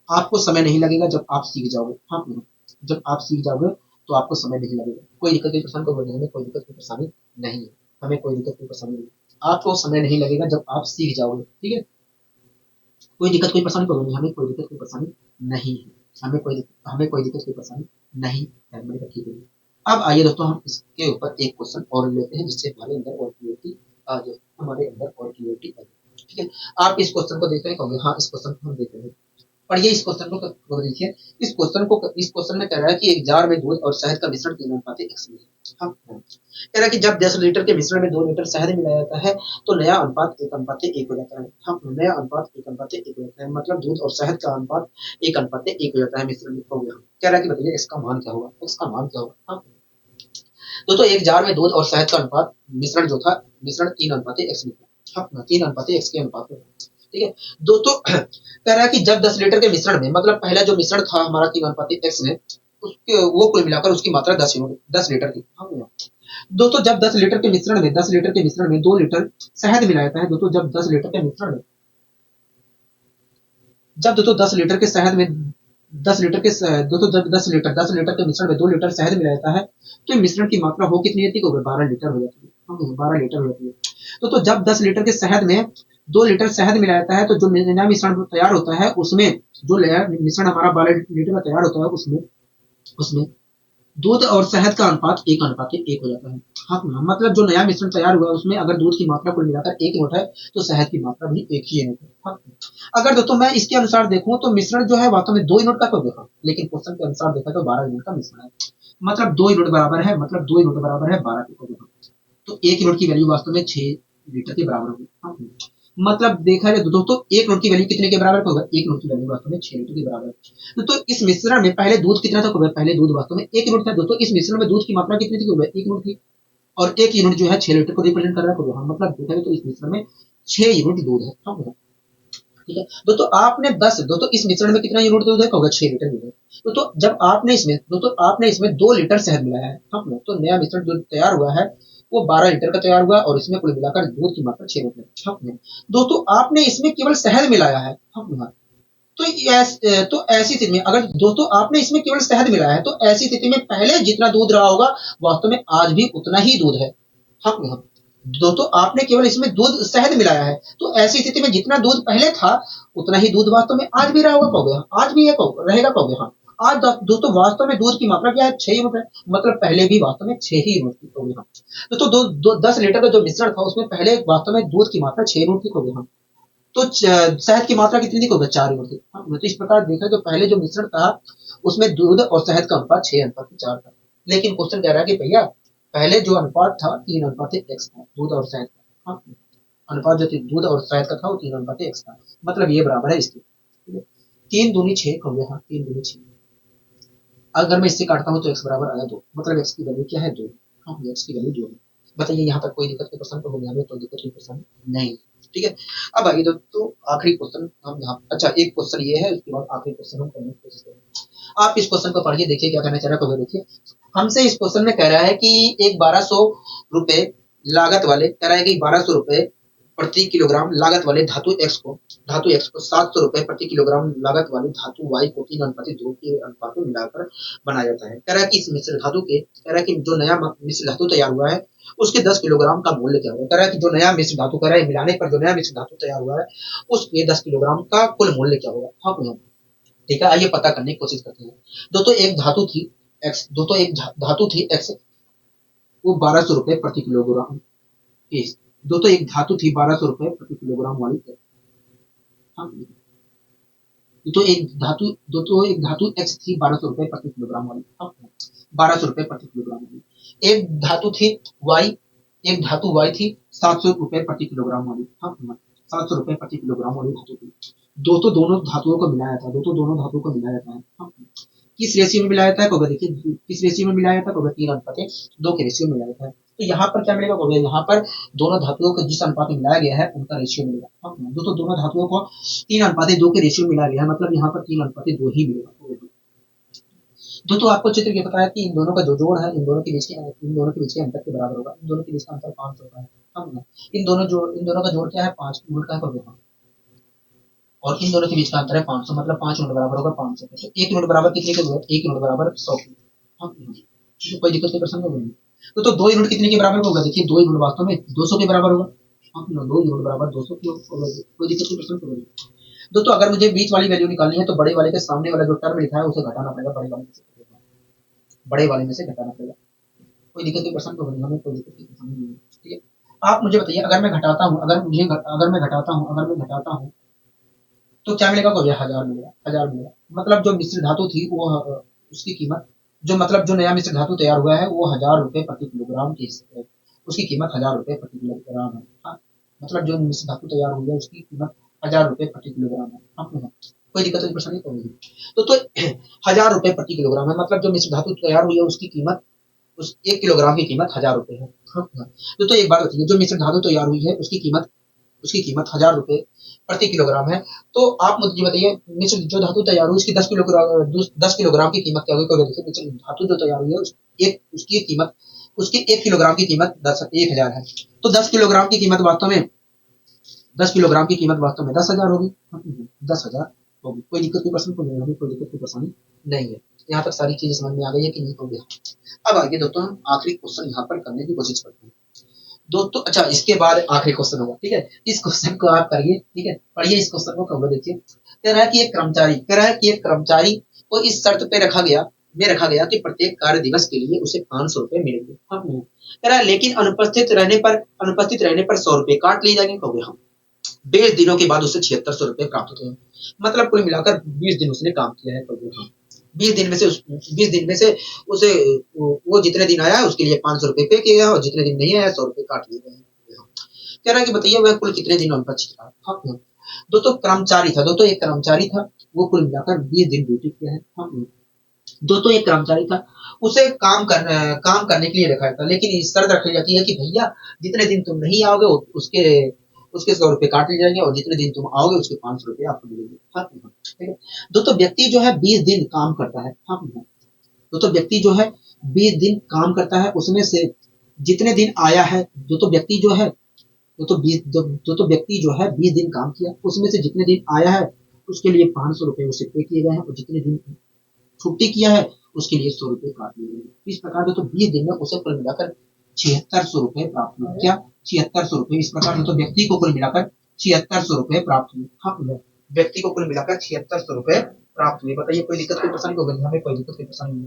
आपको समय नहीं लगेगा जब आप सीख जाओगे। हाँ, जब आप सीख जाओगे तो आपको समय नहीं लगेगा। कोई दिक्कत की परेशानी, कोई दिक्कत की परेशानी नहीं है, हमें कोई दिक्कत की परेशानी नहीं है। आपको समय नहीं लगेगा जब आप सीख जाओगे, ठीक है। कोई दिक्कत कोई परेशानी तो नहीं, हमें कोई दिक्कत कोई परेशानी नहीं है, हमें कोई दिक्कत कोई परेशानी नहीं है, मैंने कहा ठीक है। अब आइए दोस्तों, हम इसके ऊपर एक क्वेश्चन और लेते हैं, जिससे हमारे अंदर और क्लियरिटी आ जाए, ठीक है। आप इस क्वेश्चन को देख रहे हैं, कहोगे हाँ, इस क्वेश्चन को हम देख रहे हैं। पढ़िए इस क्वेश्चन को देखिए। इस क्वेश्चन में कह रहा है कि एक जार में दूध और शहद का मिश्रण 3:1 में है। हाँ, कह रहा है कि जब 10 लीटर के मिश्रण में 2 लीटर शहद मिलाया जाता है, तो नया अनुपात 1:1 हो जाता है। हाँ, नया अनुपात 1:1 हो जाता है, मतलब दूध और शहद का अनुपात 1:1 हो जाता है मिश्रण में। हो गया। कह रहा है कि बताइए इसका मान क्या होगा, इसका मान क्या होगा। हाँ, तो एक जार में दूध और शहद का अनुपात, मिश्रण जो था, मिश्रण 3:1 में था। हाँ, 3:1 के अनुपात में, ठीक है। दोस्तों कह रहा है कि जब 10 लीटर के मिश्रण में, मतलब पहला जो मिश्रण था हमारा 3:1 में, उसके वो कुल मिलाकर उसकी मात्रा 10 लीटर की। हाँ, दोस्तों जब 10 लीटर के मिश्रण में 2 लीटर शहद मिलाया जाता है, दोस्तों जब 10 लीटर के मिश्रण में, जब दोस्तों 10 लीटर के शहद में 10 लीटर के दोस्तों जब 10 लीटर के मिश्रण में 2 लीटर शहद मिलाया जाता है, तो मिश्रण की मात्रा हो कितनी रहती है, 12 लीटर हो जाती है। हाँ, 12 लीटर हो जाती है। तो जब 10 लीटर के शहद में 2 लीटर शहद मिलाया जाता है, तो जो नया मिश्रण तैयार होता है, उसमें जो नया मिश्रण हमारा 12 लीटर का तैयार होता है, उसमें उसमें दूध और शहद का अनुपात 1:1 हो जाता है। हाँ, मतलब जो नया मिश्रण तैयार हुआ है, उसमें अगर दूध की मात्रा कुल मिलाकर 1 यूनिट है, तो शहद की मात्रा भी 1 ही यूनिट है। हाँ, अगर दोस्तों मैं इसके अनुसार देखूं तो मिश्रण जो है वास्तव में 2 यूनिट का तो देखा, लेकिन क्वेश्चन के अनुसार देखा तो 12 यूनिट का मिश्रण है, मतलब 2 यूनिट बराबर है, 12 के। तो 1 यूनिट की वैल्यू वास्तव में 6 लीटर के बराबर होगी। हाँ, मतलब देखा जाए दोस्तों 1 यूनिट की वैल्यू कितने के बराबर होगा, 1 यूनिट की वैल्यू वास्तव में 6 लीटर के बराबर है। तो इस मिश्रण में पहले दूध कितना था, पहले दूध वास्तव में 1 यूनिट था। दोस्तों इस मिश्रण में दूध की मात्रा कितनी थी, 1 यूनिट थी, और 1 यूनिट जो है 6 लीटर को रिप्रेजेंट कर रहा है। हाँ, मतलब देखा जाए तो इस मिश्रण में 6 यूनिट दूध है। हाँ, ठीक है। दोस्तों इस मिश्रण में कितना यूनिट दूध है, होगा 6 लीटर दूध है। दोस्तों आपने इसमें 2 लीटर शहद मिलाया है। हाँ, तो नया मिश्रण जो तैयार हुआ है वो 12 लीटर का तैयार हुआ, और इसमें कुल मिलाकर दूध की मात्रा 6 लीटर। हाँ, दोस्तों आपने इसमें केवल शहद मिलाया है। हाँ, तो ऐसी स्थिति में, अगर दोस्तों आपने इसमें केवल शहद मिलाया है, तो ऐसी स्थिति में पहले जितना दूध रहा होगा, वास्तव में आज भी उतना ही दूध है। हाँ, दोस्तों आपने केवल इसमें दूध शहद मिलाया है, तो ऐसी स्थिति में जितना दूध पहले था, उतना ही दूध वास्तव में आज भी रहा होगा, कहोगे। आज भी है, रहेगा, कहोगे। हाँ, आज दोस्तों वास्तव में दूध की मात्रा क्या है, 6 यूनिट है, मतलब पहले भी वास्तव में 6 ही यूनिट थी, कहोगे। हाँ, दोस्तों 10 लीटर का जो मिश्रण था, उसमें पहले वास्तव में दूध की मात्रा 6 यूनिट थी, कहोगे। हाँ, तो शहद की मात्रा कितनी थी, 4 यूनिट थी। हाँ, तो इस प्रकार देखा तो पहले जो मिश्रण था, उसमें दूध और शहद का अनुपात 6:4 था। लेकिन क्वेश्चन कह रहा है कि भैया पहले जो अनुपात था 3:x था, दूध और शहद का। हाँ, अनुपात जो दूध और शहद का था वो 3:x था, मतलब ये बराबर है इसके। 3 दूनी 6 हो गया। हाँ, 3 दूनी 6। अगर मैं इससे काटता हूँ तो x बराबर आया 2, मतलब x की वैल्यू क्या है, 2। हाँ, x की वैल्यू 2 है। बताइए यहाँ पर कोई दिक्कत की परेशानी तो होगी, हमें कोई दिक्कत की परेशानी नहीं, ठीक है। अब आइए दोस्तों आखिरी क्वेश्चन हम यहाँ, अच्छा एक क्वेश्चन ये है, उसके बाद आखिरी क्वेश्चन हम करने की कोशिश करेंगे। आप इस क्वेश्चन को पढ़िए, देखिए क्या कहना चाह रहा है, देखिए। हमसे इस क्वेश्चन में कह रहा है कि एक 1200 रुपए लागत वाले, कह रहा है कि 1200 रुपए प्रति किलोग्राम लागत वाले धातु एक्स को 700 रुपए प्रति किलोग्राम लागत वाली धातु वाई को 3:2 के अनुपात में मिलाकर बनाया जाता है। कह रहा है कि इस मिश्र धातु के, कह रहा है कि जो नया मिश्र धातु तैयार हुआ है, उसके 10 किलोग्राम का मूल्य क्या होगा। कह रहा है कि जो नया मिश्र धातु, कह रहा है मिलाने पर जो नया मिश्र धातु तैयार हुआ है, उसके 10 किलोग्राम का कुल मूल्य क्या होगा। हाँ, ठीक है, आइए पता करने की कोशिश करते हैं। दोस्तों एक धातु थी एक्स, दोस्तों एक धातु थी एक्स, वो 1200 रुपए प्रति किलोग्राम की। दोस्तों एक धातु थी 1200 रुपए प्रति किलोग्राम वाली। हाँ, एक धातु X थी 1200 रुपए प्रति किलोग्राम वाली, 1200 रुपए प्रति किलोग्राम वाली। एक धातु थी Y, एक धातु Y थी 700 रुपए प्रति किलोग्राम वाली, 700 रुपए प्रति किलोग्राम वाली धातु थी। दोनों धातुओं को मिलाया था, दोनों धातुओं को मिलाया जाता है। किस रेशियो में मिलाया जाता है? कहोगे देखिए किस रेशियो में मिलाया जाता है? कहोगे 3:2 के रेशियो में मिलाया जाता है। तो यहाँ पर क्या मिलेगा? कहोगे यहाँ पर दोनों धातुओं को जिस अनुपात में मिलाया गया है उनका रेशियो मिलेगा। दोनों धातुओं को 3:2 के रेशियो में मिलाया गया है, मतलब यहाँ पर 3:2 ही मिलेगा। दोस्तों आपको चित्र ये पता है कि इन दोनों का जो जोड़ है इन दोनों के बीच के अंतर के बराबर होगा। इन दोनों के बीच का अंतर 500 का है। इन दोनों का जोड़ क्या है? 5 यूनिट का है, और इन दोनों के बीच का अंतर है 500, मतलब 5 यूनिट बराबर होगा 500। तो 1 यूनिट बराबर कितने के? 1 यूनिट बराबर 100 की। तो कोई दिक्कत नहीं, प्रश्न होगा। तो 2 यूनिट कितने के बराबर होगा? देखिए 2 यूनिट वास्तव में 200 के बराबर होगा। 2 यूनिट बराबर 200 की होगा। कोई दिक्कत नहीं, प्रश्न होगा। दोस्तों अगर मुझे बीच वाली वैल्यू निकालनी है तो बड़े वाले के सामने वाला जो टर्म लिखा है उसे घटाना पड़ेगा, बड़े वाले में से घटाना पड़ेगा। कोई दिक्कत नहीं, प्रश्न होगा। हमें कोई दिक्कत नहीं, ठीक है। आप मुझे बताइए अगर मैं घटाता हूँ, अगर मैं घटाता हूँ तो क्या मिलेगा? को 1000 मिलेगा, 1000 मिलेगा। मतलब जो मिश्र धातु थी वो उसकी कीमत जो नया मिश्र धातु तैयार हुआ है वो 1000 रुपए प्रति किलोग्राम की, उसकी कीमत 1000 रुपए प्रति किलोग्राम है। मतलब जो मिश्र धातु तैयार हुई है उसकी कीमत 1000 रुपए प्रति किलोग्राम है। कोई दिक्कत नहीं, परेशानी तो नहीं। तो 1000 रुपए प्रति किलोग्राम है, मतलब जो मिश्र धातु तैयार हुई है उसकी कीमत, उस 1 किलोग्राम की कीमत 1000 रुपए है। तो एक बात बताइए, जो मिश्र धातु तैयार हुई है उसकी कीमत 1000 रुपए प्रति किलोग्राम है। तो आप मुझे बताइए मिश्र जो धातु तैयार हुई उसकी 10 किलोग्राम की कीमत क्या होगी? देखिए मिश्र धातु जो तैयार हुई है उसकी 1 किलोग्राम की कीमत 1000 है। तो 10 किलोग्राम की कीमत वास्तव में 10,000 होगी। 10,000 होगी। कोई दिक्कत की प्रश्न को नहीं होगी, कोई दिक्कत की परेशानी नहीं है। यहाँ तक सारी चीजें समझ में आ गई है कि नहीं? हो गया। अब आगे दोस्तों हम आखिरी क्वेश्चन यहाँ पर करने की कोशिश करते हैं दोस्तों। अच्छा, इसके बाद आखिरी क्वेश्चन होगा, ठीक है। इस क्वेश्चन को आप करिए, ठीक है, पढ़िए इस क्वेश्चन को। कब देखिए कह रहा है कि एक कर्मचारी को इस शर्त पे रखा गया कि प्रत्येक कार्य दिवस के लिए उसे 500 रुपए मिलेंगे। कह रहा है लेकिन अनुपस्थित रहने पर 100 रुपए काट लिए जाएंगे। कहोगे हम 20 दिनों के बाद उसे 7600 रुपए प्राप्त होते हैं। मतलब कुल मिलाकर 20 दिन उसने काम किया है। कहोगे हम 20 दिन में से उसे वो जितने दिन आया उसके लिए 500 रुपए पे किया और जितने दिन नहीं आया 100 रुपए काट लिए गए। कह रहा है कि बताइए वह कुल कितने दिन अनुपस्थित रहा। दोस्तों एक कर्मचारी था, वो कुल मिलाकर 20 दिन ड्यूटी किया है। दोस्तों एक कर्मचारी था, उसे काम करने के लिए रखा था, लेकिन शर्त रखी जाती है कि भैया जितने दिन तुम नहीं आओगे उसके 100 रुपए काट लिए जाएंगे और जितने दिन तुम आओगे उसके 500 रुपए आपको मिलेंगे। ठीक है। दोस्तों व्यक्ति जो है 20 दिन काम करता है। दोस्तों व्यक्ति जो है 20 दिन काम करता है, उसमें से जितने दिन आया है, दोस्तों व्यक्ति जो है 20 दिन काम किया, उसमें से जितने दिन आया है उसके लिए 500 रुपए उसे पे किए गए हैं और जितने दिन छुट्टी किया है उसके लिए 100 रुपए काट लिए गए। इस प्रकार तो 20 दिन में उसे कुल मिलाकर 7600 रुपए प्राप्त हुए। क्या? 7600 रुपए। इस प्रकार तो व्यक्ति को कुल मिलाकर 7600 रुपए प्राप्त हुए। व्यक्ति को कुल मिलाकर 7600 रुपए प्राप्त हुए। बताइए कोई दिक्कत कोई परेशानी होगी? हमें कोई दिक्कत कोई परेशानी नहीं।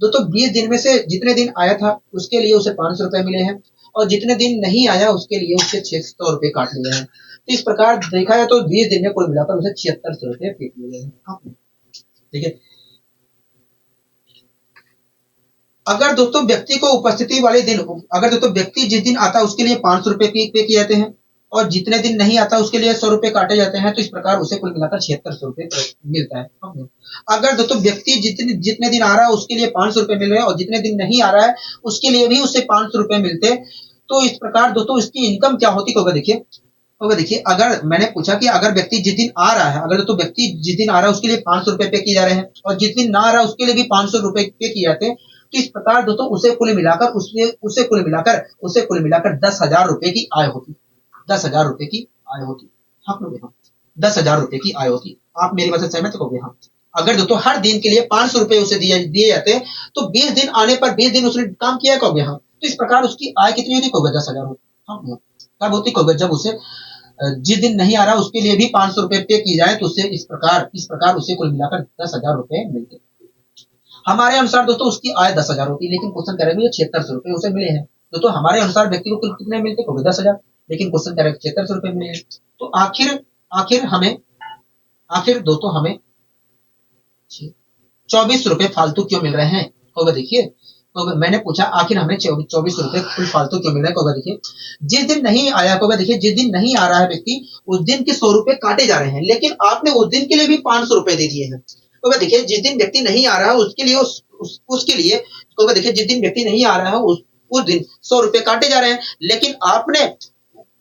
दोस्तों 20 दिन में से जितने दिन आया था उसके लिए उसे 500 रुपए मिले हैं और जितने दिन नहीं आया उसके लिए उससे 600 रुपए काट लिए हैं। तो इस प्रकार देखा जाए तो 20 दिन में कुल मिलाकर उसे 7600 रुपए पे किए गए हैं। ठीक है। अगर दोस्तों व्यक्ति को उपस्थिति वाले दिन, अगर दोस्तों व्यक्ति जिस दिन आता है उसके लिए 500 रुपए पे किए जाते हैं और जितने दिन नहीं आता उसके लिए 100 रुपए काटे जाते हैं, तो इस प्रकार उसे कुल मिलाकर 7600 रुपए मिलता है। अगर दोस्तों व्यक्ति जितने दिन आ रहा है उसके लिए 500 रुपए मिल रहे हैं और जितने दिन नहीं आ रहा है उसके लिए भी उससे 500 रुपए मिलते, तो इस प्रकार दोस्तों इसकी इनकम क्या होती होगा? देखिए अगर मैंने पूछा कि अगर व्यक्ति जिस दिन आ रहा है, अगर तो व्यक्ति जिस दिन आ रहा है उसके लिए 500 रुपए पे किए जा रहे हैं और जिस दिन ना आ रहा है उसके लिए भी 500 रुपए पे किए जाते हैं, तो इस प्रकार दोस्तों उसे कुल मिलाकर 10,000 रुपए की आय होती। 10,000 रुपए की आय होती। हाँ 10,000 रुपए की आय होती। आप मेरी बात से सहमत हो गए? हाँ। अगर दोस्तों हर दिन के लिए 500 रुपए उसे दिए जाते तो 20 दिन आने पर 20 दिन उसने काम किया कहोगे। हाँ। तो इस प्रकार उसकी आय कितनी होती? कहोगे 10,000 होती। हाँ। कब होती? कहोगे जब उसे जिस दिन नहीं आ रहा उसके लिए भी 500 रुपए पे की जाए तो उसे इस प्रकार उसे कुल मिलाकर 10,000 रुपए मिलते। हमारे अनुसार दोस्तों उसकी आय 10,000 होती है, लेकिन क्वेश्चन कह रहे हैं 7600 रुपए उसे मिले हैं। दोस्तों हमारे अनुसार व्यक्ति को कुल कितने मिलते? कहोगे 10,000, लेकिन क्वेश्चन कह रहे हैं 7600 रुपए मिले हैं। तो आखिर आखिर दोस्तों हमें 24 रुपए फालतू क्यों मिल रहे हैं? होगा देखिए, तो मैंने पूछा आखिर हमें 24 रुपए कुल फालतू क्यों मिल रहे हैं? होगा देखिए, जिस दिन नहीं आया, होगा देखिए, जिस दिन नहीं आ रहा है व्यक्ति, उस दिन के 100 रुपए काटे जा रहे हैं, लेकिन आपने उस दिन के लिए भी 500 रुपए दे दिए हैं। होगा देखिए, जिस दिन व्यक्ति नहीं आ रहा है उसके लिए उसके लिए, होगा देखिए, जिस दिन व्यक्ति नहीं आ रहा है उस दिन 100 रुपए काटे जा रहे हैं, लेकिन आपने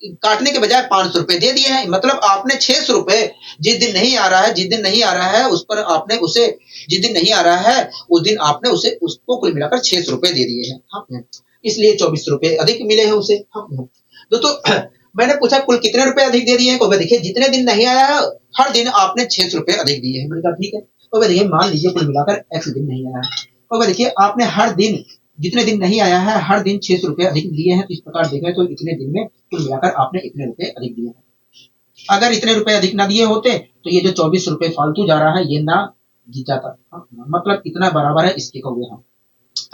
काटने के बजाय 500 रुपए दे दिए हैं। मतलब आपने 600 रुपए, जिस दिन नहीं आ रहा है, जिस दिन नहीं आ रहा है उस पर आपने उसे, जिस दिन नहीं आ रहा है उस दिन आपने उसे, उसको कुल मिलाकर 600 रुपए दे दिए हैं आपने, इसलिए 24 रुपए अधिक मिले हैं उसे। दोस्तों मैंने पूछा कुल कितने रुपए अधिक दे दिए हैं? तो देखिए, जितने दिन नहीं आया है हर दिन आपने 600 रुपए अधिक दिए हैं। मैंने कहा ठीक है। तो देखिए, मान लीजिए कुल मिलाकर एक्स दिन नहीं आया है, तो देखिए आपने हर दिन, जितने दिन नहीं आया है हर दिन 600 रुपए अधिक दिए हैं। तो इस प्रकार देखें तो इतने दिन में कुल मिलाकर आपने इतने रुपए अधिक दिए हैं। अगर इतने रुपए अधिक ना दिए होते तो ये जो 24 रुपए फालतू जा रहा है ये ना जीत जाता। मतलब इतना बराबर है इसके, कहोगे हाँ।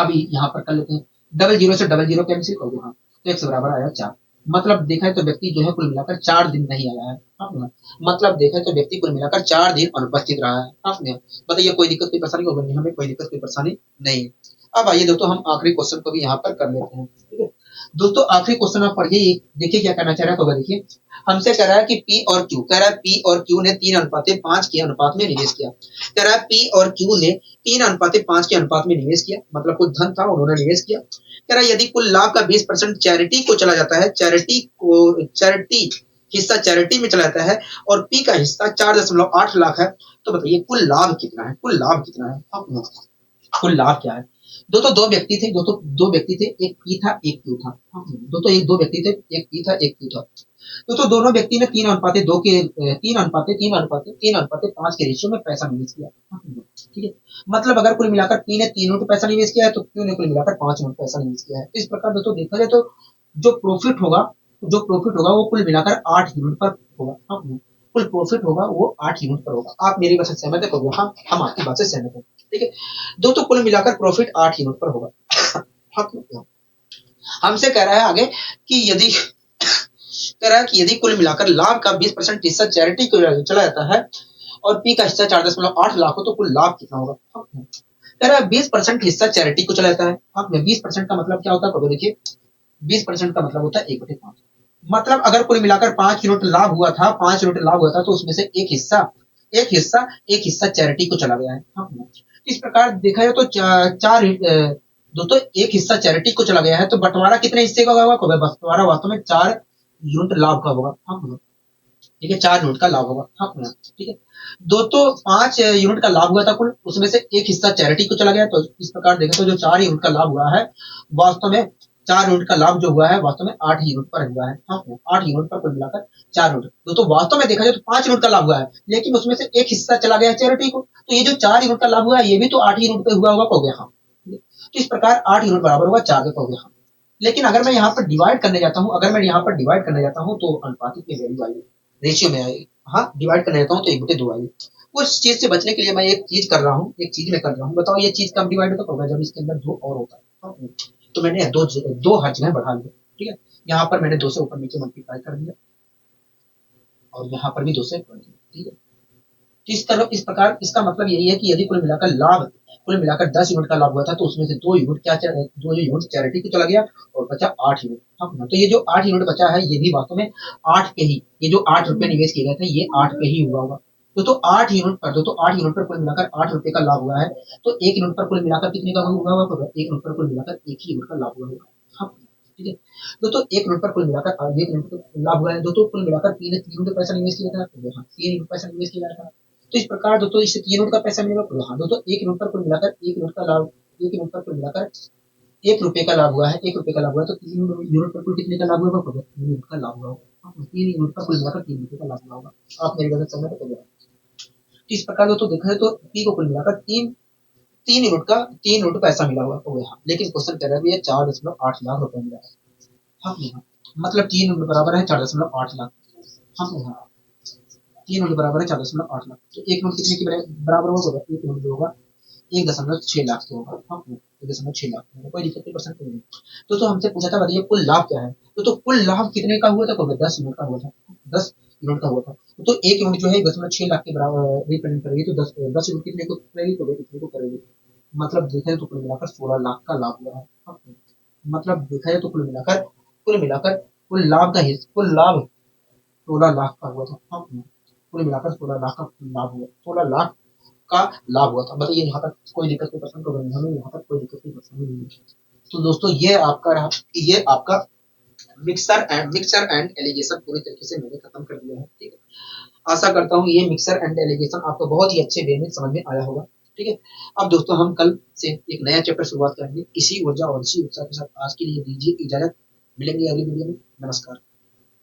अभी यहाँ पर कर लेते हैं, डबल जीरो से डबल जीरो कैंसिल, कहोगे हाँ, तो एक्स बराबर आया 4। मतलब देखा है तो व्यक्ति जो है कुल मिलाकर 4 दिन नहीं आया है आपने। मतलब देखा है तो व्यक्ति कुल मिलाकर 4 दिन अनुपस्थित रहा है आपने। बताइए कोई दिक्कत कोई परेशानी होगी? हमें कोई दिक्कत कोई परेशानी नहीं है। अब आइए दोस्तों हम आखिरी क्वेश्चन को भी यहाँ पर कर लेते हैं, ठीक है। दोस्तों आखिरी क्वेश्चन आप पढ़िए, देखिए क्या कहना चाह रहा है, तो देखिए हमसे कह रहा है कि पी और क्यू, कह रहा है पी और क्यू ने 3:5 के अनुपात में निवेश किया। कह रहा है पी और क्यू ने 3:5 के अनुपात में निवेश किया, मतलब कुछ धन था उन्होंने निवेश किया। कह रहा है यदि कुल लाभ का 20% चैरिटी को चला जाता है, चैरिटी हिस्सा चैरिटी में चला जाता है, और पी का हिस्सा 4.8 लाख है, तो बताइए कुल लाभ कितना है? कुल लाभ कितना है? कुल लाभ क्या है? दोस्तों दो व्यक्ति थे, दो व्यक्ति थे, एक पी था एक क्यू था। दोस्तों दो व्यक्ति थे, एक पी था एक क्यू था। दोस्तों दोनों व्यक्ति ने 3:2 के 3:5 के रेशियो में पैसा निवेश किया, ठीक है। मतलब अगर कुल मिलाकर पी ने 3 यूनिट पैसा निवेश किया है तो क्यू ने कुल मिलाकर 5 यूनिट पैसा निवेश किया है। तो इस प्रकार दोस्तों देखा जाए तो जो प्रॉफिट होगा वो कुल मिलाकर 8 यूनिट पर होगा। कुल प्रॉफिट होगा वो 8 यूनिट पर होगा। आप मेरी बात से सहमत है? तो हाँ, हम आपकी बात से सहमत है, ठीक है। दोस्तों कुल मिलाकर प्रॉफिट 8 यूनिट पर होगा। हमसे कह रहा है आगे कि यदि कह रहा है कि यदि कुल मिलाकर लाभ का 20% हिस्सा चैरिटी को चला जाता है और पी का हिस्सा 4.8 लाख हो तो कुल लाभ कितना होगा? कह रहा है 20% हिस्सा चैरिटी को चला जाता है। आप 20% का मतलब क्या होता है? देखिए 20% का मतलब होता है 1/5। मतलब अगर कुल मिलाकर 5 यूनिट लाभ हुआ था, 5 यूनिट लाभ हुआ था, तो उसमें से एक हिस्सा चैरिटी को चला गया है। इस प्रकार देखा जाए तो चार दोस्तों एक हिस्सा चैरिटी को चला गया है, तो बंटवारा कितने हिस्से का होगा? बंटवारा वास्तव में 4 यूनिट लाभ का होगा, ठीक है। 4 यूनिट का लाभ होगा, ठीक है। दोस्तों 5 यूनिट का लाभ हुआ था कुल, उसमें से एक हिस्सा चैरिटी को चला गया। तो इस प्रकार देखें तो जो 4 यूनिट का लाभ हुआ है वास्तव में 4 यूनिट का लाभ जो हुआ है वास्तव में 8 यूनिट पर हुआ है। 8 यूनिट पर कुल मिलाकर 4 यूनिट। दोस्तों वास्तव में देखा जाए तो 5 यूनिट का लाभ हुआ है, लेकिन उसमें से एक हिस्सा चला गया चैरिटी को, तो ये जो 4 यूनिट का लाभ हुआ है ये भी तो 8 यूनिट पे हुआ होगा, कहोगे हाँ। तो इस प्रकार 8 यूनिट बराबर होगा 4 के, कहोगे हाँ। लेकिन अगर मैं यहाँ पर डिवाइड करने जाता हूँ, तो अनुपातिक में वैल्यू आएगी, रेशियो में आएगी। हाँ, डिवाइड करने जाता हूँ तो 1/2 आएगी। उस चीज से बचने के लिए मैं एक चीज कर रहा हूँ, बताओ ये चीज कब डिवाइड होगा? जब इसके अंदर 2 और होता है। तो मैंने दो हर जगह बढ़ा दिया, ठीक है। यहाँ पर मैंने 2 से ऊपर नीचे मल्टीप्लाई कर दिया और यहाँ पर भी 2 से बढ़ दिया, ठीक है। इस प्रकार इसका मतलब यही है कि यदि कुल मिलाकर 10 यूनिट का लाभ हुआ था, तो उसमें से 2 यूनिट चैरिटी को चला गया और बचा 8 यूनिट। तो ये जो 8 यूनिट बचा है ये भी वास्तव में 8 पे ही, ये जो 8 रुपए निवेश किए गए थे ये 8 पे ही हुआ होगा। तो 8 यूनिट पर कुल मिलाकर 8 रुपए का लाभ हुआ है, तो 1 यूनिट पर कुल मिलाकर कितने का हुआ होगा? 1 यूनिट पर कुल मिलाकर 1 ही यूनिट का लाभ हुआ होगा, ठीक है। दोस्तों 1 यूनिट पर कुल मिलाकर 1 यूनिट का लाभ हुआ है। दोस्तों कुल मिलाकर 3 यूनिट पैसा निवेश किया था, 3 यूनिट पैसा निवेश किया था। तो इस प्रकार दोस्तों इससे 3 यूनिट का पैसा मिलेगा। हाँ दोस्तों 1 यूनिट पर कुल मिलाकर 1 यूनिट का लाभ, 1 यूनिट पर कुल मिलाकर 1 रुपए का लाभ हुआ है, 1 रुपए का लाभ हुआ है, तो 3 यूनिट पर कुल कितने का लाभ हुआ? 3 यूनिट का लाभ हुआ होगा। 3 यूनिट पर कुल मिलाकर 3 रुपए का लाभ हुआ होगा। आप मेरी गलत समझ तो इस प्रकार दोस्तों देखा जाए तो पी को कुल मिलाकर 3 यूनिट पैसा मिला हुआ है। लेकिन क्वेश्चन कह रहा है 4.8 लाख रुपए मिला है। हाँ, मतलब 3 यूनिट बराबर है 4.8 लाख। हाँ, 3 यूनिट बराबर है 4.8 लाख। तो 1 यूनिट कितने के बराबर होगा? 1 यूनिट जो होगा 1.6 लाख के होगा। 1.6 लाख, कोई दिक्कत नहीं, परसेंट नहीं। तो हमसे पूछा था बताइए कुल लाभ क्या है? तो कुल लाभ कितने का हुआ था? 10 यूनिट का हुआ था। 10 यूनिट का हुआ था। तो एक यूनिट जो है 10.6 लाख के बराबर रिप्रेजेंट करेगी, तो 10 यूनिट कितने को करेगी, तो कितने को करेगी, मतलब देखा जाए तो कुल मिलाकर 16 लाख का लाभ हुआ है। हाँ, मतलब देखा जाए तो कुल मिलाकर कुल लाभ 16 लाख का हुआ था। हाँ, कुल मिलाकर 16 लाख का लाभ हुआ, 16 लाख का लाभ हुआ था। बताइए यहाँ तक कोई दिक्कत, कोई परेशानी, कोई हमें यहाँ तक कोई दिक्कत, कोई परेशानी नहीं है। तो दोस्तों ये आपका मिक्सर एंड एलिगेशन पूरी तरीके से मैंने खत्म कर दिया है। ठीक है, आशा करता हूँ ये मिक्सर एंड एलिगेशन आपको बहुत ही अच्छे वे में समझ में आया होगा। ठीक है, अब दोस्तों हम कल से एक नया चैप्टर शुरुआत करेंगे इसी ऊर्जा और इसी उत्साह के साथ। आज के लिए दीजिए इजाजत, मिलेंगे अगली वीडियो में। नमस्कार।